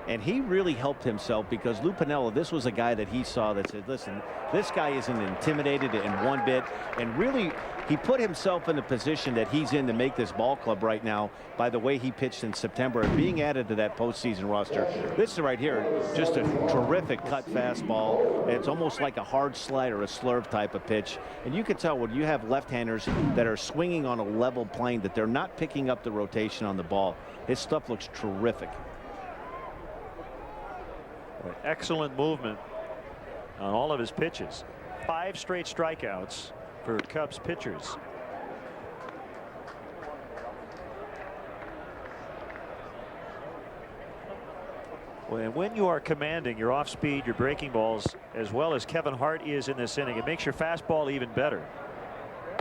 And he really helped himself because Lou Piniella, this was a guy that he saw that said, listen, this guy isn't intimidated in one bit. And really, he put himself in the position that he's in to make this ball club right now by the way he pitched in September and being added to that postseason roster. This is right here, just a terrific cut fastball. It's almost like a hard slide or a slurve type of pitch. And you can tell when you have left-handers that are swinging on a level plane that they're not picking up the rotation on the ball. His stuff looks terrific.
Excellent movement on all of his pitches. 5 straight strikeouts for Cubs pitchers. And when you are commanding your off speed, your breaking balls, as well as Kevin Hart is in this inning, it makes your fastball even better.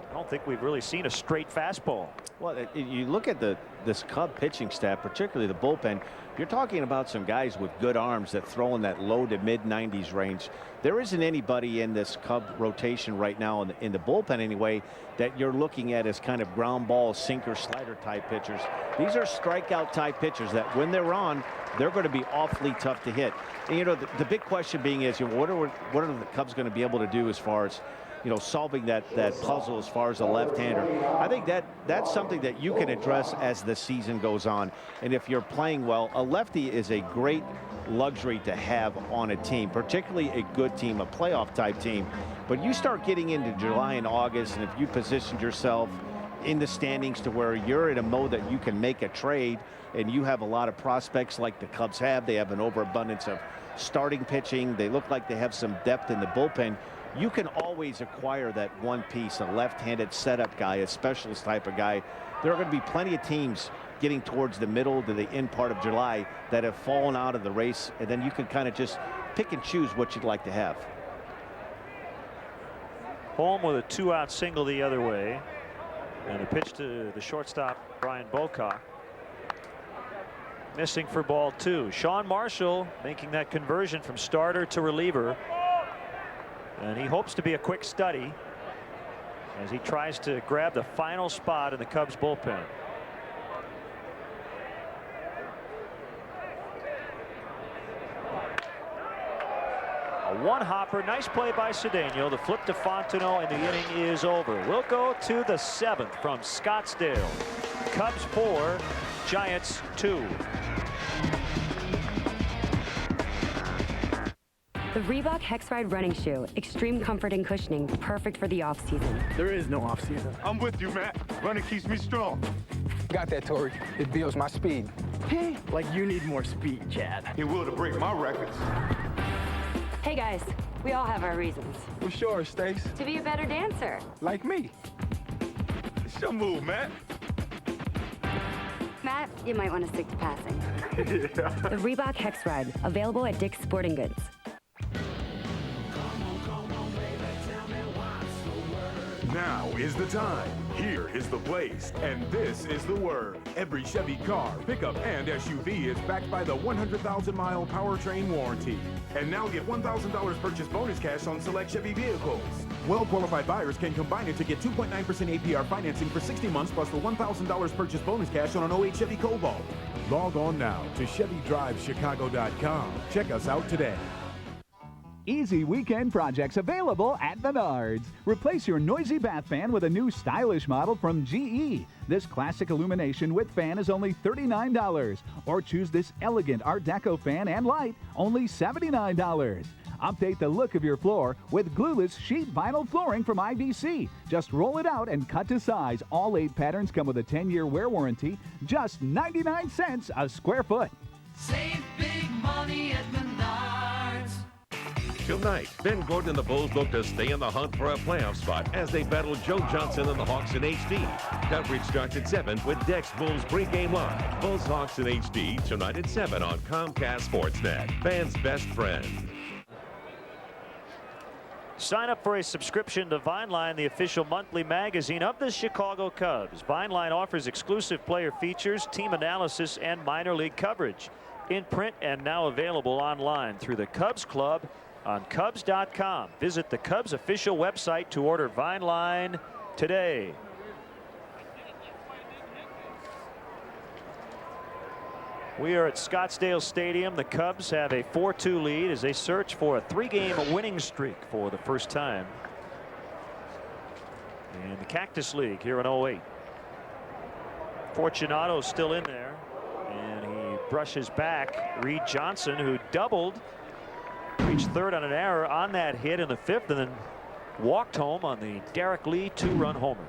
I don't think we've really seen a straight fastball.
Well, you look at this Cub pitching staff, particularly the bullpen. You're talking about some guys with good arms that throw in that low to mid 90s range. There isn't anybody in this Cub rotation right now in the bullpen anyway that you're looking at as kind of ground ball, sinker, slider type pitchers. These are strikeout type pitchers that when they're on, they're going to be awfully tough to hit. And you know, the big question being is, what are the Cubs going to be able to do as far as, you know, solving that puzzle as far as a left-hander? I think that's something that you can address as the season goes on. And if you're playing well, a lefty is a great luxury to have on a team, particularly a good team, a playoff type team. But you start getting into July and August, and if you positioned yourself in the standings to where you're in a mode that you can make a trade and you have a lot of prospects like the Cubs have, they have an overabundance of starting pitching, they look like they have some depth in the bullpen. You can always acquire that one piece, a left-handed setup guy, a specialist type of guy. There are going to be plenty of teams getting towards the middle to the end part of July that have fallen out of the race, and then you can kind of just pick and choose what you'd like to have.
Holm with a 2-out single the other way, and a pitch to the shortstop Brian Bocock. Missing for ball 2. Sean Marshall making that conversion from starter to reliever. And he hopes to be a quick study as he tries to grab the final spot in the Cubs bullpen. A one-hopper. Nice play by Cedeno. The flip to Fontenot, and the inning is over. We'll go to the 7th from Scottsdale. Cubs 4, Giants 2.
The Reebok Hexride running shoe. Extreme comfort and cushioning. Perfect for the off-season.
There is no off-season. I'm with you, Matt. Running keeps me strong.
Got that, Tori. It builds my speed.
Like you need more speed, Chad. It will to break my records.
Hey, guys. We all have our reasons.
For sure, Stace.
To be a better dancer.
Like me.
It's your move, Matt.
Matt, you might want to stick to passing. The Reebok Hexride. Available at Dick's Sporting Goods.
Now is the time. Here is the place. And this is the word. Every Chevy car, pickup, and SUV is backed by the 100,000-mile powertrain warranty. And now get $1,000 purchase bonus cash on select Chevy vehicles. Well-qualified buyers can combine it to get 2.9% APR financing for 60 months plus the $1,000 purchase bonus cash on an 08 Chevy Cobalt. Log on now to ChevyDriveChicago.com. Check us out today.
Easy weekend projects available at Menards. Replace your noisy bath fan with a new stylish model from GE. This classic illumination with fan is only $39. Or choose this elegant Art Deco fan and light, only $79. Update the look of your floor with glueless sheet vinyl flooring from IBC. Just roll it out and cut to size. All 8 patterns come with a 10-year wear warranty. Just 99 cents a square foot.
Save big money at Menards.
Tonight, Ben Gordon and the Bulls look to stay in the hunt for a playoff spot as they battle Joe Johnson and the Hawks in HD. Coverage starts at 7 with Dex Bulls pregame live. Bulls Hawks in HD tonight at 7 on Comcast Sportsnet. Fans' best friend.
Sign up for a subscription to Vineline, the official monthly magazine of the Chicago Cubs. Vineline offers exclusive player features, team analysis, and minor league coverage. In print and now available online through the Cubs Club on Cubs.com. Visit the Cubs official website to order Vineline today. We are at Scottsdale Stadium. The Cubs have a 4-2 lead as they search for a 3-game winning streak for the first time in the Cactus League here in 08. Fortunato's still in there, and he brushes back Reed Johnson, who doubled, reached third on an error on that hit in the 5th, and then walked home on the Derek Lee 2-run homer.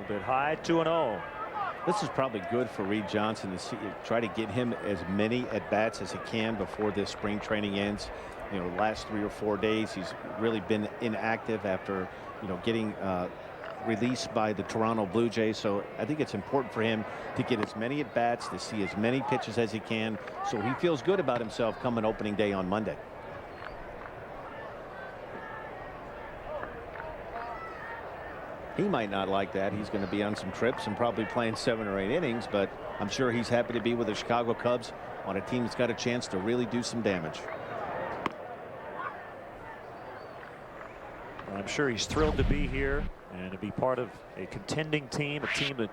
Bit high, 2-0.
This is probably good for Reed Johnson to try to get him as many at bats as he can before this spring training ends. You know, the last 3 or 4 days he's really been inactive after, you know, getting released by the Toronto Blue Jays. So I think it's important for him to get as many at bats, to see as many pitches as he can, so he feels good about himself coming opening day on Monday. He might not like that. He's going to be on some trips and probably playing 7 or 8 innings, but I'm sure he's happy to be with the Chicago Cubs on a team that's got a chance to really do some damage.
I'm sure he's thrilled to be here and to be part of a contending team, a team that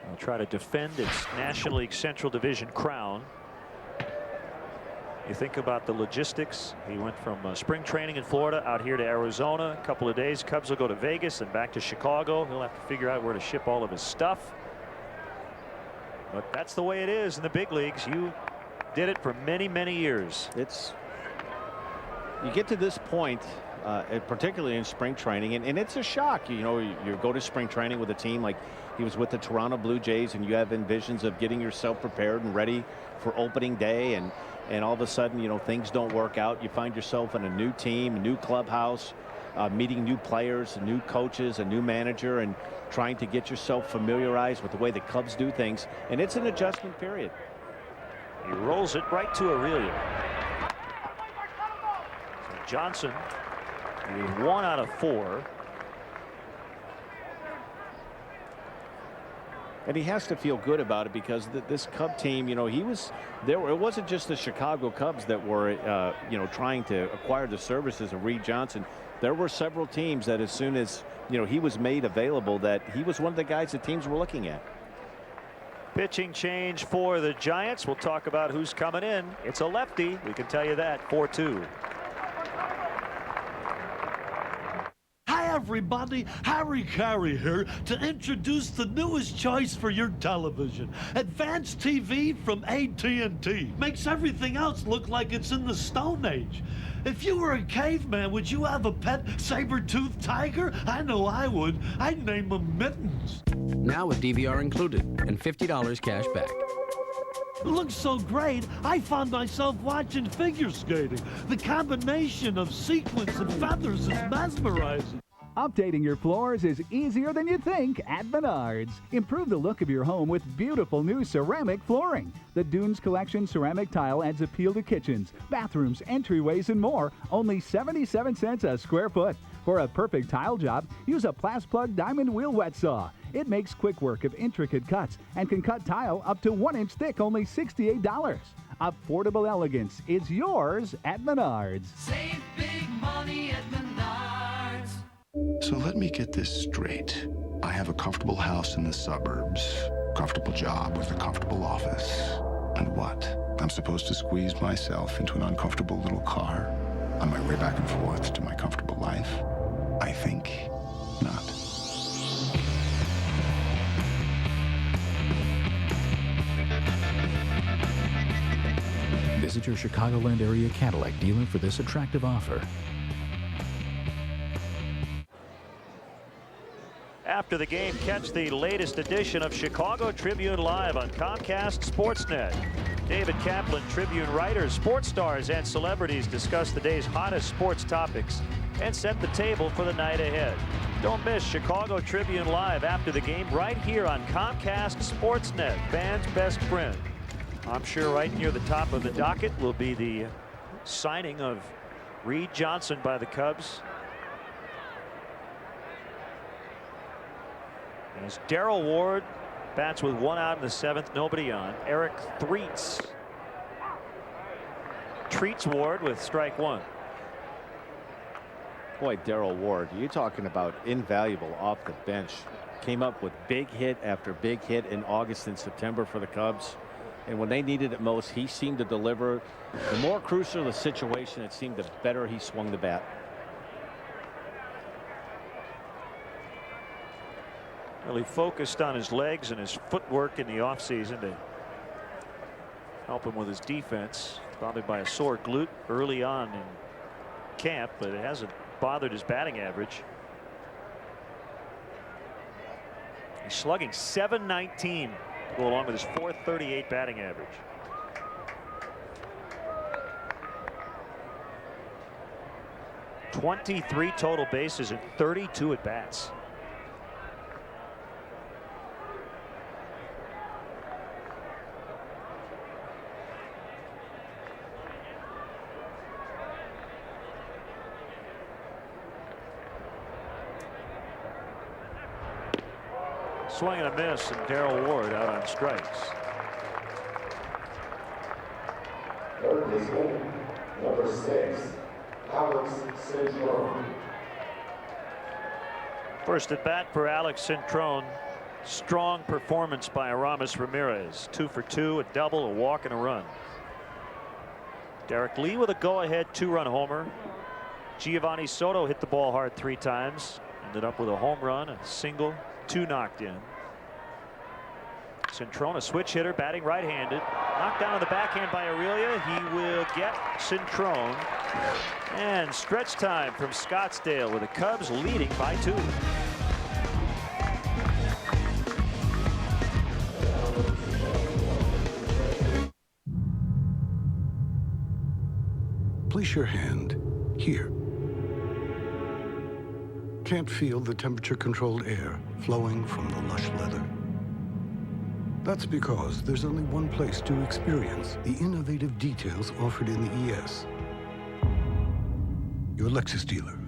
will try to defend its National League Central Division crown. You think about the logistics. He went from spring training in Florida out here to Arizona. A couple of days. Cubs will go to Vegas and back to Chicago. He'll have to figure out where to ship all of his stuff. But that's the way it is in the big leagues. You did it for many, many years.
You get to this point, particularly in spring training, and it's a shock. You know, you go to spring training with a team like he was with the Toronto Blue Jays, and you have envisions of getting yourself prepared and ready for opening day, and all of a sudden, you know, things don't work out. You find yourself in a new team, a new clubhouse, meeting new players, new coaches, a new manager, and trying to get yourself familiarized with the way the Cubs do things. And it's an adjustment period.
He rolls it right to Aurelia. So Johnson is 1 out of 4.
And he has to feel good about it, because this Cub team, you know, he was there. It wasn't just the Chicago Cubs that were, you know, trying to acquire the services of Reed Johnson. There were several teams that, as soon as, you know, he was made available, that he was one of the guys that teams were looking at.
Pitching change for the Giants. We'll talk about who's coming in. It's a lefty. We can tell you that. 4-2.
Hi everybody, Harry Carey here to introduce the newest choice for your television. Advanced TV from AT&T. Makes everything else look like it's in the Stone Age. If you were a caveman, would you have a pet saber-toothed tiger? I know I would. I'd name him Mittens.
Now with DVR included and $50 cash back.
It looks so great, I found myself watching figure skating. The combination of sequins and feathers is mesmerizing.
Updating your floors is easier than you think at Menards. Improve the look of your home with beautiful new ceramic flooring. The Dunes Collection ceramic tile adds appeal to kitchens, bathrooms, entryways, and more. Only 77 cents a square foot. For a perfect tile job, use a Plasplug diamond wheel wet saw. It makes quick work of intricate cuts and can cut tile up to 1 inch thick, only $68. Affordable elegance is yours at Menards.
Save big money at Menards.
So let me get this straight. I have a comfortable house in the suburbs, comfortable job with a comfortable office. And what? I'm supposed to squeeze myself into an uncomfortable little car on my way back and forth to my comfortable life? I think not.
Visit your Chicagoland area Cadillac dealer for this attractive offer.
After the game, catch the latest edition of Chicago Tribune Live on Comcast Sportsnet. David Kaplan, Tribune writers, sports stars, and celebrities discuss the day's hottest sports topics and set the table for the night ahead. Don't miss Chicago Tribune Live after the game right here on Comcast Sportsnet, fans' best friend. I'm sure right near the top of the docket will be the signing of Reed Johnson by the Cubs. As Darrell Ward Bats with 1 out in the 7th, nobody on. Eric Treats Ward with strike 1.
Boy, Darrell Ward, you're talking about invaluable off the bench. Came up with big hit after big hit in August and September for the Cubs. And when they needed it most, he seemed to deliver. The more crucial the situation, it seemed the better he swung the bat.
Well, he focused on his legs and his footwork in the offseason to help him with his defense. Probably by a sore glute early on in camp, but it hasn't bothered his batting average. He's slugging .719 to go along with his .438 batting average. .23 total bases and 32 at bats. Swing and a miss, and Darrell Ward out on strikes.
Third baseman, number 6, Alex Cintron.
First at bat for Alex Cintron. Strong performance by Aramis Ramirez. 2 for 2, a double, a walk, and a run. Derek Lee with a go-ahead 2-run homer. Giovanni Soto hit the ball hard 3 times. Ended up with a home run, a single, 2 knocked in. Cintron, a switch hitter, batting right-handed. Knocked down on the backhand by Aurelia. He will get Cintron. And stretch time from Scottsdale with the Cubs leading by 2.
Place your hand here. Can't feel the temperature-controlled air flowing from the lush leather? That's because there's only one place to experience the innovative details offered in the ES. Your Lexus dealer.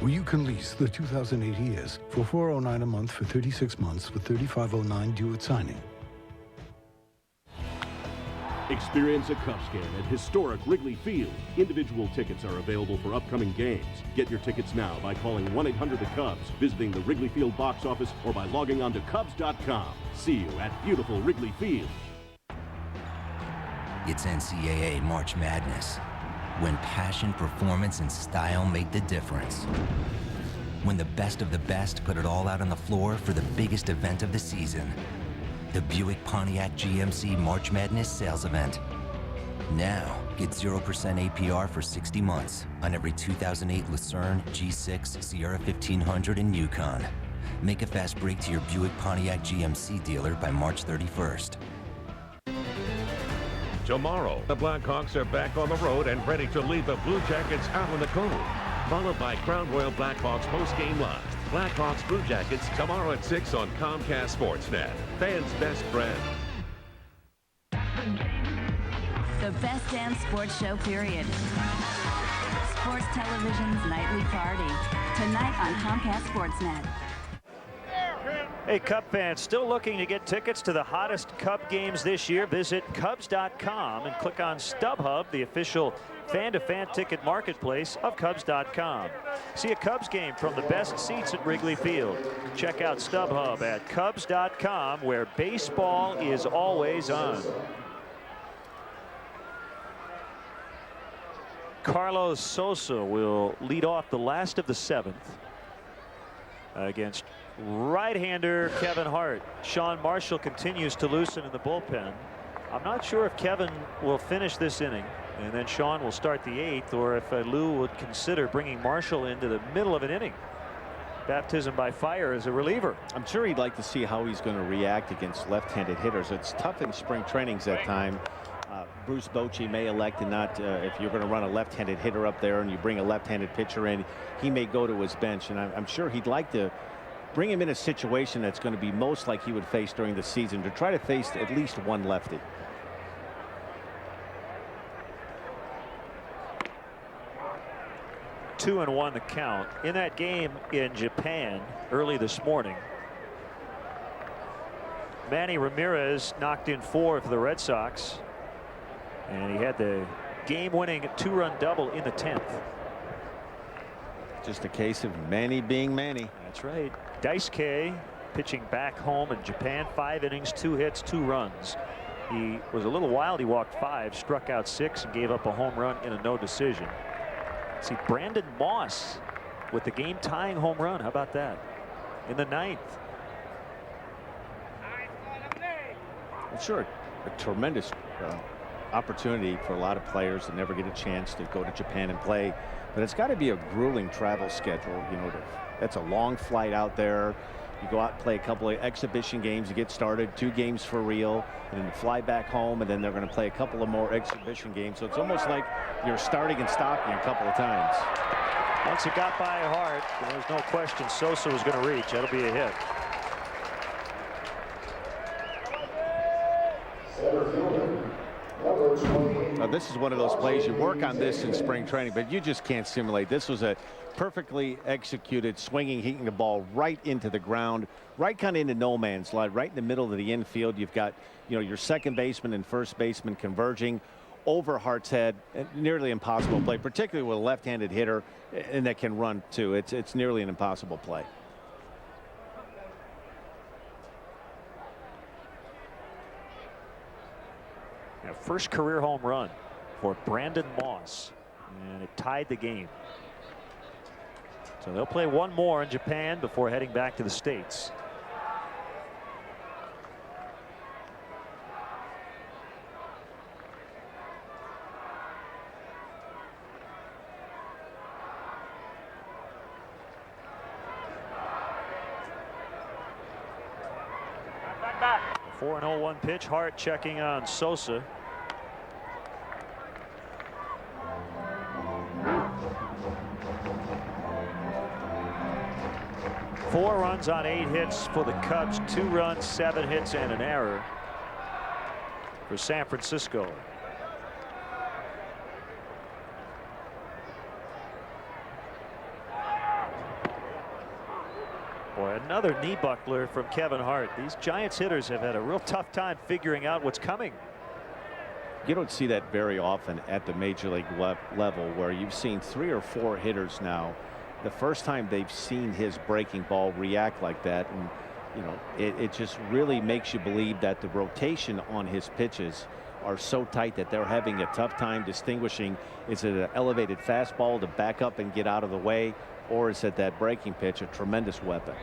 Where you can lease the 2008 ES for $409 a month for 36 months with $3509 due at signing.
Experience a Cubs game at historic Wrigley Field. Individual tickets are available for upcoming games. Get your tickets now by calling 1-800-THE-CUBS, visiting the Wrigley Field box office, or by logging on to Cubs.com. See you at beautiful Wrigley Field.
It's NCAA March Madness, when passion, performance, and style made the difference. When the best of the best put it all out on the floor for the biggest event of the season. The Buick Pontiac GMC March Madness sales event. Now, get 0% APR for 60 months on every 2008 Lucerne, G6, Sierra 1500, and Yukon. Make a fast break to your Buick Pontiac GMC dealer by March 31st.
Tomorrow, the Blackhawks are back on the road and ready to lead the Blue Jackets out on the Cove. Followed by Crown Royal Blackhawks post-game live. Blackhawks Blue Jackets tomorrow at 6 on Comcast Sportsnet. Fans' best friend.
The best damn sports show, period. Sports Television's nightly party. Tonight on Comcast Sportsnet.
Hey, Cub fans, still looking to get tickets to the hottest Cub games this year? Visit Cubs.com and click on StubHub, the official fan-to-fan ticket marketplace of Cubs.com. See a Cubs game from the best seats at Wrigley Field. Check out StubHub at Cubs.com, where baseball is always on. Carlos Sosa will lead off the last of the 7th against right-hander Kevin Hart. Sean Marshall continues to loosen in the bullpen. I'm not sure if Kevin will finish this inning and then Sean will start the 8th, or if Lou would consider bringing Marshall into the middle of an inning. Baptism by fire as a reliever.
I'm sure he'd like to see how he's going to react against left-handed hitters. It's tough in spring trainings that time. Bruce Bochy may elect to not, if you're going to run a left-handed hitter up there and you bring a left-handed pitcher in, he may go to his bench, and I'm sure he'd like to bring him in a situation that's going to be most like he would face during the season, to try to face at least one lefty.
Two and one the count. In that game in Japan early this morning, Manny Ramirez knocked in 4 for the Red Sox, and he had the game-winning 2-run double in the 10th.
Just a case of Manny being Manny.
That's right. Daisuke pitching back home in Japan, 5 innings, 2 hits, 2 runs. He was a little wild. He walked 5, struck out 6, and gave up a home run in a no decision. See, Brandon Moss with the game-tying home run. How about that? In the 9th.
Well, sure, a tremendous opportunity for a lot of players to never get a chance to go to Japan and play. But it's got to be a grueling travel schedule. You know, that's a long flight out there. You go out and play a couple of exhibition games to get started, 2 games for real, and then you fly back home, and then they're going to play a couple of more exhibition games. So it's almost like you're starting and stopping a couple of times.
Once it got by Hart, there was no question Sosa was going to reach. That'll be a hit.
Now, this is one of those plays you work on this in spring training, but you just can't simulate. This was a perfectly executed swinging, hitting the ball right into the ground, right kind of into no man's land, right in the middle of the infield. You've got, you know, your second baseman and first baseman converging over Hart's head. Nearly impossible play, particularly with a left-handed hitter and that can run too. It's nearly an impossible play.
First career home run for Brandon Moss, and it tied the game. So they'll play one more in Japan before heading back to the States. A 4-0-1 pitch. Hart checking on Sosa. Four runs on 8 hits for the Cubs, 2 runs, 7 hits, and an error for San Francisco. Boy, another knee buckler from Kevin Hart. These Giants hitters have had a real tough time figuring out what's coming.
You don't see that very often at the major league level, where you've seen 3 or 4 hitters now. The first time they've seen his breaking ball react like that, and you know, it just really makes you believe that the rotation on his pitches are so tight that they're having a tough time distinguishing, is it an elevated fastball to back up and get out of the way, or is it that breaking pitch, a tremendous weapon.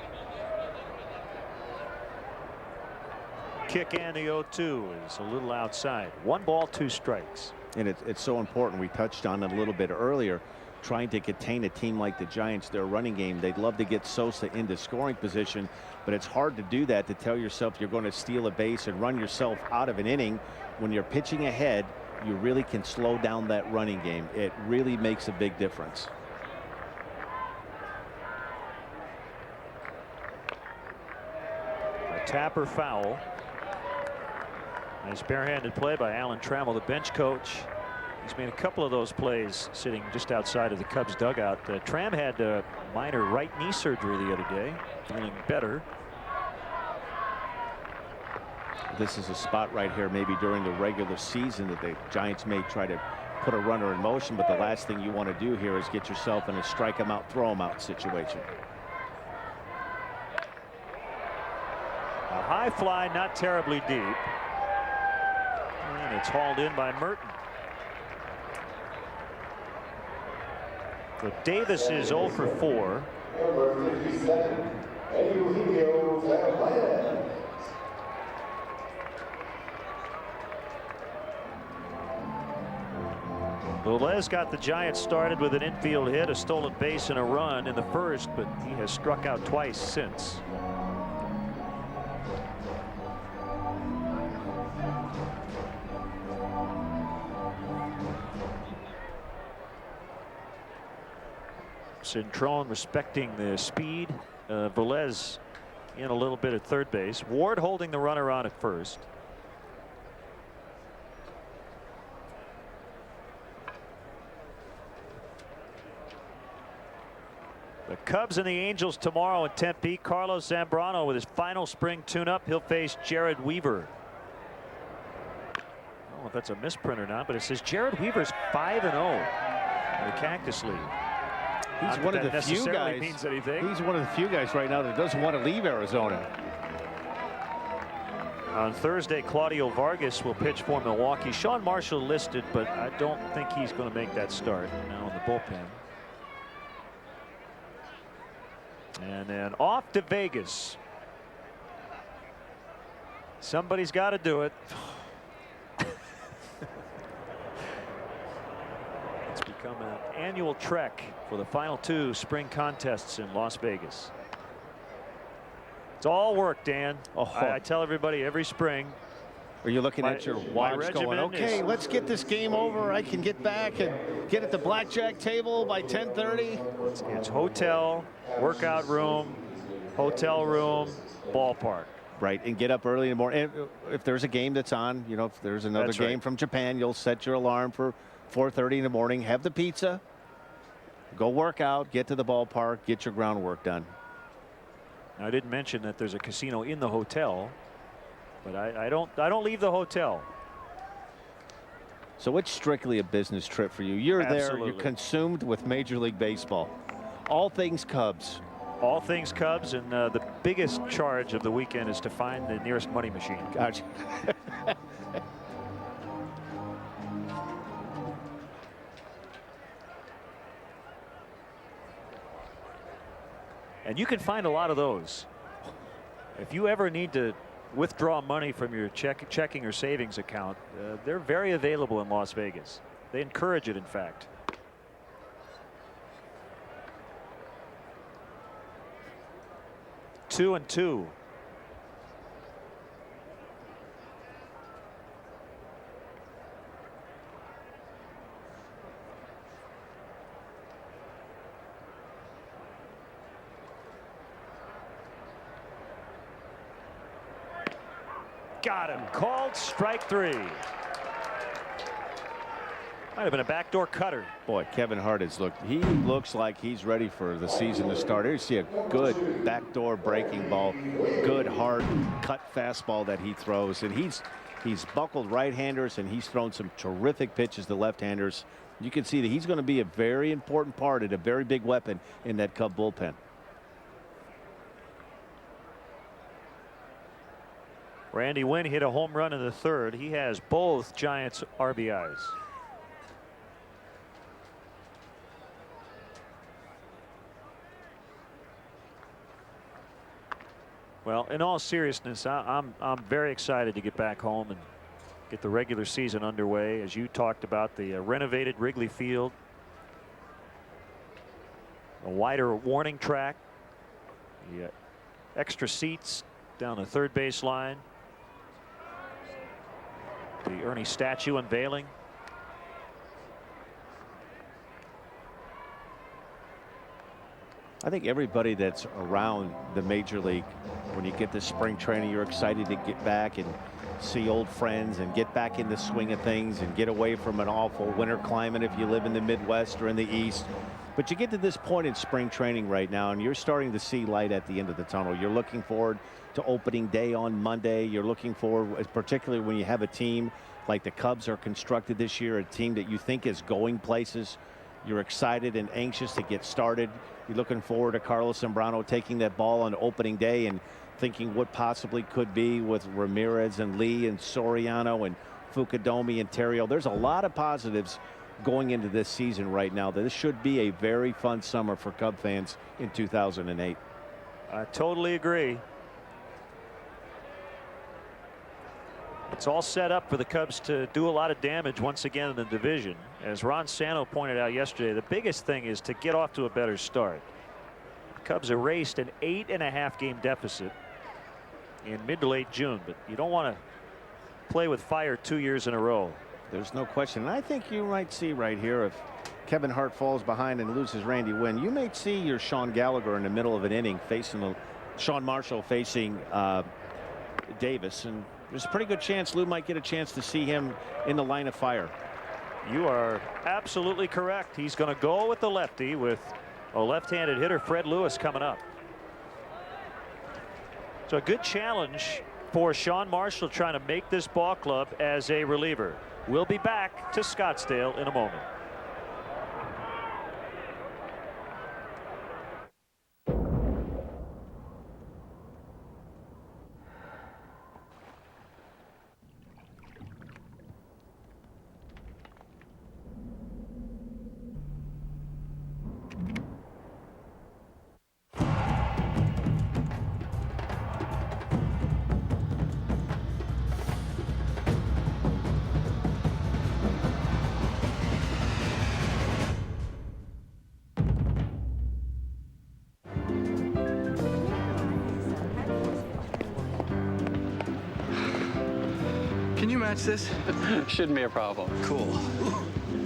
Kick and the 0-2 is a little outside. 1 ball, 2 strikes.
And it's so important. We touched on it a little bit earlier. Trying to contain a team like the Giants, their running game, they'd love to get Sosa into scoring position, but it's hard to do that, to tell yourself you're going to steal a base and run yourself out of an inning. When you're pitching ahead, you really can slow down that running game. It really makes a big difference.
A tapper foul. Nice barehanded play by Alan Trammell, the bench coach. He's made a couple of those plays sitting just outside of the Cubs dugout. Tram had minor right knee surgery the other day, feeling better.
This is a spot right here, maybe during the regular season, that the Giants may try to put a runner in motion, but the last thing you want to do here is get yourself in a strike him out, throw him out situation.
A high fly, not terribly deep. And it's hauled in by Merton. So Davis is 0 for 4.
Number 57, Eugenio Velez.
Velez got the Giants started with an infield hit, a stolen base, and a run in the first, but he has struck out twice since. Cintrone respecting the speed. Velez in a little bit at third base. Ward holding the runner on at first. The Cubs and the Angels tomorrow in Tempe. Carlos Zambrano with his final spring tune-up. He'll face Jared Weaver. I don't know if that's a misprint or not, but it says Jared Weaver's 5-0 in the Cactus League.
He's one of the few guys.
Means anything.
He's one of the few guys right now that doesn't want to leave Arizona.
On Thursday, Claudio Vargas will pitch for Milwaukee. Sean Marshall listed, but I don't think he's going to make that start now in the bullpen. And then off to Vegas. Somebody's got to do it. It's become an annual trek for the final 2 spring contests in Las Vegas. It's all work, Dan. I tell everybody every spring.
Are you looking at your watch going, okay, let's get this game over. I can get back and get at the blackjack table by 10:30.
It's hotel, workout room, hotel room, ballpark.
Right, and get up early in the morning. And if there's a game that's on, you know, if there's another game from Japan, you'll set your alarm for 4:30 in the morning, have the pizza, go work out, get to the ballpark, get your groundwork done.
Now, I didn't mention that there's a casino in the hotel, but I don't leave the hotel.
So it's strictly a business trip for you. You're there, you're consumed with Major League Baseball. All things Cubs.
All things Cubs, and the biggest charge of the weekend is to find the nearest money machine.
Gotcha.
And you can find a lot of those. If you ever need to withdraw money from your checking or savings account, they're very available in Las Vegas. They encourage it, in fact. Two and two. Got him. Called strike 3. Might have been a backdoor cutter.
Boy, Kevin Hart he looks like he's ready for the season to start. Here you see a good backdoor breaking ball, good hard cut fastball that he throws, and he's buckled right-handers, and he's thrown some terrific pitches to left-handers. You can see that he's going to be a very important part and a very big weapon in that Cub bullpen.
Randy Wynn hit a home run in the 3rd. He has both Giants RBIs. Well, in all seriousness, I'm very excited to get back home and get the regular season underway. As you talked about, the renovated Wrigley Field, a wider warning track, the extra seats down the third base line, the Ernie statue unveiling.
I think everybody that's around the major league, when you get this spring training, you're excited to get back and see old friends and get back in the swing of things and get away from an awful winter climate if you live in the Midwest or in the East. But you get to this point in spring training right now, and you're starting to see light at the end of the tunnel. You're looking forward to opening day on Monday. You're looking forward, particularly when you have a team like the Cubs are constructed this year, a team that you think is going places. You're excited and anxious to get started. You're looking forward to Carlos Zambrano taking that ball on opening day and thinking what possibly could be with Ramirez and Lee and Soriano and Fukudomi and Terrio. There's a lot of positives going into this season right now. This should be a very fun summer for Cub fans in 2008.
I totally agree. It's all set up for the Cubs to do a lot of damage once again in the division. As Ron Santo pointed out yesterday, the biggest thing is to get off to a better start. The Cubs erased an 8.5 game deficit in mid to late June, but you don't want to play with fire 2 years in a row.
There's no question. And I think you might see right here, if Kevin Hart falls behind and loses Randy Wynn, you might see your Sean Gallagher in the middle of an inning facing Sean Marshall facing Davis, and there's a pretty good chance Lou might get a chance to see him in the line of fire.
You are absolutely correct. He's going to go with the lefty with A left-handed hitter, Fred Lewis, coming up. So a good challenge for Sean Marshall trying to make this ball club as a reliever. We'll be back to Scottsdale in a moment.
Can you match this?
Shouldn't be a problem.
Cool.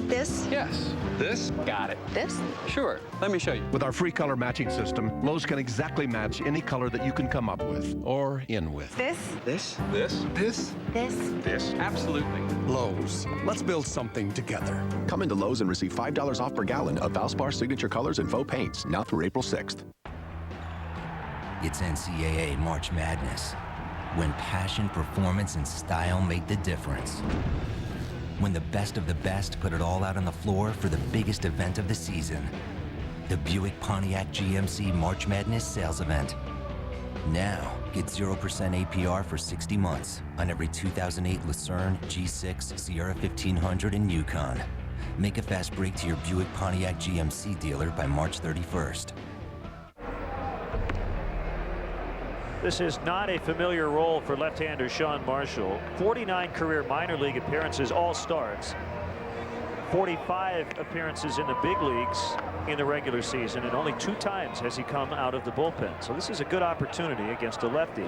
This? Yes.
This?
Got it.
This?
Sure. Let me show you.
With our free color matching system, Lowe's can exactly match any color that you can come up with or in with.
This?
This? This?
This?
This?
Absolutely.
Lowe's. Let's build something together.
Come into Lowe's and receive $5 off per gallon of Valspar signature colors and faux paints now through April 6th.
It's NCAA March Madness, when passion, performance, and style made the difference. When the best of the best put it all out on the floor for the biggest event of the season. The Buick Pontiac GMC March Madness sales event. Now, get 0% APR for 60 months on every 2008 Lucerne, G6, Sierra 1500, and Yukon. Make a fast break to your Buick Pontiac GMC dealer by March 31st.
This is not a familiar role for left-hander Sean Marshall. 49 career minor league appearances, all starts. 45 appearances in the big leagues in the regular season, and only 2 times has he come out of the bullpen. So this is a good opportunity against a lefty.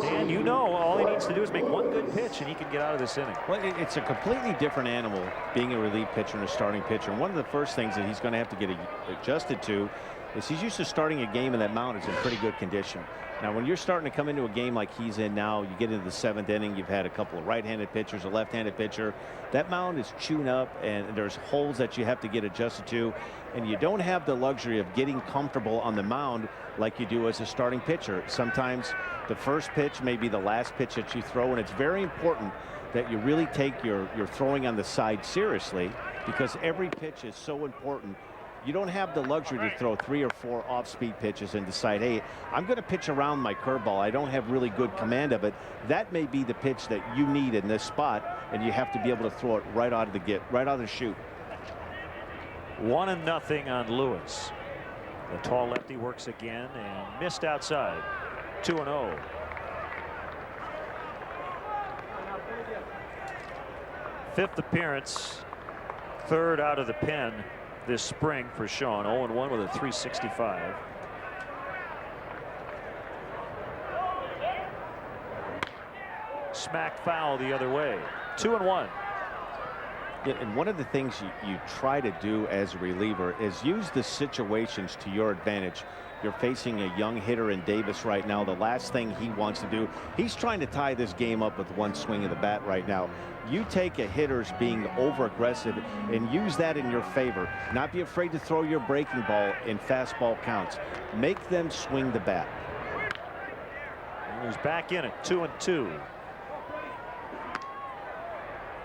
And you know, all he needs to do is make one good pitch and he can get out of this inning.
Well, it's a completely different animal being a relief pitcher and a starting pitcher. And one of the first things that he's going to have to get adjusted to is he's used to starting a game and that mound is in pretty good condition. Now, when you're starting to come into a game like he's in now, you get into the 7th inning, you've had a couple of right-handed pitchers, a left-handed pitcher. That mound is chewed up and there's holes that you have to get adjusted to. And you don't have the luxury of getting comfortable on the mound like you do as a starting pitcher. Sometimes the first pitch may be the last pitch that you throw, and it's very important that you really take your throwing on the side seriously, because every pitch is so important. You don't have the luxury to throw 3 or 4 off-speed pitches and decide, hey, I'm going to pitch around my curveball. I don't have really good command of it. That may be the pitch that you need in this spot, and you have to be able to throw it right out of the chute.
1-0 on Lewis. The tall lefty works again and missed outside. 2-0. Fifth appearance, 3rd out of the pen this spring for Sean. 0-1 with a .365. Smack foul the other way. 2-1.
Yeah, and one of the things you try to do as a reliever is use the situations to your advantage. You're facing a young hitter in Davis right now. The last thing he wants to do, he's trying to tie this game up with one swing of the bat right now. You take a hitter's being over aggressive and use that in your favor. Not be afraid to throw your breaking ball in fastball counts. Make them swing the bat.
And he's back in it. 2-2.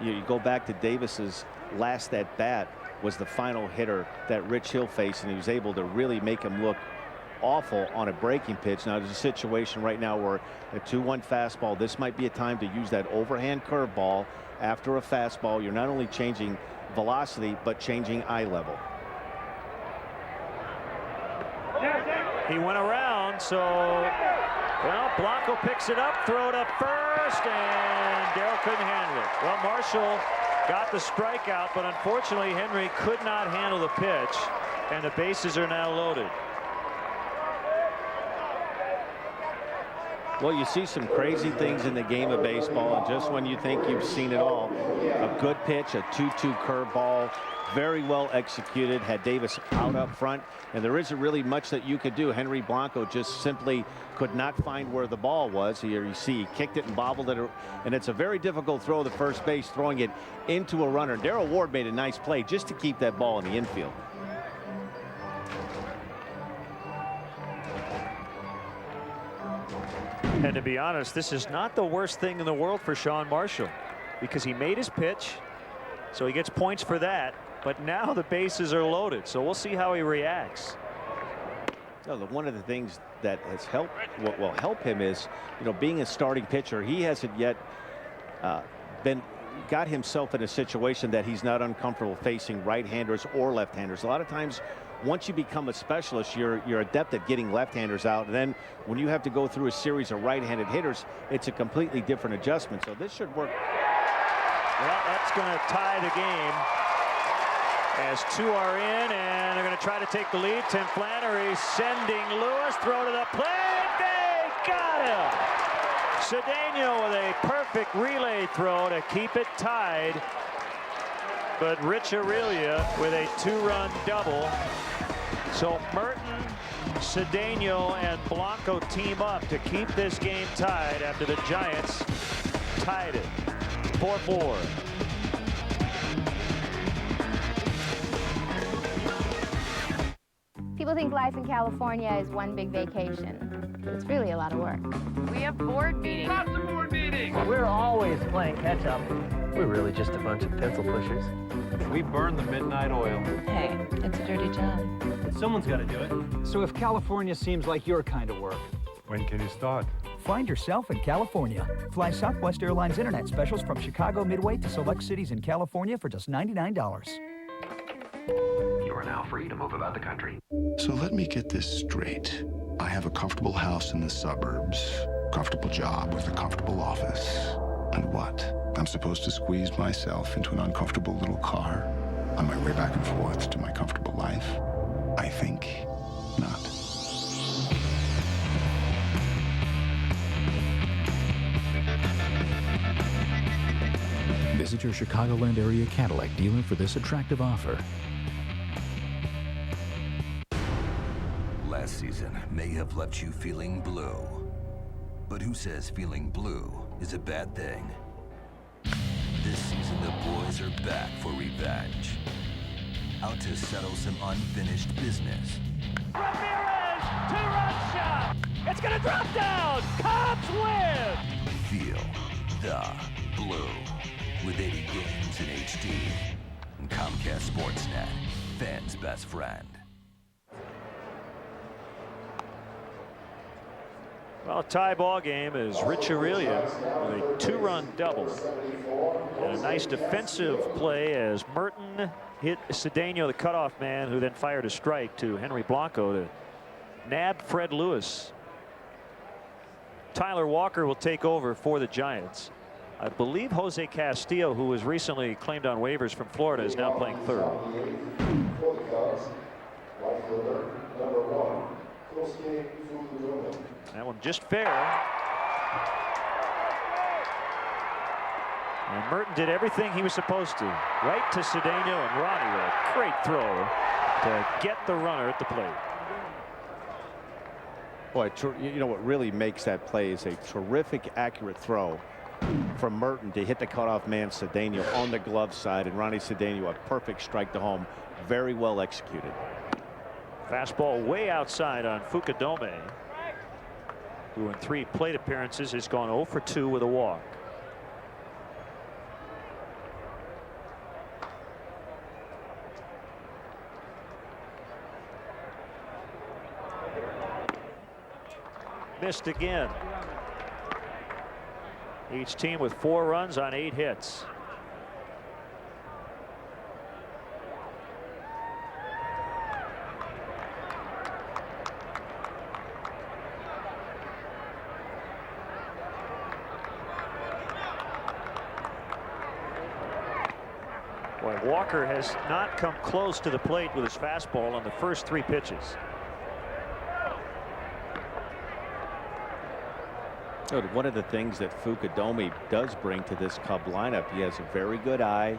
You go back to Davis's last at bat was the final hitter that Rich Hill faced, and he was able to really make him look awful on a breaking pitch. Now there's a situation right now where a 2-1 fastball, this might be a time to use that overhand curveball after a fastball. You're not only changing velocity but changing eye level.
He went around, so well, Blanco picks it up, throw to first, and Darrell couldn't handle it. Well, Marshall got the strikeout, but unfortunately Henry could not handle the pitch, and the bases are now loaded.
Well, you see some crazy things in the game of baseball, and just when you think you've seen it all, a good pitch, a 2-2 curveball, very well executed, had Davis out up front, and there isn't really much that you could do. Henry Blanco just simply could not find where the ball was. Here you see he kicked it and bobbled it, and it's a very difficult throw to first base, throwing it into a runner. Darrell Ward made a nice play just to keep that ball in the infield.
And to be honest, this is not the worst thing in the world for Sean Marshall, because he made his pitch, so he gets points for that. But now the bases are loaded, so we'll see how he reacts.
One of the things that has helped, what will help him is, being a starting pitcher, he hasn't yet got himself in a situation that he's not uncomfortable facing right-handers or left-handers. A lot of times, once you become a specialist, you're adept at getting left-handers out, and then when you have to go through a series of right-handed hitters, it's a completely different adjustment. So this should work.
Well, that's going to tie the game as 2 are in, and they're going to try to take the lead. Tim Flannery sending Lewis, throw to the plate. They got him. Cedeno with a perfect relay throw to keep it tied. But Rich Aurelia with a 2-run double. So Merton, Cedeno, and Blanco team up to keep this game tied after the Giants tied it 4-4.
People think life in California is one big vacation. It's really a lot of work.
We have board meetings.
Lots of board meetings.
We're always playing catch up. We're really just a bunch of pencil pushers.
We burn the midnight oil.
Hey, it's a dirty job.
Someone's got to do it.
So if California seems like your kind of work,
when can you start?
Find yourself in California. Fly Southwest Airlines Internet specials from Chicago Midway to select cities in California for just $99.
You are now free to move about the country.
So let me get this straight. I have a comfortable house in the suburbs, comfortable job with a comfortable office. And what? I'm supposed to squeeze myself into an uncomfortable little car on my way back and forth to my comfortable life? I think not.
Visit your Chicagoland area Cadillac dealer for this attractive offer.
Last season may have left you feeling blue. But who says feeling blue is a bad thing? This season, the boys are back for revenge. Out to settle some unfinished business.
Ramirez, 2-run shot. It's going to drop down. Cubs win.
Feel the blue with 80 games in HD. And Comcast Sportsnet, fans' best friend.
Well, tie ball game is Rich Aurelia with a 2-run double. And a nice defensive play as Merton hit Cedeno, the cutoff man, who then fired a strike to Henry Blanco to nab Fred Lewis. Tyler Walker will take over for the Giants. I believe Jose Castillo, who was recently claimed on waivers from Florida, is now playing third. That one just fair. And Merton did everything he was supposed to. Right to Cedeno, and Ronnie with a great throw to get the runner at the plate.
Boy, what really makes that play is a terrific, accurate throw from Merton to hit the cutoff man Cedeno on the glove side, and Ronnie Cedeno a perfect strike to home. Very well executed.
Fastball way outside on Fukudome, who in 3 plate appearances has gone 0 for 2 with a walk. Missed again. Each team with 4 runs on 8 hits. Boy, Walker has not come close to the plate with his fastball on the first 3 pitches.
One of the things that Fukudome does bring to this Cub lineup, he has a very good eye,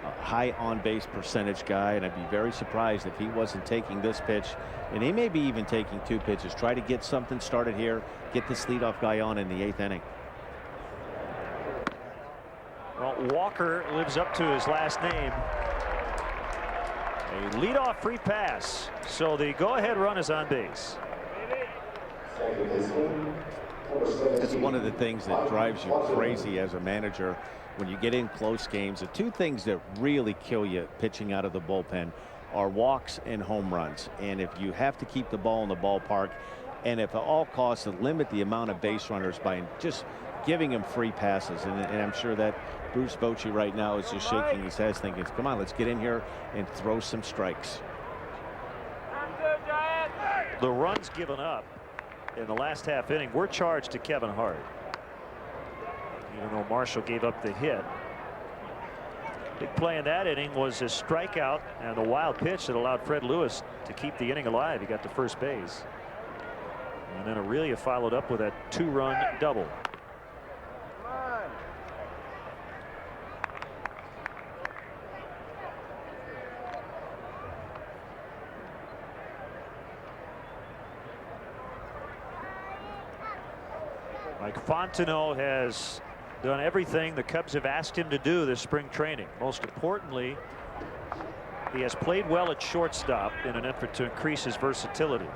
a high on-base percentage guy, and I'd be very surprised if he wasn't taking this pitch, and he may be even taking 2 pitches. Try to get something started here, get this leadoff guy on in the 8th inning.
Well, Walker lives up to his last name. A leadoff free pass, so the go-ahead run is on base.
It's one of the things that drives you crazy as a manager when you get in close games. The two things that really kill you pitching out of the bullpen are walks and home runs. And if you have to keep the ball in the ballpark, and if at all costs to limit the amount of base runners by just giving him free passes, and I'm sure that Bruce Bochy right now is just shaking his head thinking, come on, let's get in here and throw some strikes.
The runs given up in the last half inning were charged to Kevin Hart. Even though Marshall gave up the hit. Big play in that inning was his strikeout and the wild pitch that allowed Fred Lewis to keep the inning alive. He got to first base. And then Aurelia followed up with that 2-run double. Mike Fontenot has done everything the Cubs have asked him to do this spring training. Most importantly, he has played well at shortstop in an effort to increase his versatility.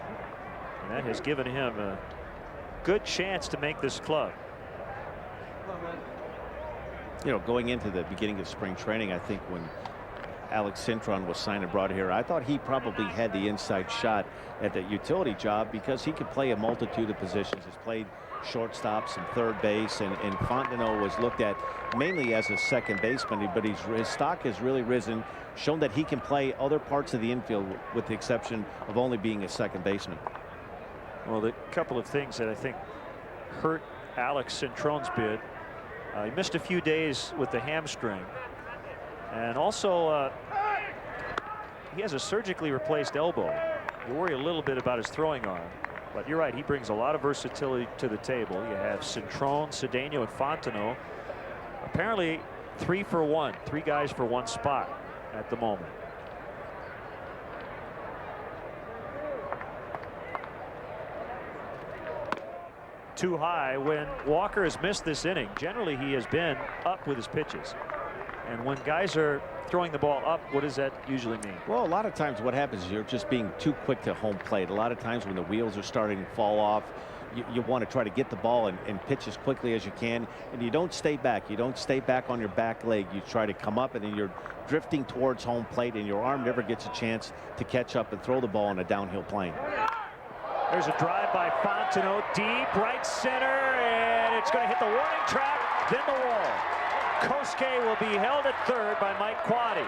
And that has given him a good chance to make this club.
You know, going into the beginning of spring training, I think when Alex Cintron was signed and brought here, I thought he probably had the inside shot at that utility job because he could play a multitude of positions. He's played shortstops and third base, and Fontenot was looked at mainly as a second baseman, but his stock has really risen, shown that he can play other parts of the infield with the exception of only being a second baseman.
Well, the couple of things that I think hurt Alex Cintron's bid. He missed a few days with the hamstring, and also he has a surgically replaced elbow. You worry a little bit about his throwing arm, but you're right, he brings a lot of versatility to the table. You have Cintron, Cedeno, and Fontenot. Apparently 3 for 1, 3 guys for 1 spot at the moment. Too high. When Walker has missed this inning, generally he has been up with his pitches, and when guys are throwing the ball up, what does that usually mean?
Well, a lot of times what happens is you're just being too quick to home plate. A lot of times when the wheels are starting to fall off, you want to try to get the ball and pitch as quickly as you can, and you don't stay back. You don't stay back on your back leg. You try to come up, and then you're drifting towards home plate, and your arm never gets a chance to catch up and throw the ball on a downhill plane.
There's a drive by Fontenot, deep right center, and it's going to hit the warning track, then the wall. Kosuke will be held at third by Mike Quade.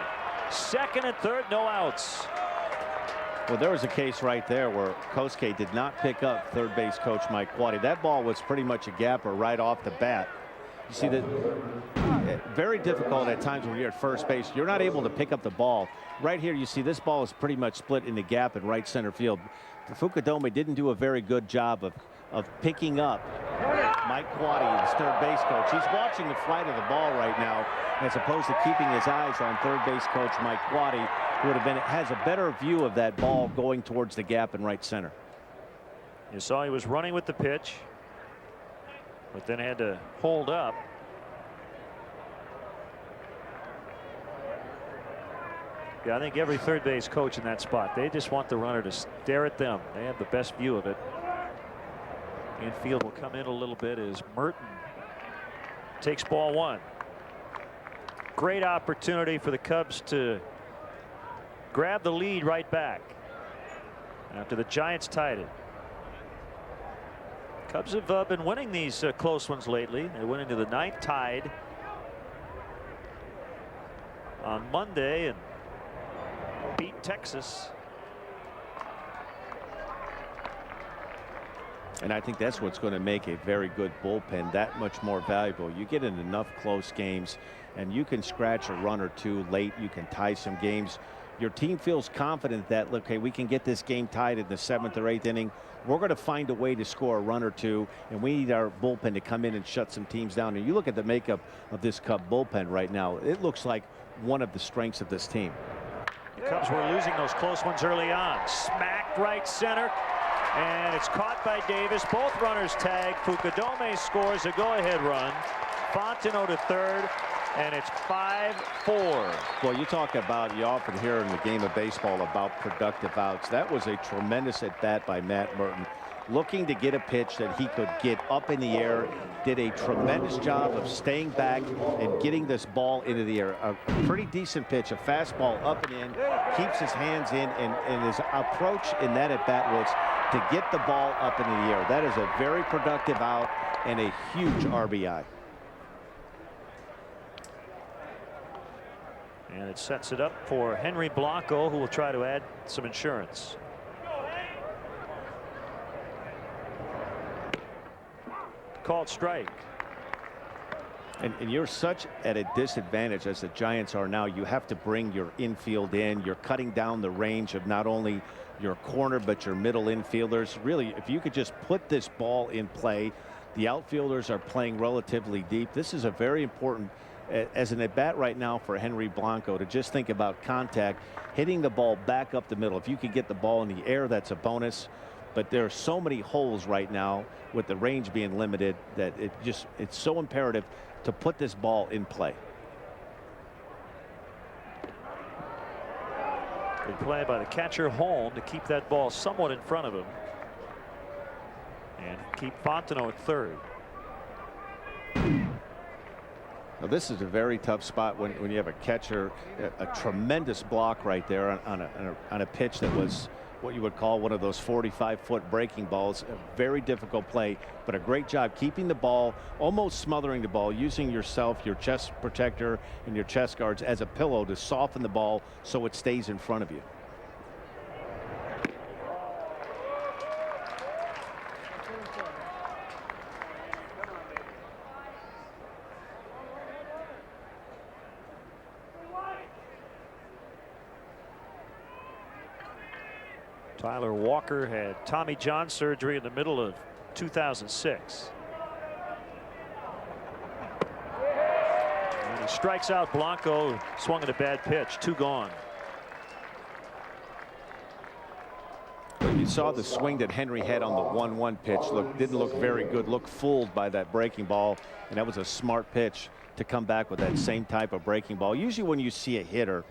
Second and third, no outs.
Well, there was a case right there where Kosuke did not pick up third base coach Mike Quade. That ball was pretty much a gapper right off the bat. You see that very difficult at times when you're at first base. You're not able to pick up the ball. Right here, you see this ball is pretty much split in the gap in right center field. Fukudome didn't do a very good job of picking up Mike Quade, his third base coach. He's watching the flight of the ball right now, as opposed to keeping his eyes on third base coach Mike Quade, who has a better view of that ball going towards the gap in right center.
You saw he was running with the pitch, but then had to hold up. Yeah, I think every third base coach in that spot, they just want the runner to stare at them. They have the best view of it. Infield will come in a little bit as Merton takes ball 1. Great opportunity for the Cubs to grab the lead right back after the Giants tied it. Cubs have been winning these close ones lately. They went into the 9th tied on Monday and beat Texas.
And I think that's what's going to make a very good bullpen that much more valuable. You get in enough close games and you can scratch a run or two late. You can tie some games. Your team feels confident that, look, hey, we can get this game tied in the 7th or 8th inning. We're going to find a way to score a run or two, and we need our bullpen to come in and shut some teams down. And you look at the makeup of this Cub bullpen right now, it looks like one of the strengths of this team.
The Cubs were losing those close ones early on. Smack right center, and it's caught by Davis. Both runners tag. Fukudome scores a go-ahead run. Fontenot to third, and it's 5-4.
Well, you talk about, you often hear in the game of baseball about productive outs. That was a tremendous at bat by Matt Merton. looking to get a pitch that he could get up in the air. Did a tremendous job of staying back and getting this ball into the air. A pretty decent pitch, a fastball up and in, keeps his hands in, and his approach in that at-bat was to get the ball up into the air. That is a very productive out and a huge RBI.
And it sets it up for Henry Blanco, who will try to add some insurance. Called strike.
And you're such at a disadvantage as the Giants are now. You have to bring your infield in. You're cutting down the range of not only your corner but your middle infielders. Really, if you could just put this ball in play, the outfielders are playing relatively deep. This is a very important as an at bat right now for Henry Blanco to just think about contact, hitting the ball back up the middle. If you could get the ball in the air, that's a bonus. But there are so many holes right now with the range being limited that it's so imperative to put this ball in play.
Good play by the catcher Holm to keep that ball somewhat in front of him and keep Fontenot at third.
Now this is a very tough spot when you have a catcher, a tremendous block right there on a pitch that was what you would call one of those 45-foot breaking balls. A very difficult play, but a great job keeping the ball, almost smothering the ball, using yourself, your chest protector and your chest guards as a pillow to soften the ball so it stays in front of you.
Tyler Walker had Tommy John surgery in the middle of 2006. And he strikes out Blanco, swung at a bad pitch, 2 gone.
You saw the swing that Henry had on the 1-1 pitch. Didn't look very good, looked fooled by that breaking ball, and that was a smart pitch to come back with that same type of breaking ball. Usually when you see a hitter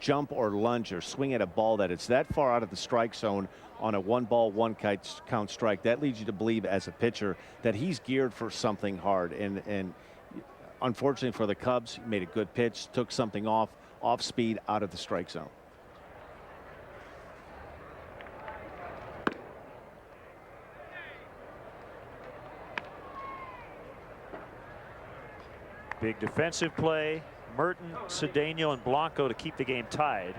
jump or lunge or swing at a ball that it's that far out of the strike zone on a 1-ball 1-count strike, that leads you to believe as a pitcher that he's geared for something hard. And unfortunately for the Cubs, he made a good pitch, took something off speed out of the strike zone.
Big defensive play. Merton, Cedeno, and Blanco to keep the game tied.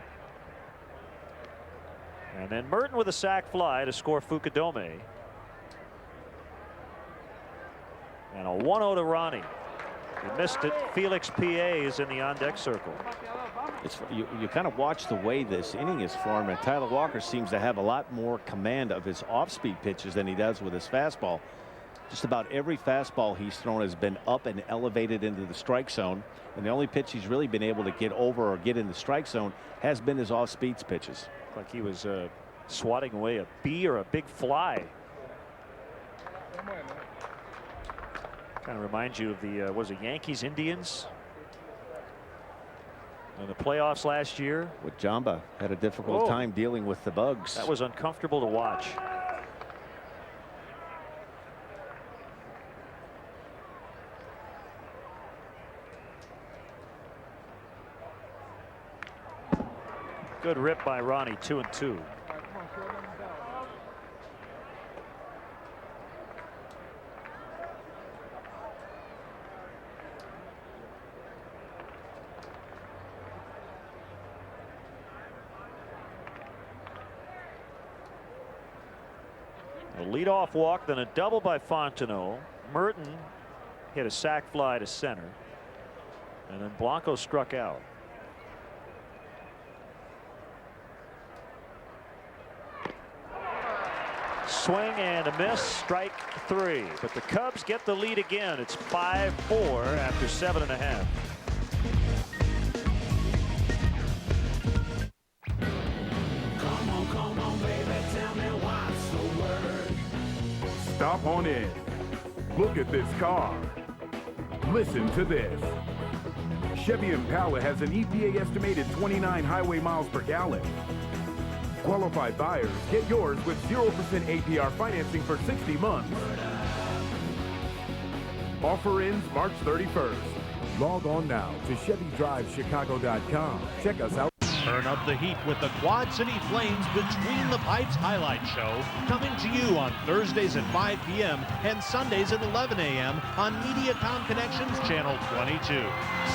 And then Merton with a sac fly to score Fukudome. And a 1-0 to Ronnie. He missed it. Felix PA is in the on-deck circle.
You kind of watch the way this inning is formed, and Tyler Walker seems to have a lot more command of his off-speed pitches than he does with his fastball. Just about every fastball he's thrown has been up and elevated into the strike zone, and the only pitch he's really been able to get over or get in the strike zone has been his off-speed pitches.
Like he was swatting away a bee or a big fly. Kind of reminds you of the was it Yankees Indians in the playoffs last year.
With Jamba had a difficult time dealing with the bugs.
That was uncomfortable to watch. Good rip by Ronnie, 2-2. A leadoff walk, then a double by Fontenot. Merton hit a sac fly to center, and then Blanco struck out. Swing and a miss, strike 3. But the Cubs get the lead again. It's 5-4 after 7.5.
Come on, baby, tell me what's the word. Stop on in. Look at this car. Listen to this. Chevy Impala has an EPA estimated 29 highway miles per gallon. Qualified buyers get yours with 0% APR financing for 60 months. Offer ends March 31st. Log on now to ChevyDriveChicago.com. Check us out.
Turn up the heat with the Quad City Flames Between the Pipes highlight show, coming to you on Thursdays at 5 p.m. and Sundays at 11 a.m. on Mediacom Connections Channel 22.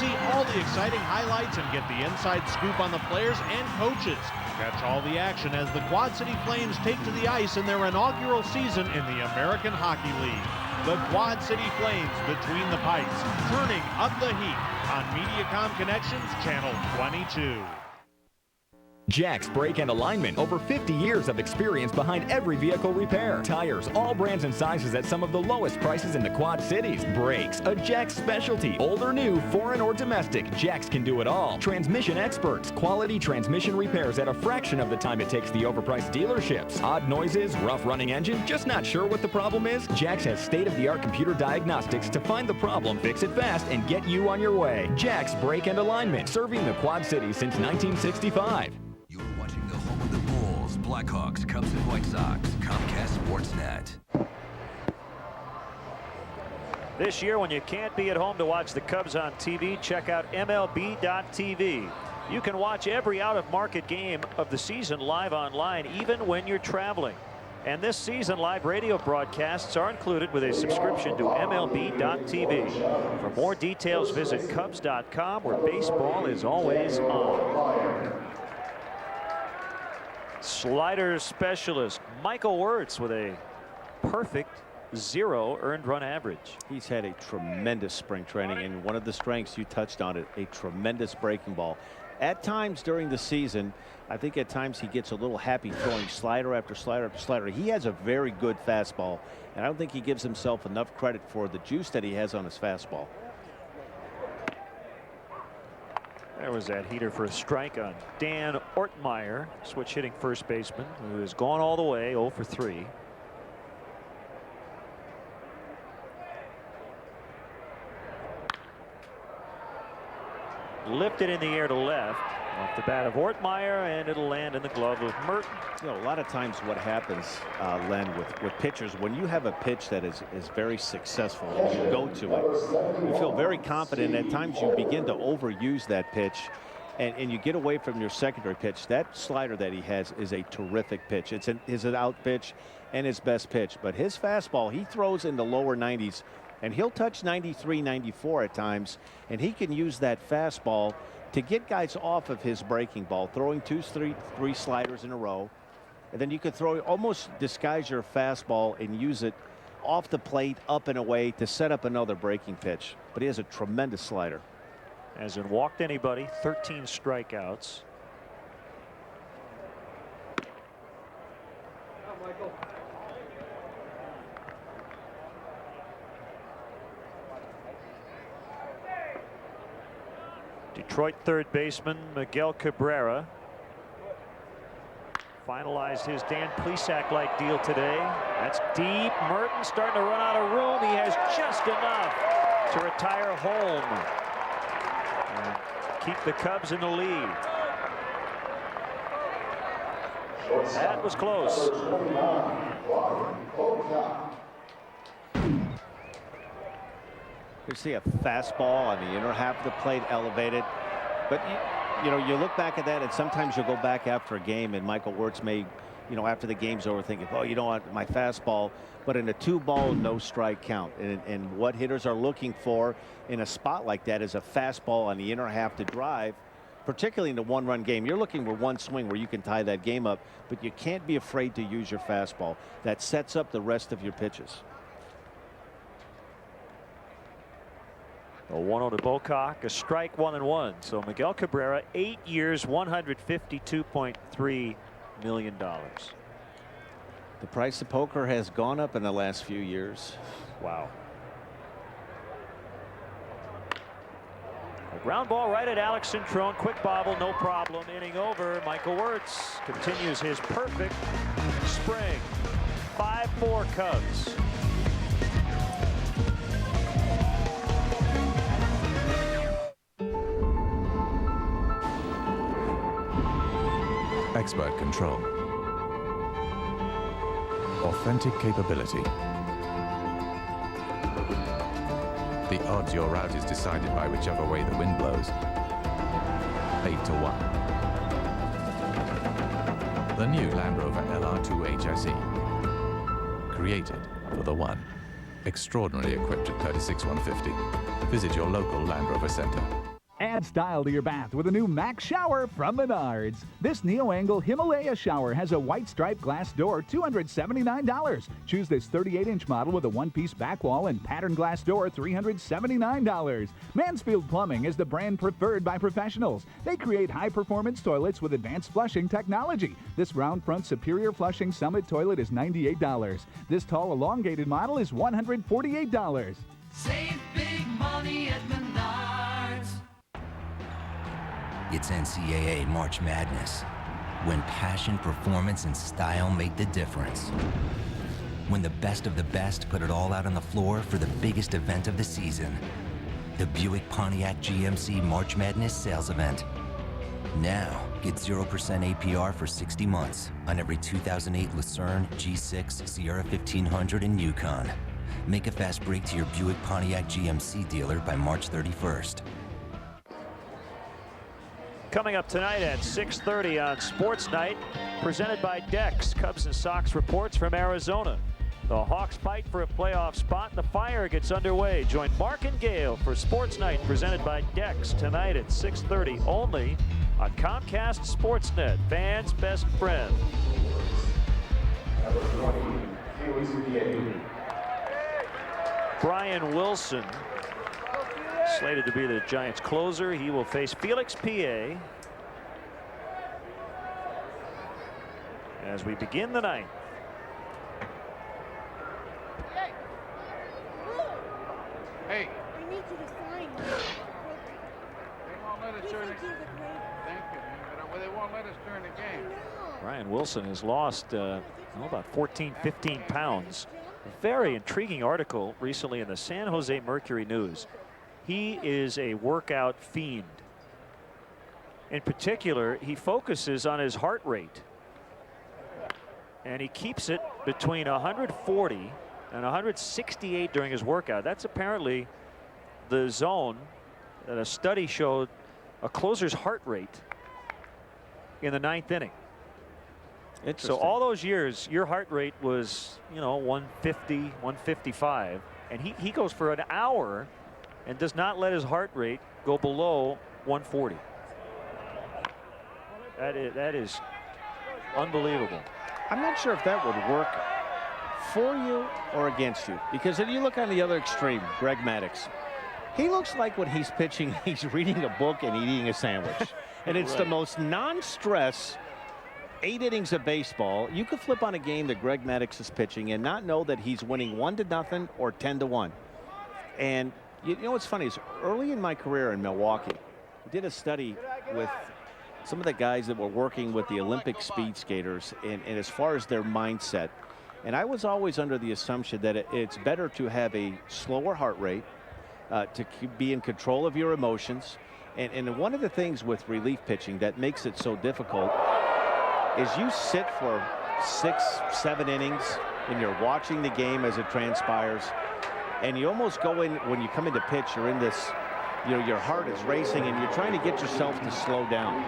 See all the exciting highlights and get the inside scoop on the players and coaches. Catch all the action as the Quad City Flames take to the ice in their inaugural season in the American Hockey League. The Quad City Flames Between the Pipes, turning up the heat on Mediacom Connections Channel 22.
Jack's Brake and Alignment. Over 50 years of experience behind every vehicle repair. Tires, all brands and sizes at some of the lowest prices in the Quad Cities. Brakes, a Jack's specialty. Old or new, foreign or domestic, Jack's can do it all. Transmission experts. Quality transmission repairs at a fraction of the time it takes the overpriced dealerships. Odd noises, rough running engine, just not sure what the problem is? Jack's has state-of-the-art computer diagnostics to find the problem, fix it fast, and get you on your way. Jack's Brake and Alignment. Serving the Quad Cities since 1965.
Blackhawks, Cubs, and White Sox. Comcast Sportsnet.
This year, when you can't be at home to watch the Cubs on TV, check out MLB.tv. You can watch every out-of-market game of the season live online, even when you're traveling. And this season, live radio broadcasts are included with a subscription to MLB.tv. For more details, visit Cubs.com, where baseball is always on. Slider specialist Michael Wirtz with a perfect 0 earned run average.
He's had a tremendous spring training, and one of the strengths, you touched on it, a tremendous breaking ball. At times during the season, I think at times he gets a little happy throwing slider after slider after slider. He has a very good fastball, and I don't think he gives himself enough credit for the juice that he has on his fastball.
There was that heater for a strike on Dan Ortmeyer, switch hitting first baseman, who has gone all the way, 0 for 3. Lifted in the air to left off the bat of Ortmeyer, and it'll land in the glove of Merton.
You know, a lot of times what happens, Len, with pitchers, when you have a pitch that is very successful and you go to it, you feel very confident. At times you begin to overuse that pitch, and you get away from your secondary pitch. That slider that he has is a terrific pitch. It's an out pitch and his best pitch. But his fastball, he throws in the lower 90s, and he'll touch 93, 94 at times, and he can use that fastball to get guys off of his breaking ball, throwing 2, 3 sliders in a row. And then you could almost disguise your fastball and use it off the plate, up and away, to set up another breaking pitch. But he has a tremendous slider.
Hasn't walked anybody, 13 strikeouts. Detroit third baseman Miguel Cabrera finalized his Dan Plesac-like deal today. That's deep. Merton starting to run out of room. He has just enough to retire home and keep the Cubs in the lead. That was close.
You see a fastball on the inner half of the plate elevated, but you know, you look back at that, and sometimes you'll go back after a game, and Michael Wirtz may, you know, after the game's over, thinking, oh, you know what, my fastball. But in a 2-ball, no strike count, and what hitters are looking for in a spot like that is a fastball on the inner half to drive, particularly in a 1-run game. You're looking for one swing where you can tie that game up, but you can't be afraid to use your fastball. That sets up the rest of your pitches.
A 1-0 to Bocock, a strike, 1-1. So Miguel Cabrera, 8 years, $152.3 million.
The price of poker has gone up in the last few years.
Wow. A ground ball right at Alex Cintrone. Quick bobble, no problem. Inning over. Michael Wirtz continues his perfect spring. 5-4 Cubs.
expert control. Authentic capability. The odds your route is decided by whichever way the wind blows. 8 to 1. The new Land Rover LR2 HSE. Created for the one. Extraordinarily equipped at 36,150. Visit your local Land Rover Center.
Add style to your bath with a new Max shower from Menards. This neo-angle Himalaya shower has a white striped glass door, $279. Choose this 38-inch model with a one-piece back wall and patterned glass door, $379. Mansfield Plumbing is the brand preferred by professionals. They create high-performance toilets with advanced flushing technology. This round front superior flushing Summit toilet is $98. This tall elongated model is $148.
Save big money at Menards.
It's NCAA March Madness, when passion, performance, and style made the difference. When the best of the best put it all out on the floor for the biggest event of the season, the Buick Pontiac GMC March Madness sales event. Now, get 0% APR for 60 months on every 2008 Lucerne, G6, Sierra 1500, and Yukon. Make a fast break to your Buick Pontiac GMC dealer by March 31st.
Coming up tonight at 6:30 on Sports Night, presented by Dex, Cubs and Sox reports from Arizona. The Hawks fight for a playoff spot. The fire gets underway. Join Mark and Gale for Sports Night, presented by Dex, tonight at 6:30 only on Comcast Sportsnet, fans' best friend. Brian Wilson, slated to be the Giants' closer. He will face Felix P.A. as we begin the ninth.
Hey. We need you to sign. They won't let us during the game. Thank you, man. But they won't let us during the game.
Brian Wilson has lost about 14, 15 pounds. A very intriguing article recently in the San Jose Mercury News. He is a workout fiend. In particular, he focuses on his heart rate. And he keeps it between 140 and 168 during his workout. That's apparently the zone that a study showed a closer's heart rate in the ninth inning. So all those years, your heart rate was, 150, 155. And he goes for an hour and does not let his heart rate go below 140. That is unbelievable.
I'm not sure if that would work for you or against you, because if you look on the other extreme, Greg Maddux, he looks like when he's pitching, he's reading a book and eating a sandwich. And it's the most non-stress 8 innings of baseball. You could flip on a game that Greg Maddux is pitching and not know that he's winning 1-0 or 10-1. And you know what's funny is early in my career in Milwaukee, I did a study with some of the guys that were working with the Olympic speed skaters and as far as their mindset. And I was always under the assumption that it's better to have a slower heart rate, to be in control of your emotions. And one of the things with relief pitching that makes it so difficult is you sit for 6, 7 innings and you're watching the game as it transpires. And you almost go in, when you come into pitch, you're in this, your heart is racing and you're trying to get yourself to slow down.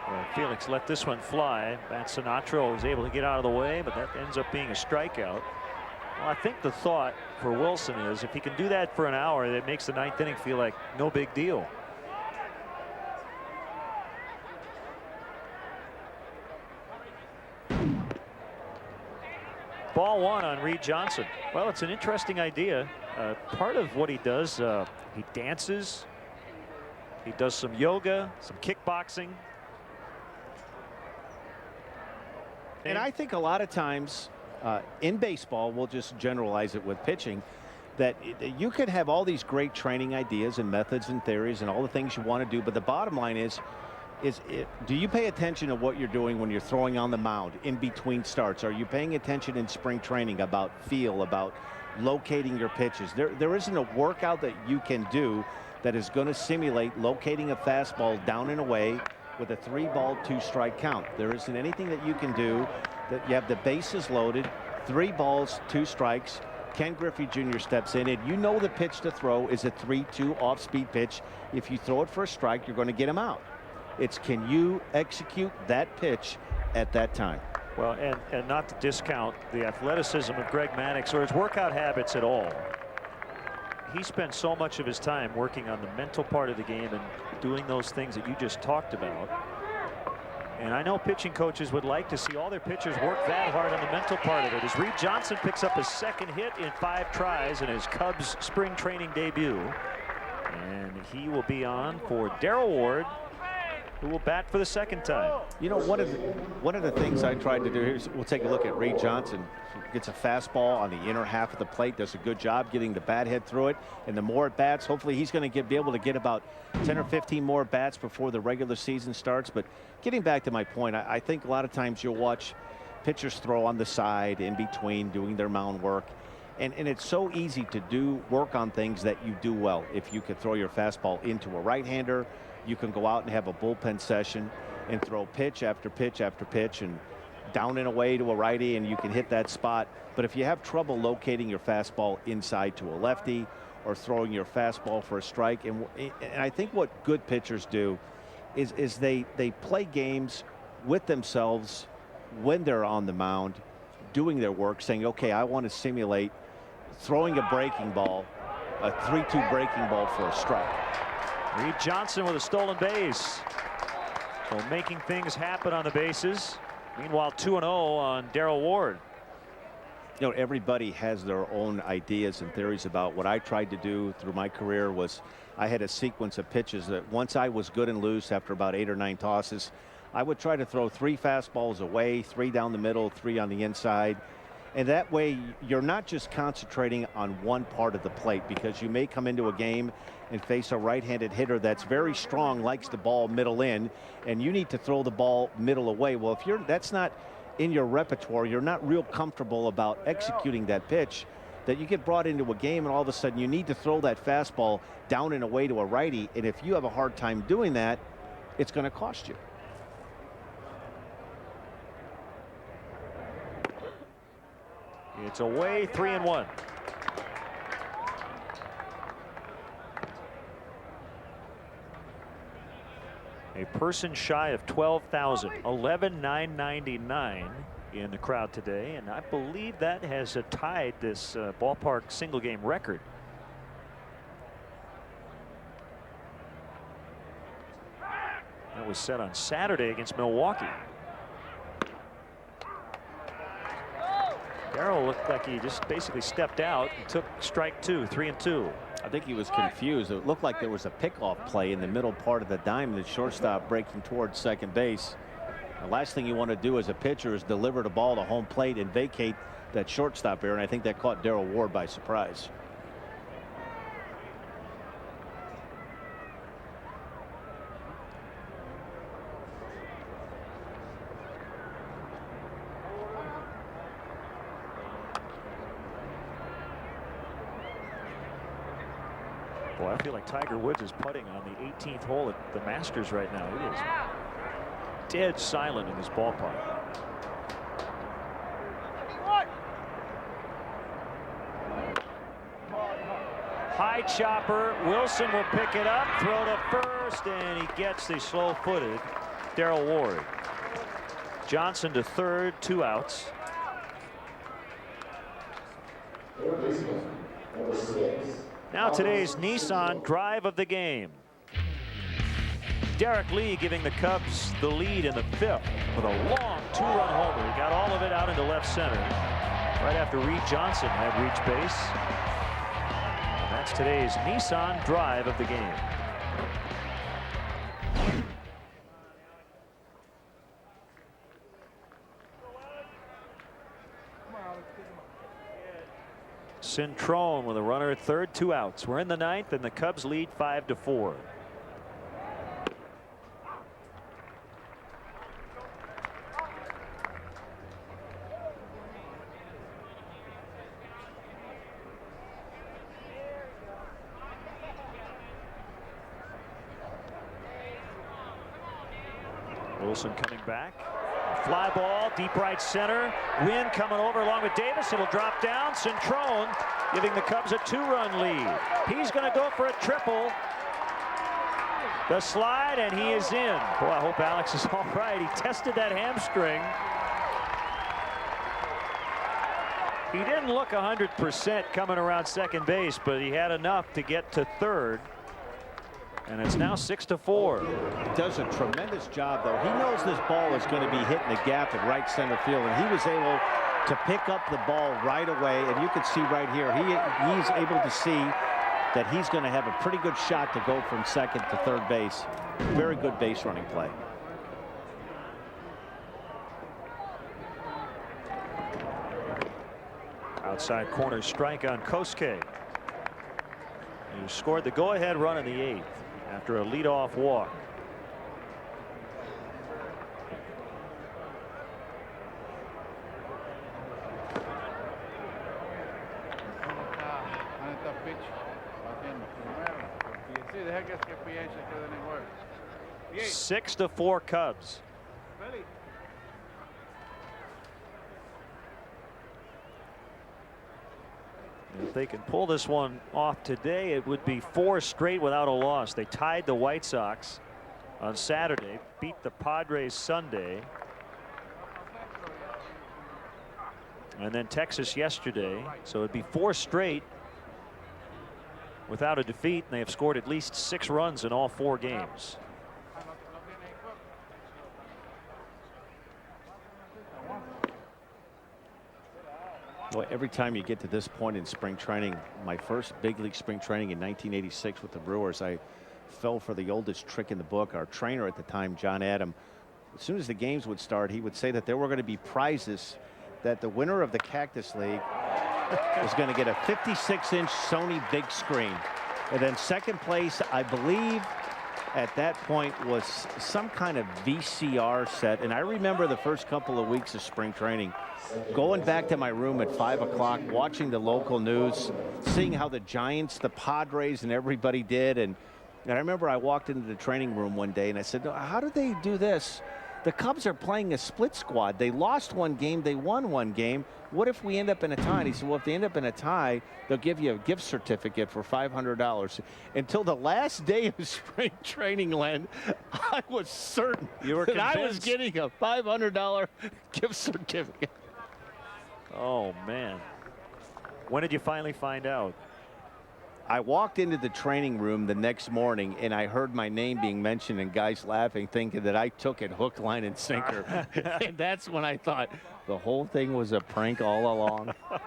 Well, Felix let this one fly. Matt Sinatra was able to get out of the way, but that ends up being a strikeout. Well, I think the thought for Wilson is if he can do that for an hour, that makes the ninth inning feel like no big deal. Ball one on Reed Johnson. Well, it's an interesting idea. Part of what he does, he dances, he does some yoga, some kickboxing.
And I think a lot of times in baseball, we'll just generalize it with pitching, that you could have all these great training ideas and methods and theories and all the things you want to do, but the bottom line is do you pay attention to what you're doing when you're throwing on the mound in between starts? Are you paying attention in spring training about feel, about locating your pitches? There isn't a workout that you can do that is going to simulate locating a fastball down and away with a 3-ball, 2-strike count. There isn't anything that you can do. That you have the bases loaded, 3 balls, 2 strikes. Ken Griffey Jr. steps in, and you know the pitch to throw is a 3-2 off-speed pitch. If you throw it for a strike, you're going to get him out. It's can you execute that pitch at that time?
Well, and not to discount the athleticism of Greg Maddux or his workout habits at all. He spent so much of his time working on the mental part of the game and doing those things that you just talked about. And I know pitching coaches would like to see all their pitchers work that hard on the mental part of it. As Reed Johnson picks up his 2nd hit in 5 tries in his Cubs spring training debut. And he will be on for Darrell Ward, who will bat for the 2nd time.
You know, one of the things I tried to do here is we'll take a look at Reed Johnson. Gets a fastball on the inner half of the plate, does a good job getting the bat head through it, and the more at bats, hopefully he's going to be able to get about 10 or 15 more bats before the regular season starts. But getting back to my point, I think a lot of times you'll watch pitchers throw on the side in between doing their mound work, and it's so easy to do work on things that you do well. If you could throw your fastball into a right-hander, you can go out and have a bullpen session and throw pitch after pitch after pitch and down and away to a righty, and you can hit that spot. But if you have trouble locating your fastball inside to a lefty or throwing your fastball for a strike, and I think what good pitchers do is they play games with themselves when they're on the mound doing their work, saying, okay, I want to simulate throwing a breaking ball, a 3-2 breaking ball for a strike.
Reed Johnson with a stolen base. So making things happen on the bases. Meanwhile, 2-0 on Darrell Ward.
You know, everybody has their own ideas and theories about what I tried to do through my career. Was I had a sequence of pitches that once I was good and loose after about 8 or 9 tosses, I would try to throw 3 fastballs away, 3 down the middle, 3 on the inside. And that way you're not just concentrating on one part of the plate, because you may come into a game and face a right-handed hitter that's very strong, likes the ball middle in, and you need to throw the ball middle away. Well, if that's not in your repertoire, you're not real comfortable about executing that pitch, that you get brought into a game and all of a sudden you need to throw that fastball down and away to a righty. And if you have a hard time doing that, it's going to cost you.
It's away, 3-1. A person shy of 12,000, 11,999 in the crowd today, and I believe that has tied this ballpark single game record. That was set on Saturday against Milwaukee. Darrell looked like he just basically stepped out and took strike 2, 3-2.
I think he was confused. It looked like there was a pickoff play in the middle part of the diamond, the shortstop breaking towards second base. The last thing you want to do as a pitcher is deliver the ball to home plate and vacate that shortstop area, and I think that caught Darrell Ward by surprise.
Boy, I feel like Tiger Woods is putting on the 18th hole at the Masters right now. It is dead silent in this ballpark. High chopper. Wilson will pick it up, throw to first, and he gets the slow-footed Darrell Ward. Johnson to third, 2 outs. Now today's Nissan drive of the game. Derek Lee giving the Cubs the lead in the 5th with a long 2-run homer. He got all of it out into left center right after Reed Johnson had reached base. And that's today's Nissan drive of the game. Cintrone with a runner at third, 2 outs. We're in the 9th, and the Cubs lead 5-4. Wilson coming back. Fly ball, deep right center. Wynn coming over along with Davis. It'll drop down. Centrone giving the Cubs a 2-run lead. He's going to go for a triple. The slide, and he is in. Boy, I hope Alex is all right. He tested that hamstring. He didn't look 100% coming around second base, but he had enough to get to third. And it's now 6-4.
Does a tremendous job, though. He knows this ball is going to be hitting the gap at right center field, and he was able to pick up the ball right away. And you can see right here, he's able to see that he's going to have a pretty good shot to go from second to third base. Very good base running play.
Outside corner strike on Kosuke, who scored the go-ahead run in the 8th after a leadoff walk.
Yeah.
6-4 Cubs. If they can pull this one off today, it would be 4 straight without a loss. They tied the White Sox on Saturday, beat the Padres Sunday, and then Texas yesterday. So it'd be 4 straight without a defeat, and they have scored at least 6 runs in all 4 games.
Boy, every time you get to this point in spring training, my first big league spring training in 1986 with the Brewers, I fell for the oldest trick in the book. Our trainer at the time, John Adam, as soon as the games would start, he would say that there were going to be prizes, that the winner of the Cactus League was going to get a 56-inch Sony big screen. And then second place, I believe, at that point was some kind of VCR set. And I remember the first couple of weeks of spring training, going back to my room at 5 o'clock, watching the local news, seeing how the Giants, the Padres, and everybody did. And I remember I walked into the training room one day and I said, how do they do this? The Cubs are playing a split squad. They lost 1 game, they won 1 game. What if we end up in a tie? And he said, well, if they end up in a tie, they'll give you a gift certificate for $500. Until the last day of spring training, Len, I was certain that I was getting a $500 gift certificate.
Oh, man. When did you finally find out?
I walked into the training room the next morning and I heard my name being mentioned and guys laughing, thinking that I took it hook, line, and sinker. And that's when I thought the whole thing was a prank all along.
I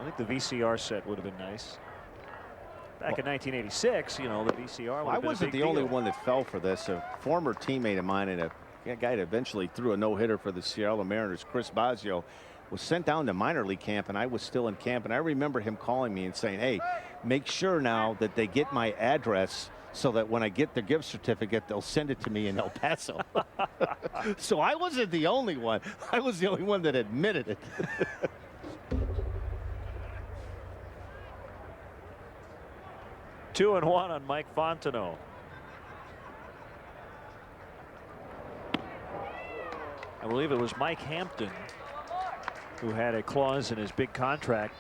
think the VCR set would have been nice. Back in 1986, you know, the VCR would have been a big deal.
I wasn't the only one that fell for this. A former teammate of mine and a guy that eventually threw a no-hitter for the Seattle Mariners, Chris Baggio, was sent down to minor league camp, and I was still in camp. And I remember him calling me and saying, hey, make sure now that they get my address so that when I get the gift certificate, they'll send it to me in El Paso. So I wasn't the only one. I was the only one that admitted it.
Two and one on Mike Fontenot. I believe it was Mike Hampton who had a clause in his big contract.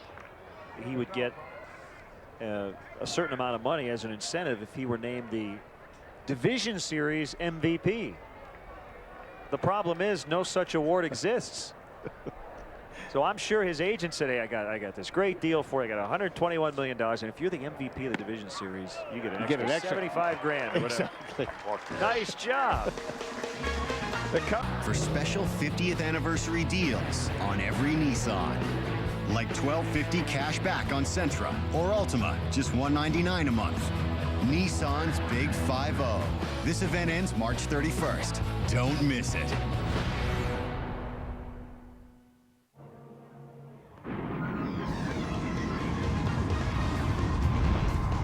He would get a certain amount of money as an incentive if he were named the Division Series MVP. The problem is no such award exists. So I'm sure his agent said, hey, I got this great deal for you. I got $121 million. And if you're the MVP of the Division Series, you get an extra 75 grand. Or whatever.
Exactly.
Nice job.
For special 50th anniversary deals on every Nissan. Like $12.50 cash back on Sentra or Altima, just $199 a month. Nissan's Big 5-0. This event ends March 31st. Don't miss it.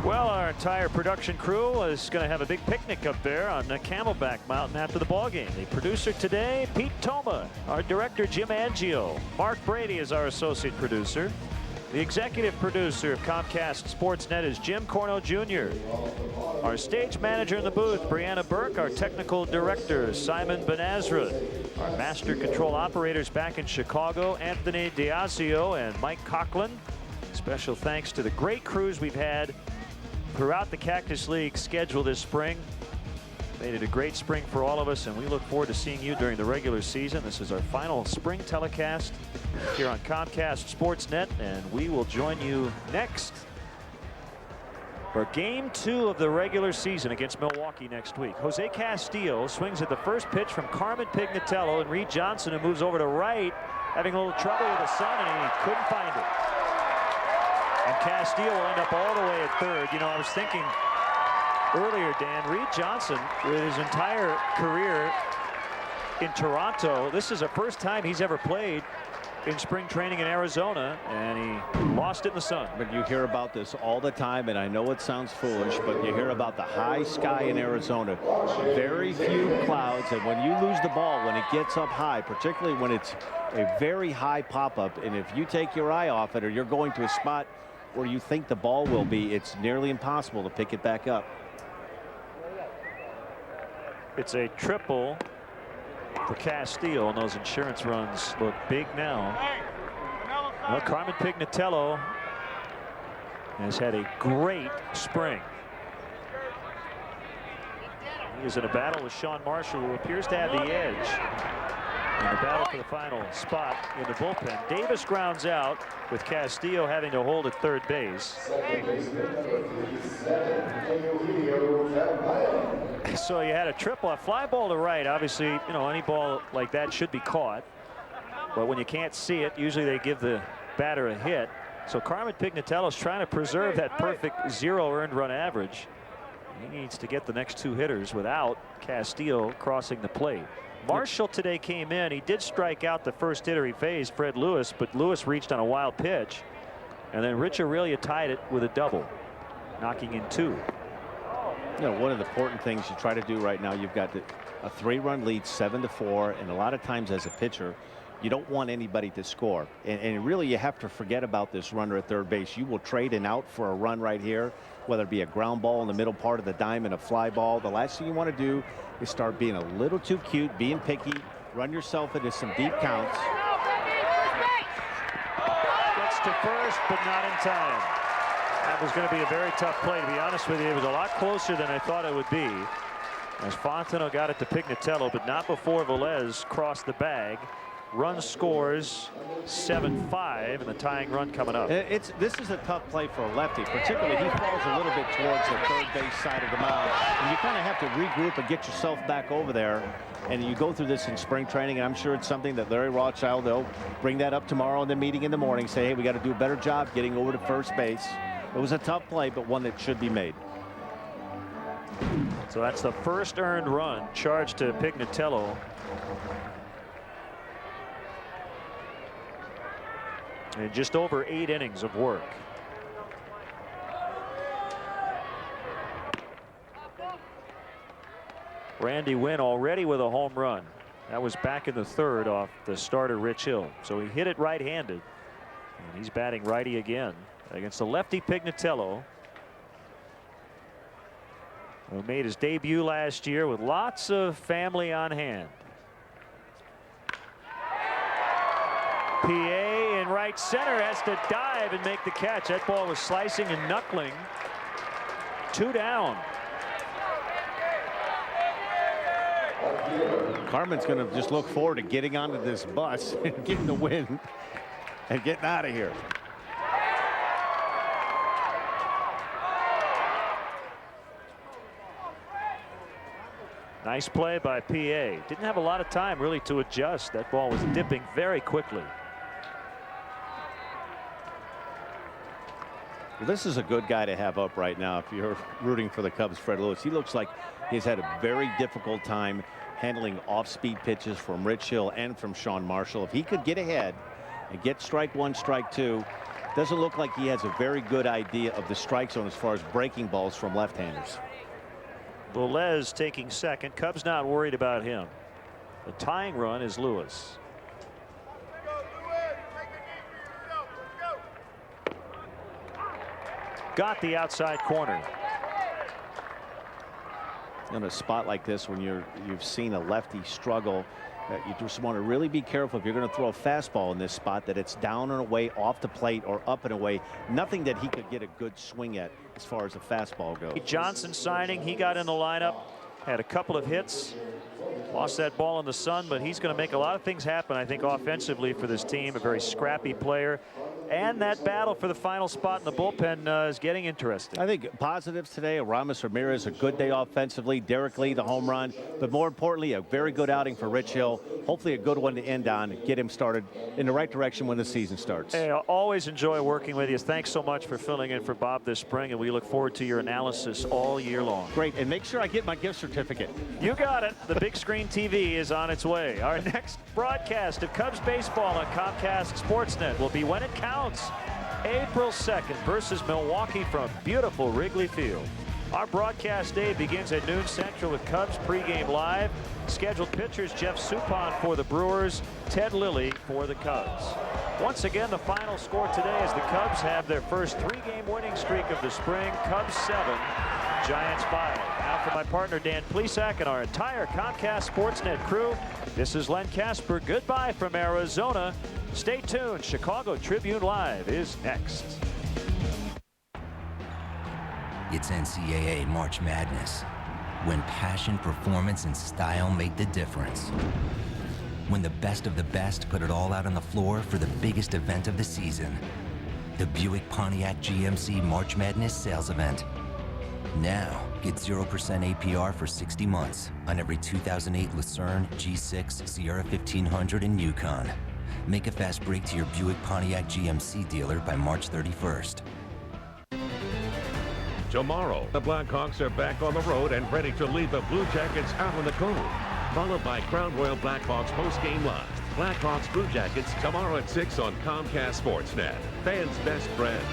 Well, our entire production crew is going to have a big picnic up there on the Camelback Mountain after the ball game. The producer today, Pete Toma. Our director, Jim Angio. Mark Brady is our associate producer. The executive producer of Comcast Sportsnet is Jim Corno Jr. Our stage manager in the booth, Brianna Burke. Our technical director, Simon Benazra. Our master control operators back in Chicago, Anthony Diazio and Mike Coughlin. Special thanks to the great crews we've had throughout the Cactus League schedule this spring. Made it a great spring for all of us, and we look forward to seeing you during the regular season. This is our final spring telecast here on Comcast Sportsnet, and we will join you next for Game 2 of the regular season against Milwaukee next week. Jose Castillo swings at the first pitch from Carmen Pignatello, and Reed Johnson, who moves over to right, having a little trouble with the sun, and he couldn't find it. And Castillo will end up all the way at third. You know, I was thinking earlier, Dan, Reed Johnson, with his entire career in Toronto, this is the first time he's ever played in spring training in Arizona, and he lost it in the sun.
But you hear about this all the time, and I know it sounds foolish, but you hear about the high sky in Arizona. Very few clouds, and when you lose the ball, when it gets up high, particularly when it's a very high pop-up, and if you take your eye off it or you're going to a spot where you think the ball will be, it's nearly impossible to pick it back up.
It's a triple for Castillo, and those insurance runs look big now. Well, Carmen Pignatello has had a great spring. He is in a battle with Sean Marshall, who appears to have the edge in the battle for the final spot in the bullpen. Davis grounds out, with Castillo having to hold at third base. So you had a triple, a fly ball to right. Obviously, you know, any ball like that should be caught. But when you can't see it, usually they give the batter a hit. So Carmen Pignatello is trying to preserve that perfect 0 earned run average. He needs to get the next 2 hitters without Castillo crossing the plate. Marshall today came in. He did strike out the first hitter he faced, Fred Lewis, but Lewis reached on a wild pitch. And then Rich Aurelia tied it with a double, knocking in 2.
You know, one of the important things you try to do right now, you've got a 3-run lead, 7-4, and a lot of times as a pitcher, you don't want anybody to score. And really, you have to forget about this runner at third base. You will trade an out for a run right here, whether it be a ground ball in the middle part of the diamond, a fly ball. The last thing you want to do is start being a little too cute, being picky, run yourself into some deep counts.
Gets to first, but not in time. That was going to be a very tough play, to be honest with you. It was a lot closer than I thought it would be, as Fontenot got it to Pignatello, but not before Velez crossed the bag. Run scores 7-5, and the tying run coming up.
This is a tough play for a lefty, particularly he falls a little bit towards the third base side of the mound, and you kind of have to regroup and get yourself back over there. And you go through this in spring training, and I'm sure it's something that Larry Rothschild, they'll bring that up tomorrow in the meeting in the morning, say, hey, we got to do a better job getting over to first base. It was a tough play, but one that should be made.
So that's the first earned run charged to Pignatello. And just over 8 innings of work. Randy Wynn already with a home run. That was back in the 3rd off the starter Rich Hill. So he hit it right-handed. And he's batting righty again against the lefty Pignatello, who made his debut last year with lots of family on hand. PA in right center has to dive and make the catch. That ball was slicing and knuckling. 2 down.
Carmen's going to just look forward to getting onto this bus and getting the win and getting out of here.
Nice play by PA. Didn't have a lot of time really to adjust. That ball was dipping very quickly.
This is a good guy to have up right now if you're rooting for the Cubs. Fred Lewis, he looks like he's had a very difficult time handling off-speed pitches from Rich Hill and from Sean Marshall. If he could get ahead and get strike 1, strike 2, doesn't look like he has a very good idea of the strike zone as far as breaking balls from left-handers.
Velez taking second. Cubs not worried about him. The tying run is Lewis. got the outside corner.
In a spot like this, when you've seen a lefty struggle, you just want to really be careful if you're going to throw a fastball in this spot, that it's down and away off the plate or up and away. Nothing that he could get a good swing at as far as the fastball goes.
Johnson signing, he got in the lineup, had a couple of hits, lost that ball in the sun, but he's going to make a lot of things happen, I think, offensively for this team. A very scrappy player. And that battle for the final spot in the bullpen is getting interesting.
I think positives today. Aramis Ramirez, a good day offensively. Derek Lee, the home run. But more importantly, a very good outing for Rich Hill. Hopefully a good one to end on and get him started in the right direction when the season starts.
Hey, I always enjoy working with you. Thanks so much for filling in for Bob this spring, and we look forward to your analysis all year long.
Great, and make sure I get my gift certificate.
You got it. The big screen TV is on its way. Our next broadcast of Cubs baseball on Comcast Sportsnet will be when it counts. April 2nd versus Milwaukee from beautiful Wrigley Field. Our broadcast day begins at noon Central with Cubs pregame live. Scheduled pitchers Jeff Suppan for the Brewers, Ted Lilly for the Cubs. Once again, the final score today is the Cubs have their first 3-game winning streak of the spring. Cubs 7, Giants 5. Now for my partner Dan Plesac and our entire Comcast Sportsnet crew, this is Len Casper. Goodbye from Arizona. Stay tuned. Chicago Tribune Live is next.
It's NCAA March Madness, when passion, performance, and style made the difference. When the best of the best put it all out on the floor for the biggest event of the season, the Buick Pontiac GMC March Madness sales event. Now, get 0% APR for 60 months on every 2008 Lucerne, G6, Sierra 1500, and Yukon. Make a fast break to your Buick Pontiac GMC dealer by March 31st.
Tomorrow, the Blackhawks are back on the road and ready to lead the Blue Jackets out on the Cove. Followed by Crown Royal Blackhawks post-game live. Blackhawks Blue Jackets tomorrow at 6 on Comcast Sportsnet. Fans' best friend.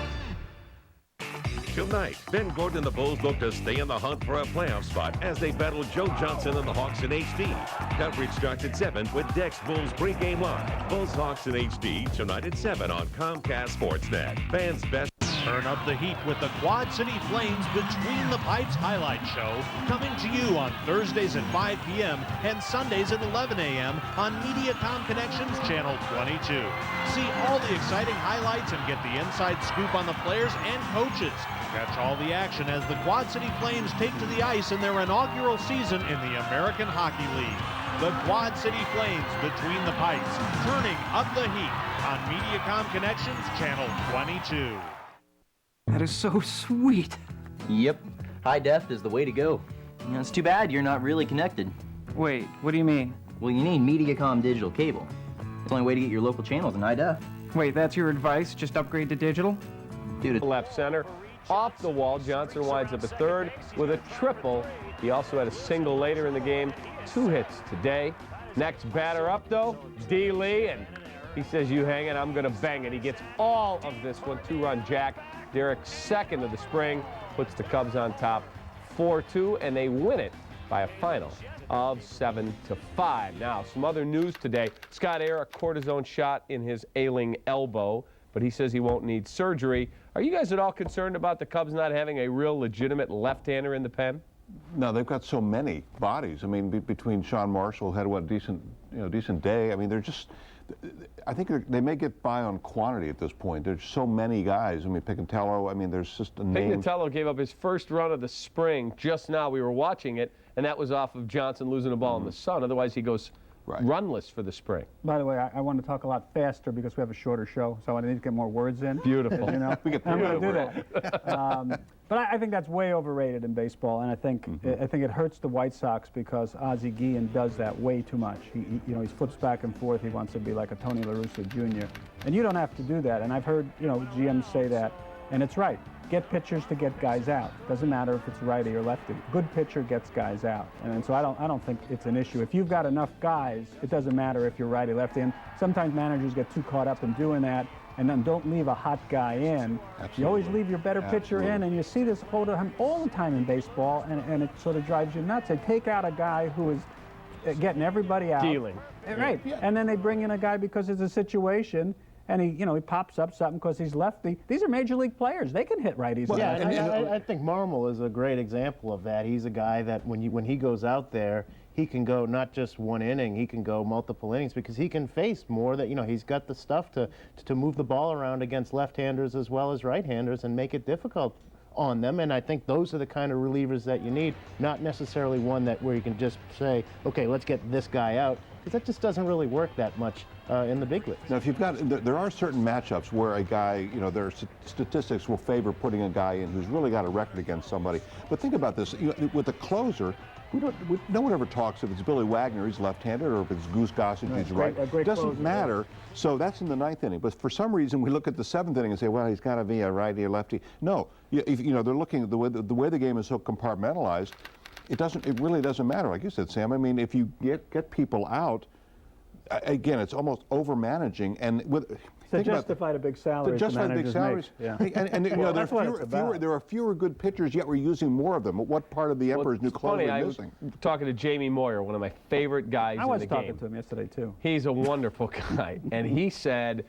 Tonight, Ben Gordon and the Bulls look to stay in the hunt for a playoff spot as they battle Joe Johnson and the Hawks in HD. Coverage starts at 7 with Dex Bulls pregame live. Bulls Hawks in HD tonight at 7 on Comcast Sportsnet. Fans' best.
Turn up the heat with the Quad City Flames Between the Pipes highlight show, coming to you on Thursdays at 5 p.m. and Sundays at 11 a.m. on Mediacom Connections Channel 22. See all the exciting highlights and get the inside scoop on the players and coaches. Catch all the action as the Quad City Flames take to the ice in their inaugural season in the American Hockey League. The Quad City Flames Between the Pipes, turning up the heat on Mediacom Connections Channel 22.
That is so sweet. Yep. High def is the way to go. It's too bad you're not really connected.
Wait, what do you mean?
Well, you need Mediacom digital cable. It's the only way to get your local channels in high def.
Wait, that's your advice? Just upgrade to digital?
Dude,
left center. Off the wall, Johnson winds up at third with a triple. He also had a single later in the game. 2 hits today. Next batter up, though, D. Lee, and he says, you hang it, I'm going to bang it. He gets all of this one, 2-run jack. Derek's second of the spring puts the Cubs on top 4-2, and they win it by a final of 7-5. Now, some other news today. Scott Air, a cortisone shot in his ailing elbow, but he says he won't need surgery. Are you guys at all concerned about the Cubs not having a real legitimate left-hander in the pen?
No, they've got so many bodies. I mean, between Sean Marshall had what decent day. I mean, they're just. I think they may get by on quantity at this point. There's so many guys. I mean, Pignatello. I mean, there's just a name.
Pignatello gave up his first run of the spring just now. We were watching it, and that was off of Johnson losing a ball in the sun. Otherwise, he goes runless for the spring.
By the way, I want to talk a lot faster because we have a shorter show, so I need to get more words in.
Beautiful.
You know,
We get
I'm going to do
that.
that. But I think that's way overrated in baseball, and I think it hurts the White Sox because Ozzie Guillen does that way too much. He flips back and forth. He wants to be like a Tony La Russa Jr. And you don't have to do that. And I've heard GMs say that, and it's right. Get pitchers to get guys out. Doesn't matter if it's righty or lefty. Good pitcher gets guys out, and so I don't think it's an issue. If you've got enough guys, it doesn't matter if you're righty lefty. And sometimes managers get too caught up in doing that. And then don't leave a hot guy in.
Absolutely.
You always leave your better pitcher in, and you see this all the time in baseball, and it sort of drives you nuts. They take out a guy who is getting everybody out.
Dealing.
Right. Yeah. And then they bring in a guy because it's a situation, and he pops up something because he's lefty. These are major league players. They can hit righties.
Well, yeah, I think Marmol is a great example of that. He's a guy that when he goes out there, he can go not just one inning, he can go multiple innings because he can face more. That he's got the stuff to move the ball around against left-handers as well as right-handers and make it difficult on them. And I think those are the kind of relievers that you need, not necessarily one where you can just say, okay, let's get this guy out, because that just doesn't really work that much in the big leagues.
Now, if you've got, there are certain matchups where a guy, their statistics will favor putting a guy in who's really got a record against somebody. But think about this, with a closer, no one ever talks if it's Billy Wagner, he's left-handed, or if it's Goose Gossage, he's right. It doesn't matter. So that's in the 9th inning. But for some reason, we look at the 7th inning and say, well, he's got to be a righty or lefty. No, they're looking at the way the game is so compartmentalized. It really doesn't matter. Like you said, Sam. I mean, if you get people out, again, it's almost over-managing. And
to justify the big salaries.
To justify the big salaries.
Yeah.
And there are fewer good pitchers, yet we're using more of them. What part of the Emperor's New Clothes are we missing?
I was talking to Jamie Moyer, one of my favorite guys in the game.
I was talking to him yesterday, too.
He's a wonderful guy. And he said,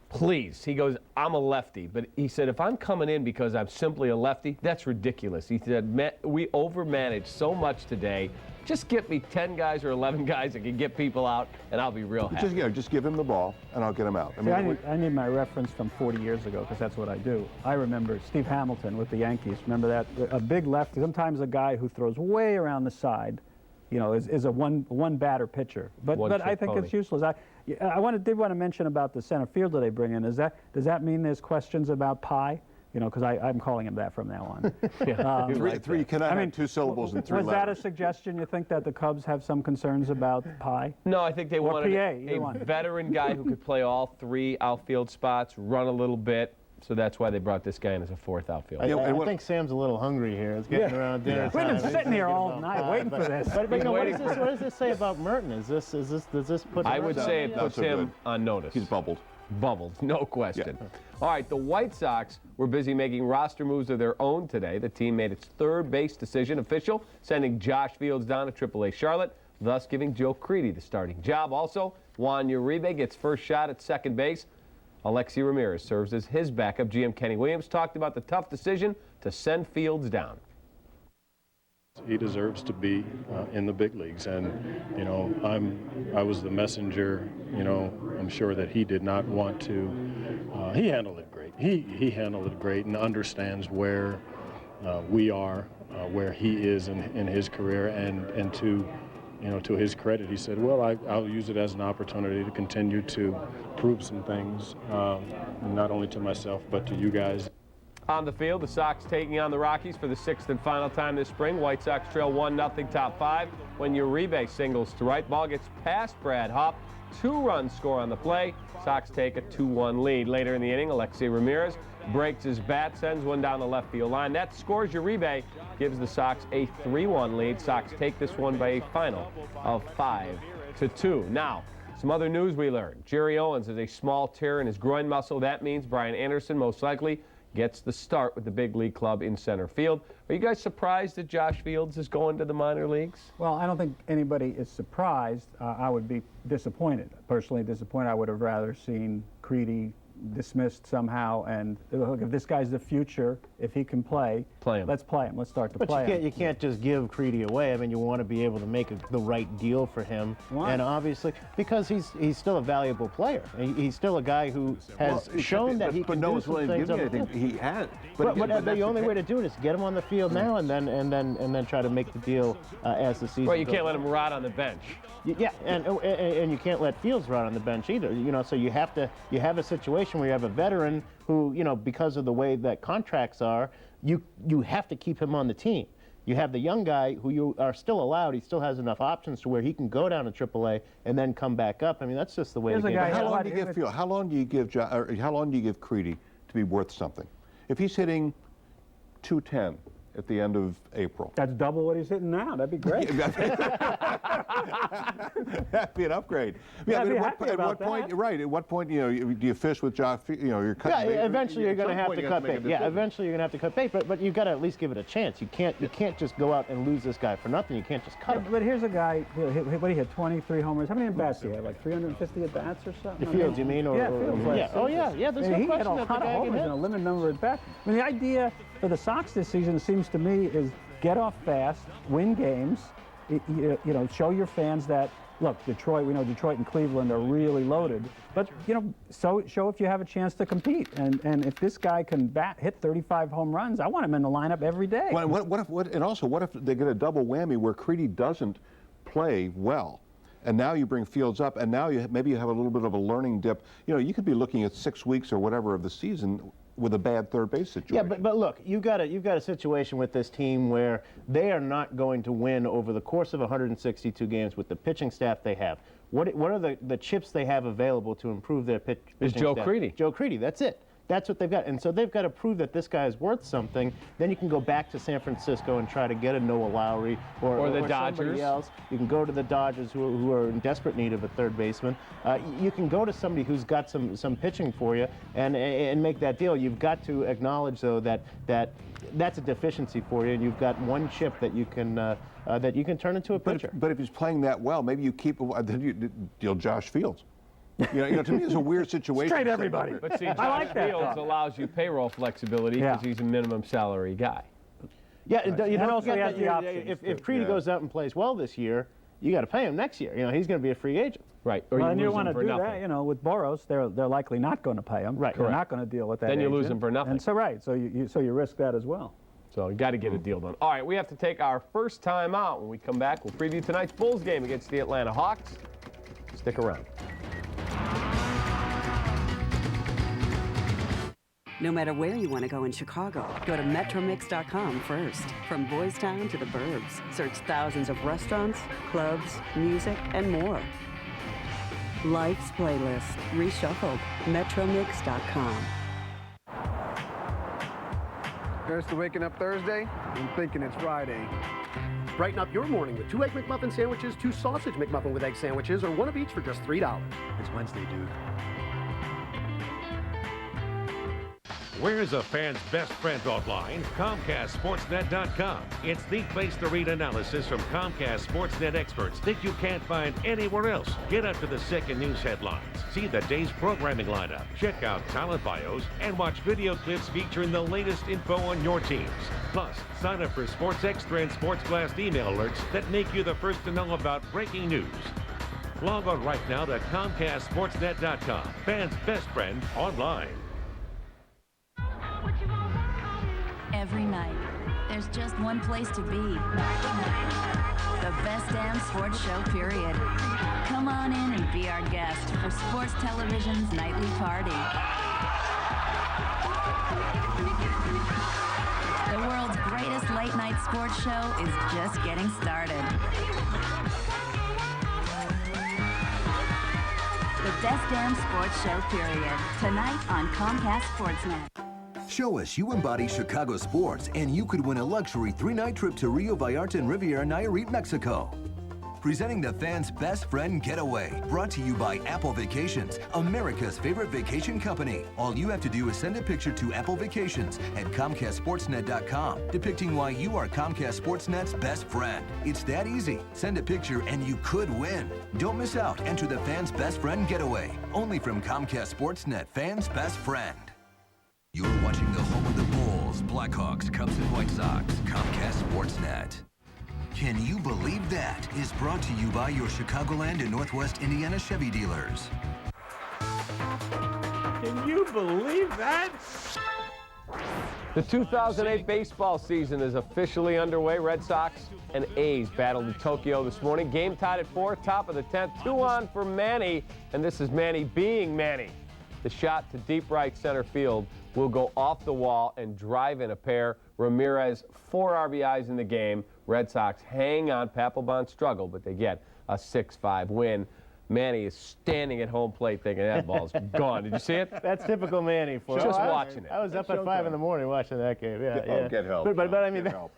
please, he goes, I'm a lefty. But he said, if I'm coming in because I'm simply a lefty, that's ridiculous. He said, we overmanage so much today. Just get me 10 guys or 11 guys that can get people out, and I'll be real happy.
Just give him the ball, and I'll get him out.
I need my reference from 40 years ago, because that's what I do. I remember Steve Hamilton with the Yankees. Remember that? A big lefty, sometimes a guy who throws way around the side, is a one-batter pitcher. But I think it's useless. I did want to mention about the center fielder they bring in. Does that mean there's questions about Pye? Because I'm calling him that from now on.
You cannot have 2 syllables and 3 letters.
Was that a suggestion? You think that the Cubs have some concerns about Pye?
No, I think they wanted a veteran guy who could play all 3 outfield spots, run a little bit. So that's why they brought this guy in as a 4th outfielder.
I think Sam's a little hungry here. It's getting around dinner time.
We've been sitting here all night waiting for this.
But what does this say about Merton? Does this put?
I would say it puts him on notice.
He's bubbled.
Bubbled, no question. Yeah. All right, the White Sox were busy making roster moves of their own today. The team made its 3rd base decision official, sending Josh Fields down to AAA Charlotte, thus giving Joe Creedy the starting job. Also, Juan Uribe gets first shot at 2nd base. Alexi Ramirez serves as his backup. GM Kenny Williams talked about the tough decision to send Fields down.
He deserves to be in the big leagues, and I was the messenger. I'm sure that he did not want to. He handled it great. He handled it great and understands where we are, where he is in his career, and to his credit, he said, well, I'll use it as an opportunity to continue to prove some things, not only to myself but to you guys.
On the field, the Sox taking on the Rockies for the 6th and final time this spring. White Sox trail 1-0 top 5 when Uribe singles to right. Ball gets past Brad Huff. 2-run score on the play. Sox take a 2-1 lead. Later in the inning, Alexi Ramirez breaks his bat, sends one down the left field line. That scores Uribe, gives the Sox a 3-1 lead. Sox take this one by a final of 5-2. Now, some other news we learned. Jerry Owens has a small tear in his groin muscle. That means Brian Anderson most likely gets the start with the big league club in center field. Are you guys surprised that Josh Fields is going to the minor leagues?
Well, I don't think anybody is surprised. I would be disappointed. Personally disappointed. I would have rather seen Creedy dismissed somehow, and look, if this guy's the future, if he can play him. Let's play him. Let's start to play him.
But you can't just give Creedy away. I mean, you want to be able to make the right deal for him. Why? And obviously, because he's still a valuable player. He's still a guy who has shown that he can do some things.
He has.
But the only way to do it is to get him on the field now, and then try to make the deal as the season
Well, you
goes.
can't let him rot on the bench.
Yeah, and you can't let Fields rot on the bench either. So you have a situation where you have a veteran who, because of the way that contracts are, you have to keep him on the team. You have the young guy who you are still allowed. He still has enough options to where he can go down to AAA and then come back up. I mean, that's just the way.
How long do you give Fields? How long do you give Creedy to be worth something? If he's hitting 210, at the end of April.
That's double what he's hitting now. That'd be great.
That'd be an upgrade. Yeah,
I'd be
at
happy
what
about
point?
that.
Right. At what point, you know, do you fish with Josh? You know, you're cutting.
Yeah, eventually you're going to have to cut bait. Yeah,
decision.
eventually you're going to have to cut bait, but you've got to at least give it a chance. You can't just go out and lose this guy for nothing. You can't just cut him.
But here's a guy. What he had 23 homers. How many at bats did he have? Like 350 at bats or something?
The Fields, you mean? Or,
yeah, Fields.
yeah. Oh yeah. There's no
he
question
had a
that
lot
the
of
guy can
homers
hit.
and a limited number at bats. I mean, the idea for the Sox this season, it seems to me, is get off fast, win games. You know, show your fans that. Look, Detroit, we know Detroit and Cleveland are really loaded, but, you know, so show if you have a chance to compete. And if this guy can hit 35 home runs, I want him in the lineup every day.
And also, what if they get a double whammy where Creedy doesn't play well? And now you bring Fields up, and now maybe you have a little bit of a learning dip. You know, you could be looking at 6 weeks or whatever of the season with a bad third base situation.
Yeah, but look, you've got a situation with this team where they are not going to win over the course of 162 games with the pitching staff they have. What are the chips they have available to improve their pitching
staff? Joe Creedy.
Joe Creedy, that's it. That's what they've got. And so they've got to prove that this guy is worth something. Then you can go back to San Francisco and try to get a Noah Lowry or
the Dodgers.
Somebody else. You can go to the Dodgers who are in desperate need of a third baseman. You can go to somebody who's got some pitching for you and make that deal. You've got to acknowledge, though, that's a deficiency for you, and you've got one chip that you can turn into a pitcher.
But if he's playing that well, maybe you keep then you deal Josh Fields. You know, to me, it's a weird situation.
Straight everybody.
But see, Josh Fields allows you payroll flexibility because he's a minimum salary guy.
Yeah, you don't
also
forget
has the
that
options,
if Creedy goes out and plays well this year, you got to pay him next year. You know, he's going to be a free agent.
Right.
Or you want to do that, you know, with Boros, they're likely not going to pay him.
Right.
They're not going to deal with that.
Then you
agent.
lose him for nothing.
And so you risk that as well.
So you got to get a deal done. All right, we have to take our first time out. When we come back, we'll preview tonight's Bulls game against the Atlanta Hawks. Stick around.
No matter where you want to go in Chicago, go to MetroMix.com first. From Boys Town to the Burbs, search thousands of restaurants, clubs, music, and more. Life's playlist, reshuffled. MetroMix.com.
Here's to waking up Thursday and thinking it's Friday.
Brighten up your morning with 2 Egg McMuffin sandwiches, 2 Sausage McMuffin with Egg sandwiches, or 1 of each for just $3. It's Wednesday, dude.
Where's a fan's best friend online? ComcastSportsNet.com. It's the place to read analysis from Comcast Sportsnet experts that you can't find anywhere else. Get up to the second news headlines, see the day's programming lineup, check out talent bios, and watch video clips featuring the latest info on your teams. Plus, sign up for Sports Extra and Sports Blast email alerts that make you the first to know about breaking news. Log on right now to ComcastSportsNet.com. Fans' best friend online.
Every night, there's just one place to be. The best damn sports show, period. Come on in and be our guest for Sports Television's nightly party. The world's greatest late-night sports show is just getting started. The best damn sports show, period. Tonight on Comcast Sportsnet.
Show us you embody Chicago sports, and you could win a luxury 3-night trip to Rio Vallarta and Riviera Nayarit, Mexico. Presenting the fans' best friend getaway. Brought to you by Apple Vacations, America's favorite vacation company. All you have to do is send a picture to Apple Vacations at ComcastSportsNet.com, depicting why you are Comcast Sportsnet's best friend. It's that easy. Send a picture and you could win. Don't miss out. Enter the fans' best friend getaway. Only from Comcast Sportsnet, fans' best friend. You're watching the home of the Bulls, Blackhawks, Cubs, and White Sox, Comcast Sportsnet. Can you believe that? Is brought to you by your Chicagoland and Northwest Indiana Chevy dealers.
Can you believe that? The 2008 baseball season is officially underway. Red Sox and A's battled in Tokyo this morning. Game tied at 4, top of the 10th. 2 on for Manny, and this is Manny being Manny. The shot to deep right center field will go off the wall and drive in a pair. Ramirez, 4 RBIs in the game. Red Sox hang on. Papelbon struggled, but they get a 6-5 win. Manny is standing at home plate thinking that ball's gone. Did you see it?
That's typical Manny. For
Just
I was-
watching it.
I was up at 5 in the morning watching that game. Yeah,
Get help.
But I mean,
Get help.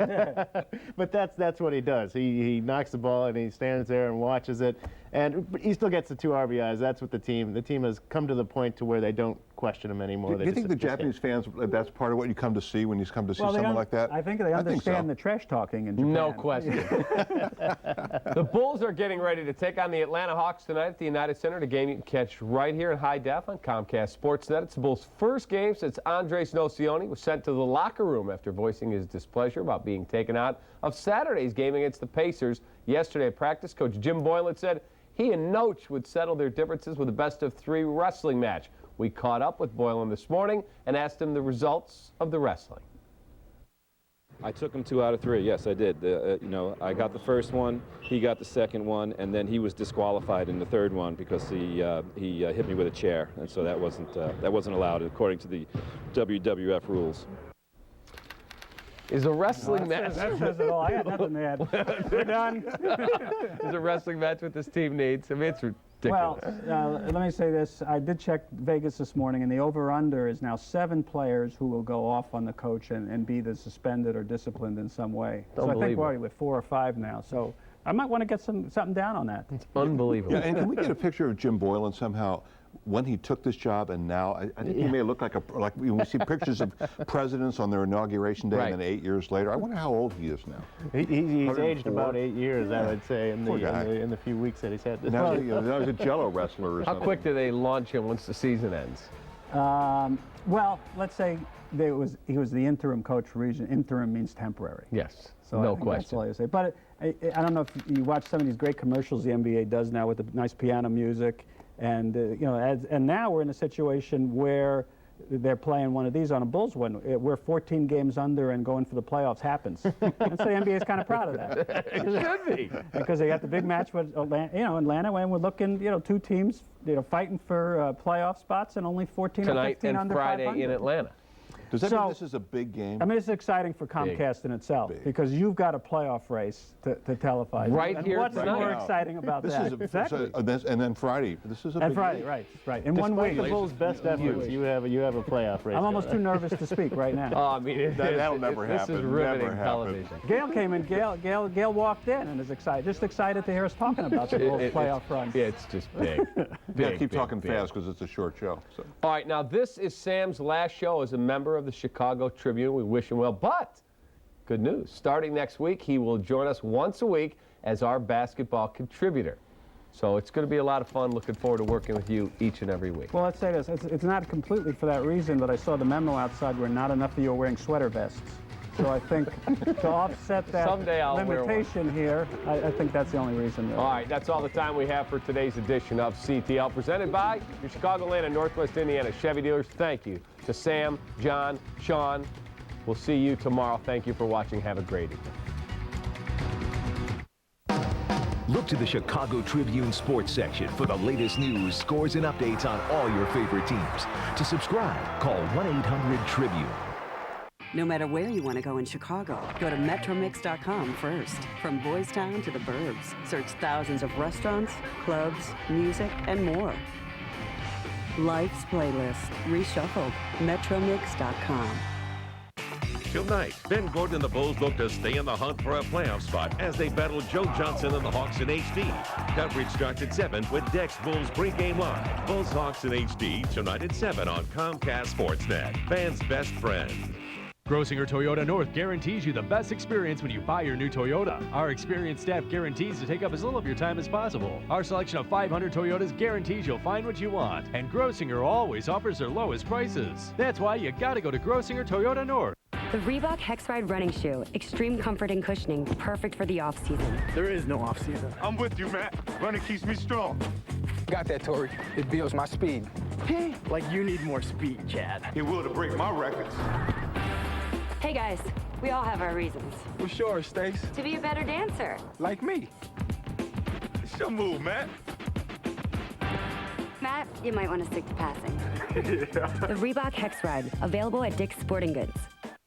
but that's what he does. He knocks the ball and he stands there and watches it, but he still gets the 2 RBIs. That's what the team has come to the point to where they don't question him anymore.
Do you think the Japanese fans, that's part of what you come to see when you come to see someone like that?
I think they understand the trash talking in Japan.
No question. The Bulls are getting ready to take on the Atlanta Hawks tonight at the United Center, a game you can catch right here in high def on Comcast Sportsnet. It's the Bulls' first game since Andres Nocioni was sent to the locker room after voicing his displeasure about being taken out of Saturday's game against the Pacers. Yesterday at practice, Coach Jim Boylan said he and Noach would settle their differences with a best-of-3 wrestling match. We caught up with Boylan this morning and asked him the results of the wrestling.
I took him 2 out of 3. Yes, I did. I got the first one, he got the second one, and then he was disqualified in the third one because he hit me with a chair, and so that wasn't allowed according to the WWF rules.
Is a wrestling match?
That says it all. I got nothing to add. We're done.
Is a wrestling match what this team needs? I mean, it's ridiculous.
Well, let me say this. I did check Vegas this morning, and the over-under is now 7 players who will go off on the coach and be either suspended or disciplined in some way. So I think we're already with 4 or 5 now. So I might want to get something down on that.
It's unbelievable.
Yeah, and can we get a picture of Jim Boylan somehow when he took this job and now? I think he may look like we see pictures of presidents on their inauguration day and then 8 years later. I wonder how old he is now.
He's aged about 8 years, I would say, in the few weeks that he's had this.
Now he's a Jello wrestler or
How
something.
quick do they launch him once the season ends?
Well, let's say he was the interim coach for region. Interim means temporary.
Yes,
so
no
I think
question.
That's all you say. But I don't know if you watch some of these great commercials the NBA does now with the nice piano music, and and now we're in a situation where they're playing one of these on a Bulls win. We're 14 games under and going for the playoffs happens. And so the NBA is kind of proud of that.
It should be.
Because they got the big match with Atlanta, when we're looking, 2 teams, fighting for playoff spots and only 14 or 15 under 500.
Tonight and Friday in Atlanta.
Does that mean this is a big game?
I mean, it's exciting for Comcast in itself because you've got a playoff race to televise.
Right
and
here
what's
tonight.
more exciting about
This
that?
is
Exactly.
and then Friday. This is a big
Friday,
game.
right. In 1 week.
Despite the Bulls' best efforts, you have a playoff race.
I'm almost too nervous to speak right now.
Oh, I mean,
that'll never happen.
This is riveting
Never
television.
Gail came in. Gail walked in and is excited, just excited to hear us talking about the Bulls' playoff run.
Yeah, it's just big.
Yeah, keep talking fast because it's a short show. So.
All right, now this is Sam's last show as a member of the Chicago Tribune. We wish him well, but good news. Starting next week, he will join us once a week as our basketball contributor. So it's going to be a lot of fun. Looking forward to working with you each and every week.
Well, let's say this. It's not completely for that reason, but I saw the memo outside where not enough of you are wearing sweater vests. So I think to offset that
Someday I'll wear one.
limitation here, I think that's the only reason. Really.
All right, that's all the time we have for today's edition of CTL, presented by your Chicagoland and Northwest Indiana Chevy dealers. Thank you to Sam, John, Sean. We'll see you tomorrow. Thank you for watching. Have a great evening.
Look to the Chicago Tribune Sports section for the latest news, scores, and updates on all your favorite teams. To subscribe, call 1-800-TRIBUNE.
No matter where you want to go in Chicago, go to MetroMix.com first. From Boys Town to the Burbs, search thousands of restaurants, clubs, music, and more. Life's playlist, reshuffled. MetroMix.com.
Tonight, Ben Gordon and the Bulls look to stay in the hunt for a playoff spot as they battle Joe Johnson and the Hawks in HD. Coverage starts at 7 with Dex Bulls pregame live. Bulls Hawks in HD tonight at 7 on Comcast Sportsnet. Fans' best friend.
Grossinger Toyota North guarantees you the best experience when you buy your new Toyota. Our experienced staff guarantees to take up as little of your time as possible. Our selection of 500 Toyotas guarantees you'll find what you want. And Grossinger always offers their lowest prices. That's why you gotta go to Grossinger Toyota North.
The Reebok Hex Ride running shoe. Extreme comfort and cushioning. Perfect for the off-season.
There is no off-season. I'm with you, Matt. Running keeps me strong.
Got that, Tori. It builds my speed.
Like you need more speed, Chad. It will to break my records.
Hey guys, we all have our reasons.
What's yours, Stace?
To be a better dancer.
Like me.
It's your move, Matt.
Matt, you might want to stick to passing. The Reebok Hex Ride, available at Dick's Sporting Goods.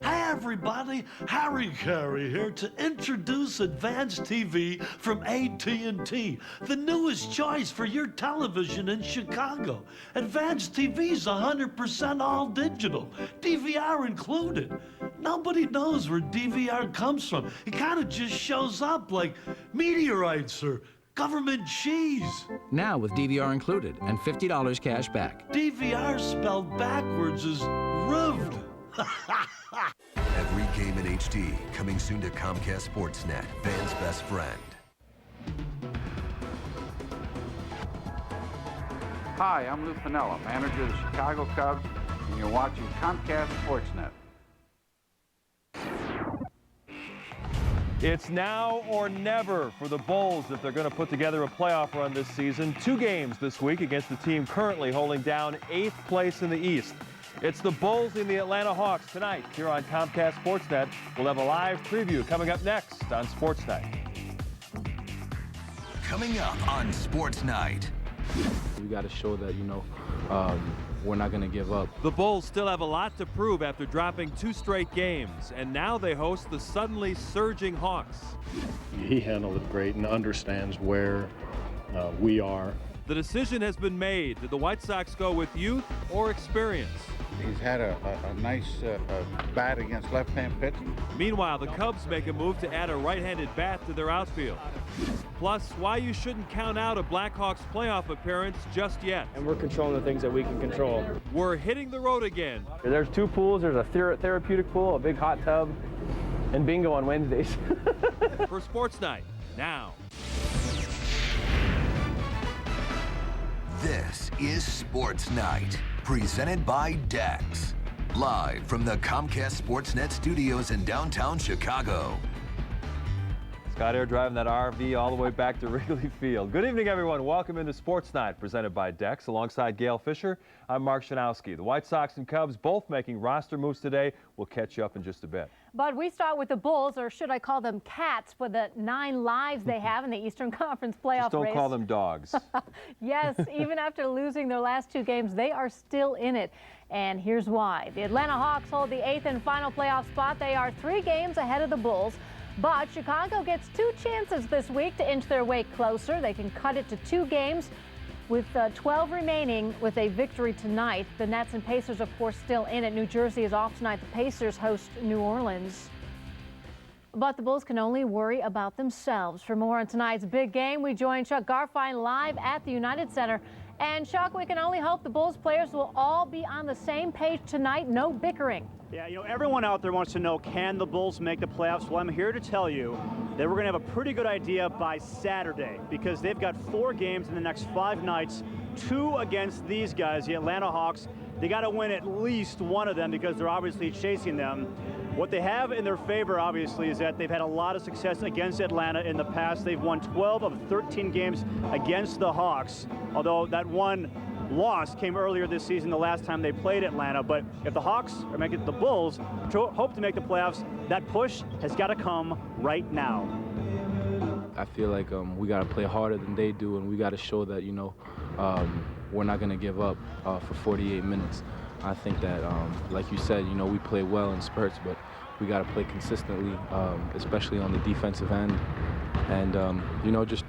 Hi everybody, Harry Carey here to introduce Advanced TV from AT&T, the newest choice for your television in Chicago. Advanced TV's 100% all digital, DVR included. Nobody knows where DVR comes from. It kind of just shows up like meteorites or government cheese.
Now with DVR included and $50 cash back.
DVR spelled backwards is rived.
Every game in HD, coming soon to Comcast Sportsnet, fans' best friend.
Hi, I'm Lou Piniella, manager of the Chicago Cubs, and you're watching Comcast Sportsnet.
It's now or never for the Bulls if they're going to put together a playoff run this season. 2 games this week against the team currently holding down 8th place in the East. It's the Bulls and the Atlanta Hawks tonight here on Comcast Sportsnet. We'll have a live preview coming up next on Sports Night.
Coming up on Sports Night.
We got to show that, we're not going to give up.
The Bulls still have a lot to prove after dropping 2 straight games, and now they host the suddenly surging Hawks.
He handled it great and understands where we are.
The decision has been made. Did the White Sox go with youth or experience?
He's had a nice bat against left-hand pitching.
Meanwhile, the Cubs make a move to add a right-handed bat to their outfield. Plus, why you shouldn't count out a Blackhawks playoff appearance just yet.
And we're controlling the things that we can control.
We're hitting the road again.
There's 2 pools. There's a therapeutic pool, a big hot tub, and bingo on Wednesdays.
For Sports Night, now.
This is Sports Night, presented by Dex. Live from the Comcast Sportsnet studios in downtown Chicago.
Scott Air driving that RV all the way back to Wrigley Field. Good evening, everyone. Welcome into Sports Night, presented by Dex. Alongside Gail Fisher, I'm Mark Shanowski. The White Sox and Cubs both making roster moves today. We'll catch you up in just a bit.
But we start with the Bulls, or should I call them cats, for the 9 lives they have in the Eastern Conference playoff
Just don't
race.
call them dogs.
Yes, even after losing their last 2 games, they are still in it. And here's why. The Atlanta Hawks hold the 8th and final playoff spot. They are 3 games ahead of the Bulls. But Chicago gets 2 chances this week to inch their way closer. They can cut it to 2 games with 12 remaining with a victory tonight. The Nets and Pacers, of course, still in it. New Jersey is off tonight. The Pacers host New Orleans. But the Bulls can only worry about themselves. For more on tonight's big game, we join Chuck Garfien live at the United Center. And Chuck, we can only hope the Bulls players will all be on the same page tonight. No bickering.
Yeah, everyone out there wants to know, can the Bulls make the playoffs? Well, I'm here to tell you that we're going to have a pretty good idea by Saturday, because they've got 4 games in the next 5 nights, 2 against these guys, the Atlanta Hawks. They got to win at least one of them because they're obviously chasing them. What they have in their favor, obviously, is that they've had a lot of success against Atlanta in the past. They've won 12 of 13 games against the Hawks, although that one loss came earlier this season, the last time they played Atlanta. But if the Hawks are making it, the Bulls hope to make the playoffs, that push has got to come right now.
I feel like we got to play harder than they do, and we got to show that, we're not going to give up for 48 minutes. I think that, like you said, we play well in spurts, but we got to play consistently, especially on the defensive end, and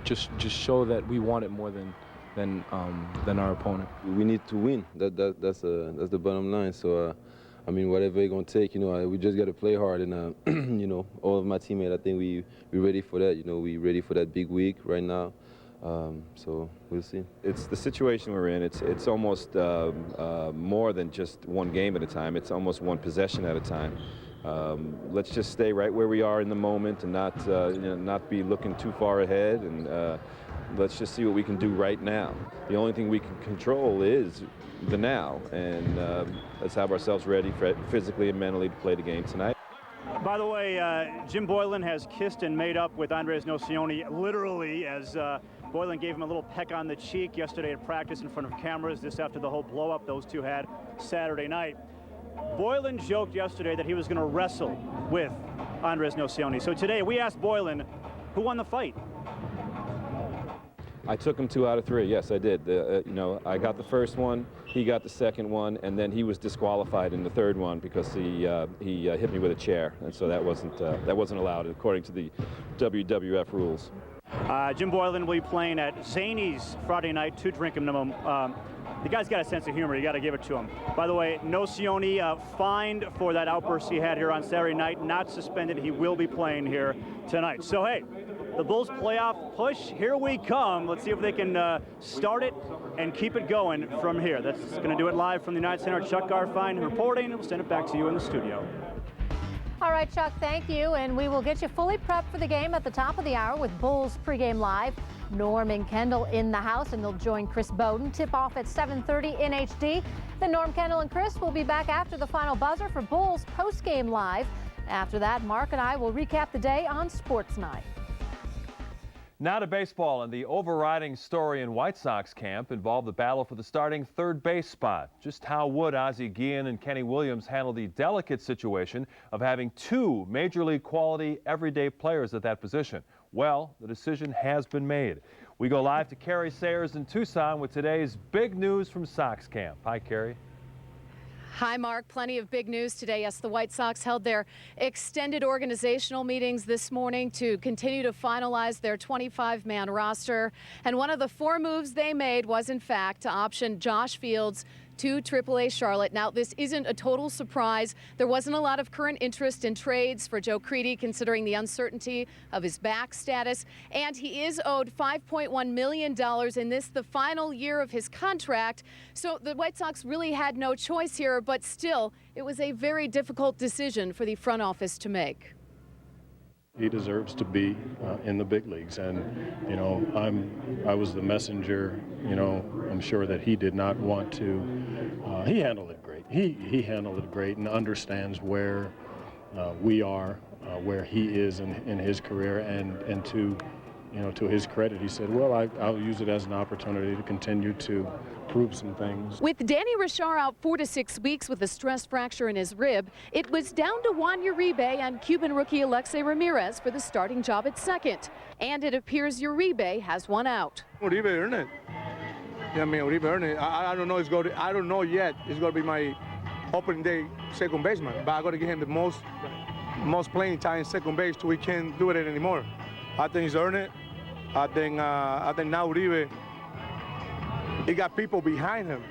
just show that we want it more than our opponent.
We need to win. That's the bottom line. So, whatever it's gonna take, we just got to play hard. And all of my teammates, I think we ready for that. We ready for that big week right now. So we'll see. It's the situation we're in. It's almost more than just one game at a time. It's almost one possession at a time. Let's just stay right where we are in the moment and not be looking too far ahead. And let's just see what we can do right now. The only thing we can control is the now, and let's have ourselves ready physically and mentally to play the game tonight.
By the way, Jim Boylan has kissed and made up with Andres Nocioni, literally, as Boylan gave him a little peck on the cheek yesterday at practice in front of cameras, this after the whole blow-up those two had Saturday night. Boylan joked yesterday that he was going to wrestle with Andres Nocioni. So today we asked Boylan who won the fight.
I took him 2 out of 3. Yes, I did. You know, I got the first one, he got the second one, and then he was disqualified in the third one because he hit me with a chair, and so that wasn't allowed according to the WWF rules.
Jim Boylan will be playing at Zany's Friday night, 2 drink minimum. The guy's got a sense of humor. You got to give it to him. By the way, Nocioni fined for that outburst he had here on Saturday night, not suspended. He will be playing here tonight. So, hey, the Bulls playoff push, here we come. Let's see if they can start it and keep it going from here. That's going to do it live from the United Center. Chuck Garfine reporting. We'll send it back to you in the studio.
All right, Chuck, thank you. And we will get you fully prepped for the game at the top of the hour with Bulls pregame live. Norm and Kendall in the house, and they'll join Chris Bowden. Tip-off at 7:30 in HD. Then Norm, Kendall, and Chris will be back after the final buzzer for Bulls postgame live. After that, Mark and I will recap the day on Sports Night.
Now to baseball, and the overriding story in White Sox camp involved the battle for the starting third base spot. Just how would Ozzie Guillen and Kenny Williams handle the delicate situation of having 2 major league quality everyday players at that position? Well, the decision has been made. We go live to Carrie Sayers in Tucson with today's big news from Sox camp. Hi, Carrie.
Hi, Mark. Plenty of big news today. Yes, the White Sox held their extended organizational meetings this morning to continue to finalize their 25-man roster. And one of the 4 moves they made was, in fact, to option Josh Fields to AAA Charlotte. Now, this isn't a total surprise. There wasn't a lot of current interest in trades for Joe Crede, considering the uncertainty of his back status. And he is owed $5.1 million in this, the final year of his contract. So the White Sox really had no choice here, but still, it was a very difficult decision for the front office to make.
He deserves to be in the big leagues, and you know, I was the messenger. You know, I'm sure that he did not want to. He handled it great. He handled it great and understands where we are, where he is in his career, and to, you know, to his credit, he said, well, I'll use it as an opportunity to continue to prove some things.
With Danny Richard out 4 to 6 weeks with a stress fracture in his rib, it was down to Juan Uribe and Cuban rookie Alexei Ramirez for the starting job at second. And it appears Uribe has one out.
Uribe earned it. Yeah, I mean, Uribe earned it. I don't know. I don't know yet. It's going to be my opening day second baseman, but I got to give him the most playing time in second base so we can't do it anymore. I think he's earned it. I think now Uribe, he got people behind him,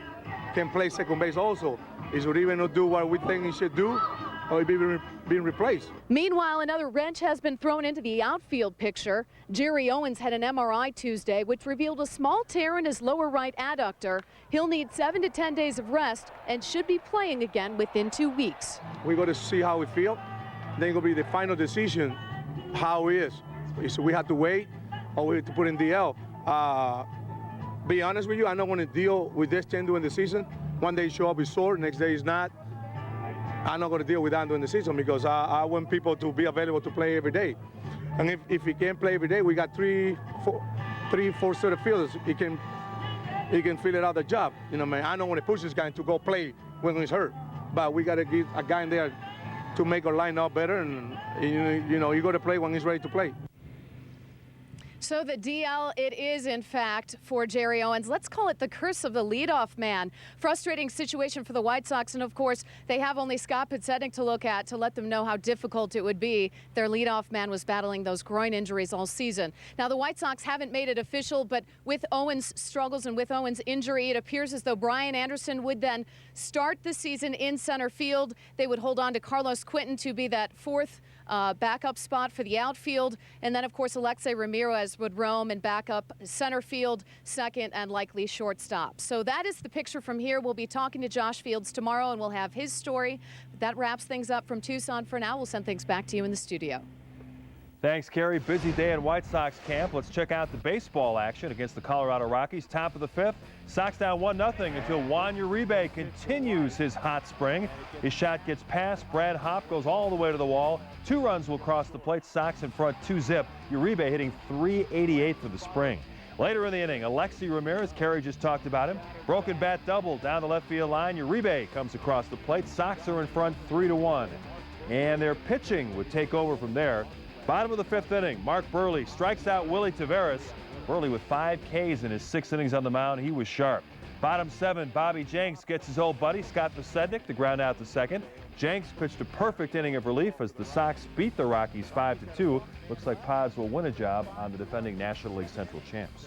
can play second base also. Is Uribe not do what we think he should do, or he being replaced?
Meanwhile, another wrench has been thrown into the outfield picture. Jerry Owens had an MRI Tuesday, which revealed a small tear in his lower right adductor. He'll need 7 to 10 days of rest and should be playing again within 2 weeks.
We got to see how we feel. Then it'll be the final decision, how he is. So we have to wait, or we have to put in DL. Be honest with you, I'm not going to deal with this thing during the season. One day show up is sore, next day is not. I'm not going to deal with that during the season because I want people to be available to play every day. And if he can't play every day, we got three, four set of fielders. He can fill it out the job. You know, man, I don't want to push this guy to go play when he's hurt. But we got to give a guy in there to make our lineup better, and you know, you got to play when he's ready to play.
So the DL, it is, in fact, for Jerry Owens. Let's call it the curse of the leadoff man. Frustrating situation for the White Sox. And, of course, they have only Scott Podsednik to look at to let them know how difficult it would be. Their leadoff man was battling those groin injuries all season. Now, the White Sox haven't made it official, but with Owens' struggles and with Owens' injury, it appears as though Brian Anderson would then start the season in center field. They would hold on to Carlos Quinton to be that 4th backup spot for the outfield. And then, of course, Alexei Ramirez would roam and back up center field, second, and likely shortstop. So that is the picture from here. We'll be talking to Josh Fields tomorrow, and we'll have his story. That wraps things up from Tucson for now. We'll send things back to you in the studio.
Thanks, Carrie. Busy day at White Sox camp. Let's check out the baseball action against the Colorado Rockies. Top of the 5th. Sox down 1-0 until Juan Uribe continues his hot spring. His shot gets past. Brad Hopp goes all the way to the wall. 2 runs will cross the plate. Sox in front 2-zip. Uribe hitting .388 for the spring. Later in the inning, Alexei Ramirez, Carrie just talked about him. Broken bat double down the left field line. Uribe comes across the plate. Sox are in front 3-1. And their pitching would take over from there. Bottom of the 5th inning, Mark Burley strikes out Willie Taveras. Burley with 5 Ks in his 6 innings on the mound. He was sharp. Bottom 7, Bobby Jenks gets his old buddy Scott Posednik to ground out to second. Jenks pitched a perfect inning of relief as the Sox beat the Rockies 5-2. Looks like Pods will win a job on the defending National League Central champs.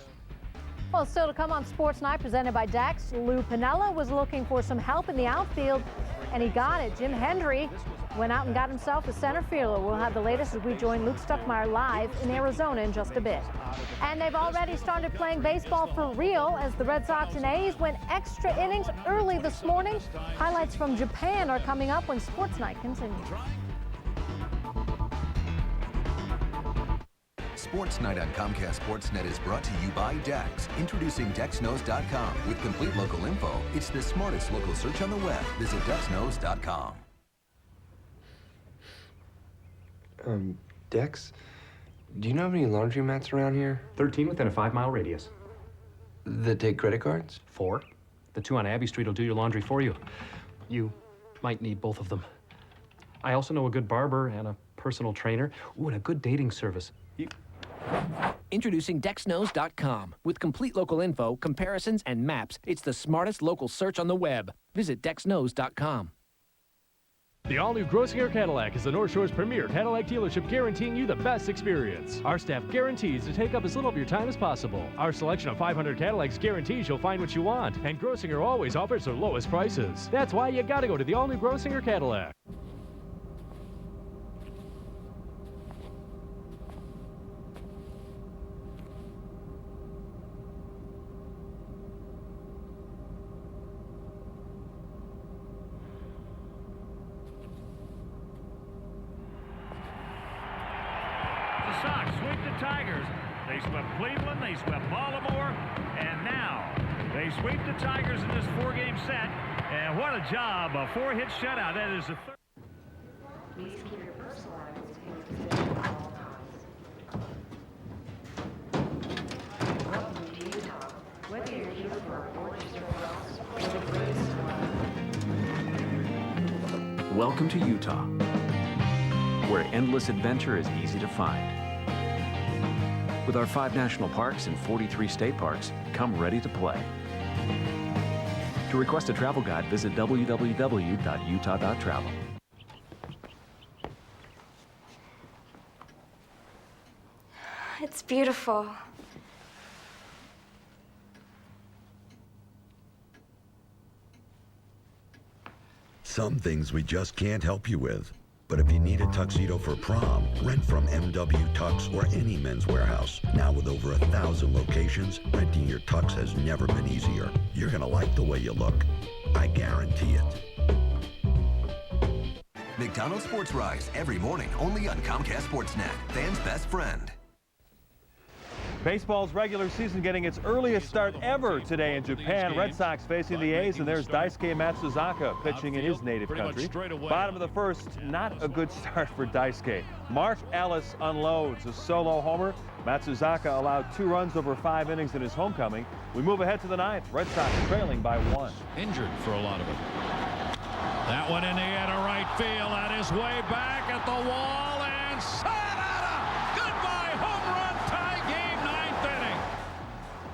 Well, still to come on Sports Night, presented by Dex. Lou Piniella was looking for some help in the outfield, and he got it. Jim Hendry went out and got himself a center fielder. We'll have the latest as we join Luke Stuckmeyer live in Arizona in just a bit. And they've already started playing baseball for real as the Red Sox and A's went extra innings early this morning. Highlights from Japan are coming up when Sports Night continues.
Sports Night on Comcast Sportsnet is brought to you by Dex. Introducing DexKnows.com. With complete local info, it's the smartest local search on the web. Visit DexKnows.com.
Dex, do you know of any laundromats around here?
13 within a 5-mile radius.
That take credit cards?
4. The 2 on Abbey Street will do your laundry for you. You might need both of them. I also know a good barber and a personal trainer. Ooh, and a good dating service.
Introducing DexKnows.com. With complete local info, comparisons, and maps, it's the smartest local search on the web. Visit DexKnows.com.
The all-new Grossinger Cadillac is the North Shore's premier Cadillac dealership, guaranteeing you the best experience. Our staff guarantees to take up as little of your time as possible. Our selection of 500 Cadillacs guarantees you'll find what you want, and Grossinger always offers the lowest prices. That's why you gotta go to the all-new Grossinger Cadillac.
Sox sweep the Tigers. They swept Cleveland, they swept Baltimore, and now they sweep the Tigers in this 4-game set. And what a job, a 4-hit shutout. That is the third. Please keep your personal items at all times. Welcome to Utah. Whether you're here for a gorgeous house or the greatest one.
Welcome to Utah, where endless adventure is easy to find. With our 5 national parks and 43 state parks, come ready to play. To request a travel guide, visit www.utah.travel.
It's beautiful.
Some things we just can't help you with. But if you need a tuxedo for prom, rent from MW Tux or any Men's Warehouse. Now with over 1,000 locations, renting your tux has never been easier. You're gonna like the way you look. I guarantee it.
McDonald's Sports Rise every morning only on Comcast Sportsnet. Fans' best friend.
Baseball's regular season getting its earliest start ever today in Japan. Red Sox facing the A's, and there's Daisuke Matsuzaka pitching in his native country. Bottom of the first, not a good start for Daisuke. Mark Ellis unloads a solo homer. Matsuzaka allowed 2 runs over 5 innings in his homecoming. We move ahead to the 9th. Red Sox trailing by 1.
Injured for a lot of it. That one in the air to right field. That is way back at the wall and goodbye home run tie game, 9th inning.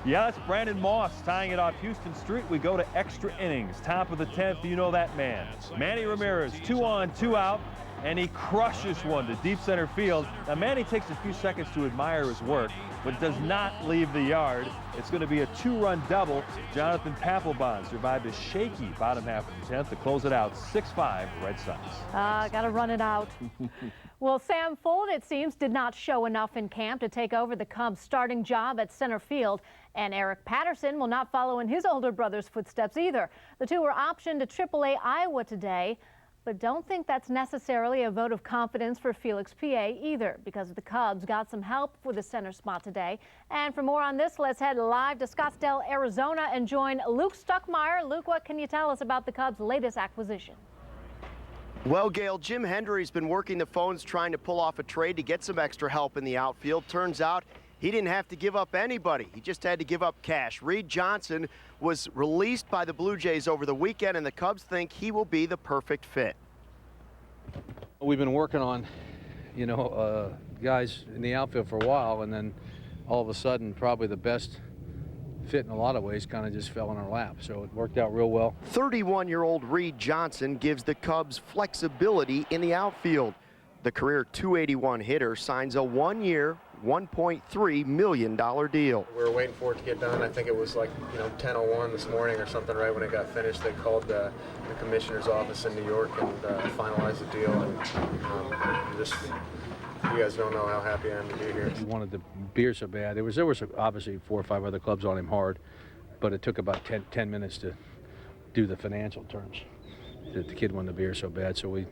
Yeah, that's Brandon Moss tying it off Houston Street. We go to extra innings. Top of the 10th, you know that man. Manny Ramirez, 2 on, 2 out, and he crushes one to deep center field. Now, Manny takes a few seconds to admire his work, but does not leave the yard. It's going to be a 2-run double. Jonathan Papelbon survived a shaky bottom half of the 10th to close it out 6-5 Red Sox.
Got to run it out. Well, Sam Fuld, it seems, did not show enough in camp to take over the Cubs' starting job at center field. And Eric Patterson will not follow in his older brother's footsteps either. The two were optioned to AAA Iowa today, but don't think that's necessarily a vote of confidence for Felix P.A. either, because the Cubs got some help for the center spot today. And for more on this, let's head live to Scottsdale, Arizona, and join Luke Stuckmeyer. Luke, what can you tell us about the Cubs' latest acquisition?
Well, Gail, Jim Hendry's been working the phones trying to pull off a trade to get some extra help in the outfield. Turns out he didn't have to give up anybody. He just had to give up cash. Reed Johnson was released by the Blue Jays over the weekend, and the Cubs think he will be the perfect fit.
We've been working on, guys in the outfield for a while, and then
all of a sudden, probably the best fit in a lot of ways kind of just fell in our lap. So it worked out real well.
31-year-old Reed Johnson gives the Cubs flexibility in the outfield. The career .281 hitter signs a 1-year, $1.3 million deal.
We were waiting for it to get done. I think it was like, 10:01 this morning or something. Right when it got finished, they called the commissioner's office in New York and finalized the deal. And you guys don't know how happy I am to be here.
He wanted the beer so bad. There was obviously 4 or 5 other clubs on him hard, but it took about 10 minutes to do the financial terms. The kid wanted the beer so bad, so we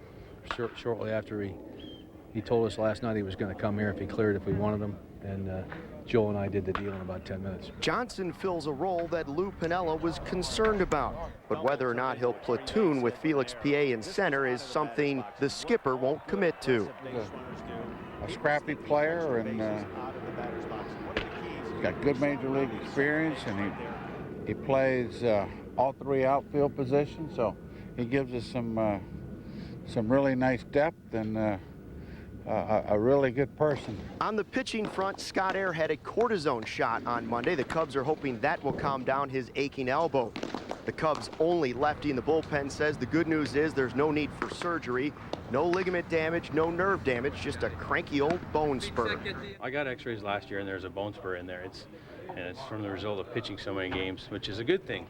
shortly after he told us last night he was going to come here if he cleared, if we wanted him, and Joel and I did the deal in about 10 minutes.
Johnson fills a role that Lou Piniella was concerned about, but whether or not he'll platoon with Felix P.A. in center is something the skipper won't commit to.
A scrappy player, and he's got good major league experience, and he plays all 3 outfield positions, so he gives us some really nice depth and a really good person.
On the pitching front, Scott Air had a cortisone shot on Monday. The Cubs are hoping that will calm down his aching elbow. The Cubs' only lefty in the bullpen says the good news is there's no need for surgery, no ligament damage, no nerve damage, just a cranky old bone spur.
I got x-rays last year and there's a bone spur in there. It's from the result of pitching so many games, which is a good thing.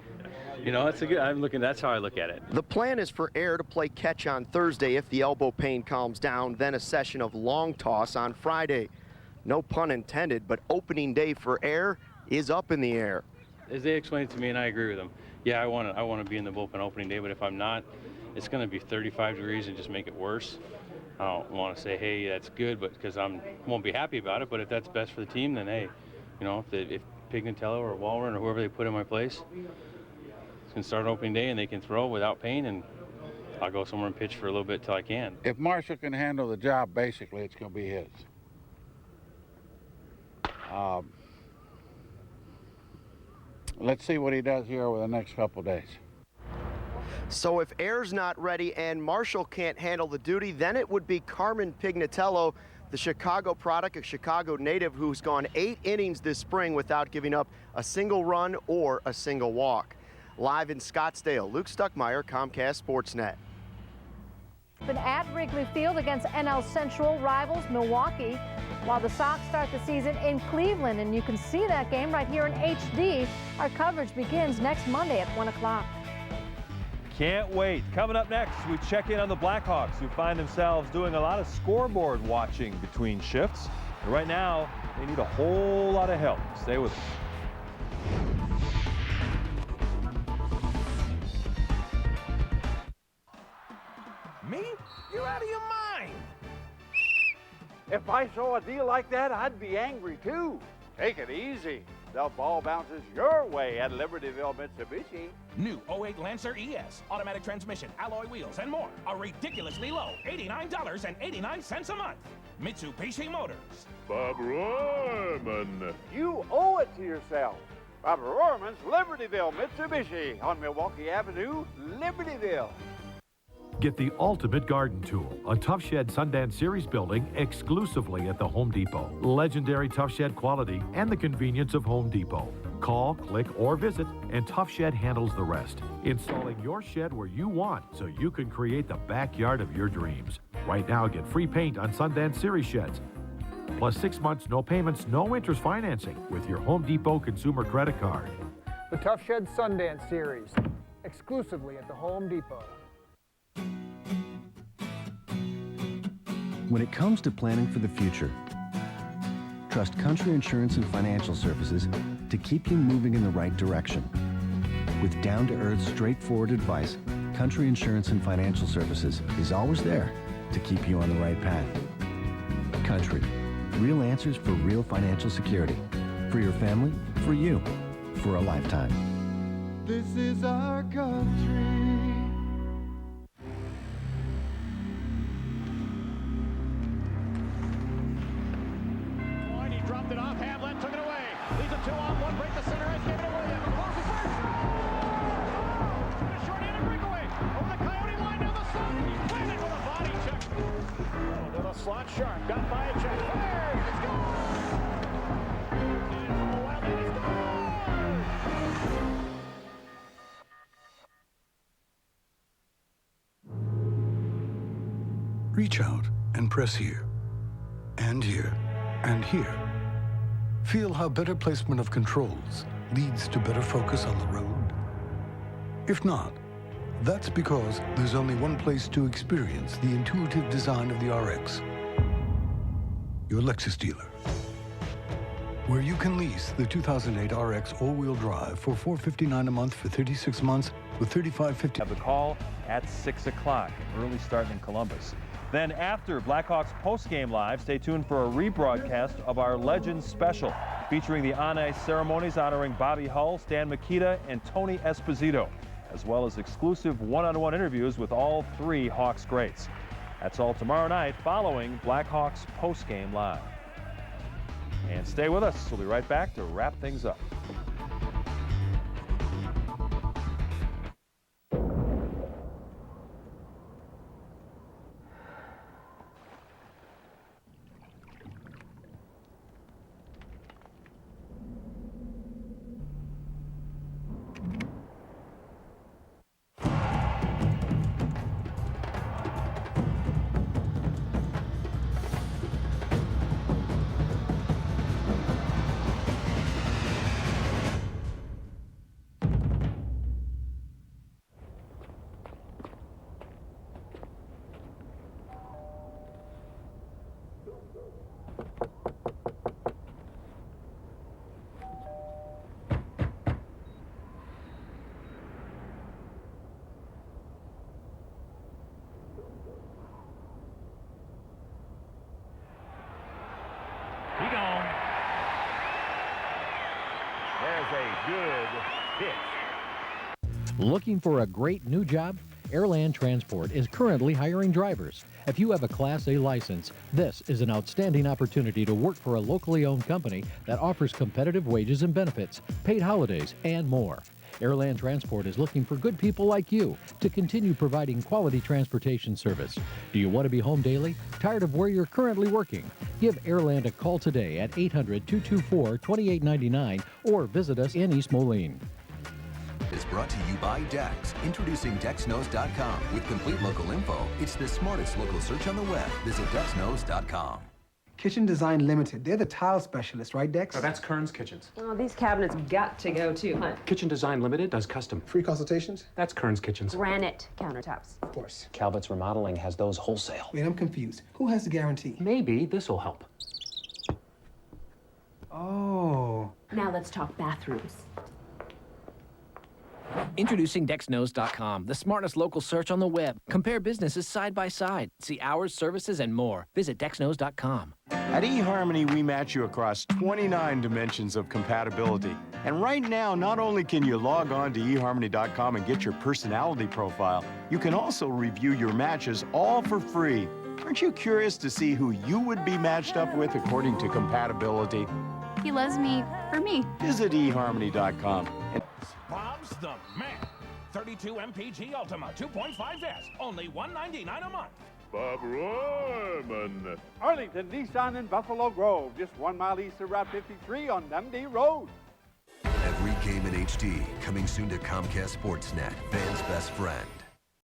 That's how I look at it.
The plan is for Air to play catch on Thursday if the elbow pain calms down, then a session of long toss on Friday. No pun intended, but opening day for Air is up in the air.
As they explained it to me, and I agree with them, yeah, I want to be in the bullpen opening day, but if I'm not, it's going to be 35 degrees and just make it worse. I don't want to say, hey, that's good, but because I won't be happy about it. But if that's best for the team, then hey, if Pignatello or Walren or whoever they put in my place can start opening day and they can throw without pain, and I'll go somewhere and pitch for a little bit till I can.
If Marshall can handle the job, basically, it's going to be his. Let's see what he does here over the next couple days.
So if Air's not ready and Marshall can't handle the duty, then it would be Carmen Pignatello, the Chicago product, a Chicago native who's gone 8 innings this spring without giving up a single run or a single walk. Live in Scottsdale, Luke Stuckmeyer, Comcast Sportsnet.
At Wrigley Field against NL Central rivals Milwaukee, while the Sox start the season in Cleveland, and you can see that game right here in HD. Our coverage begins next Monday at 1 o'clock.
Can't wait. Coming up next, we check in on the Blackhawks, who find themselves doing a lot of scoreboard watching between shifts. And right now, they need a whole lot of help. Stay with us.
Me? You're out of your mind. If I saw a deal like that, I'd be angry too. Take it easy. The ball bounces your way at Libertyville Mitsubishi.
New 08 Lancer ES, automatic transmission, alloy wheels, and more. A ridiculously low $89.89 a month. Mitsubishi Motors.
Bob Rohrman. You owe it to yourself. Bob Rohrman's Libertyville Mitsubishi on Milwaukee Avenue, Libertyville.
Get the ultimate garden tool, a Tough Shed Sundance Series building exclusively at the Home Depot. Legendary Tough Shed quality and the convenience of Home Depot. Call, click, or visit, and Tough Shed handles the rest. Installing your shed where you want so you can create the backyard of your dreams. Right now, get free paint on Sundance Series sheds. Plus 6 months, no payments, no interest financing with your Home Depot consumer credit card.
The Tough Shed Sundance Series, exclusively at the Home Depot.
When it comes to planning for the future, trust Country Insurance and Financial Services to keep you moving in the right direction. With down-to-earth, straightforward advice, Country Insurance and Financial Services is always there to keep you on the right path. Country, real answers for real financial security. For your family, for you, for a lifetime.
This is our country.
Dropped it off, Hamlin took it away. Leads a 2-on-1, break the center edge, gave it away. Close the first. A short-handed breakaway. Over the Coyote line down the side. Landed with a body check. To the slot, Sharp got by a check. Fires. It's gone.
Reach out and press here, and here, and here. Feel how better placement of controls leads to better focus on the road? If not, that's because there's only one place to experience the intuitive design of the RX. Your Lexus dealer. Where you can lease the 2008 RX all-wheel drive for $459 a month for 36 months with $35.50.
Have the call at 6 o'clock, early start in Columbus. Then after Blackhawks postgame live, stay tuned for a rebroadcast of our Legends special featuring the on-ice ceremonies honoring Bobby Hull, Stan Mikita, and Tony Esposito, as well as exclusive one-on-one interviews with all three Hawks greats. That's all tomorrow night following Blackhawks postgame live. And stay with us. We'll be right back to wrap things up.
He gone. There's a good pitch.
Looking for a great new job? Airland Transport is currently hiring drivers. If you have a Class A license, this is an outstanding opportunity to work for a locally owned company that offers competitive wages and benefits, paid holidays, and more. Airland Transport is looking for good people like you to continue providing quality transportation service. Do you want to be home daily? Tired of where you're currently working? Give Airland a call today at 800-224-2899 or visit us in East Moline.
Is brought to you by Dex. Introducing DexKnows.com. With complete local info, it's the smartest local search on the web. Visit DexKnows.com.
Kitchen Design Limited. They're the tile specialists, right, Dex?
Oh, that's Kern's Kitchens.
Oh, these cabinets got to go too, huh?
Kitchen Design Limited does custom.
Free consultations?
That's Kern's Kitchens.
Granite countertops.
Of course.
Calvert's Remodeling has those wholesale.
Wait, I'm confused. Who has the guarantee?
Maybe this'll help.
Oh.
Now let's talk bathrooms.
Introducing DexKnows.com, the smartest local search on the web. Compare businesses side by side. See hours, services, and more. Visit DexKnows.com.
At eHarmony, we match you across 29 dimensions of compatibility. And right now, not only can you log on to eHarmony.com and get your personality profile, you can also review your matches all for free. Aren't you curious to see who you would be matched up with according to compatibility?
He loves me for me.
Visit eHarmony.com.
Bob's the man. 32 MPG Ultima 2.5S, only $199 a month.
Bob Royman.
Arlington Nissan in Buffalo Grove, just 1 mile east of Route 53 on Dundee Road.
Every game in HD, coming soon to Comcast Sportsnet, fans' best friend.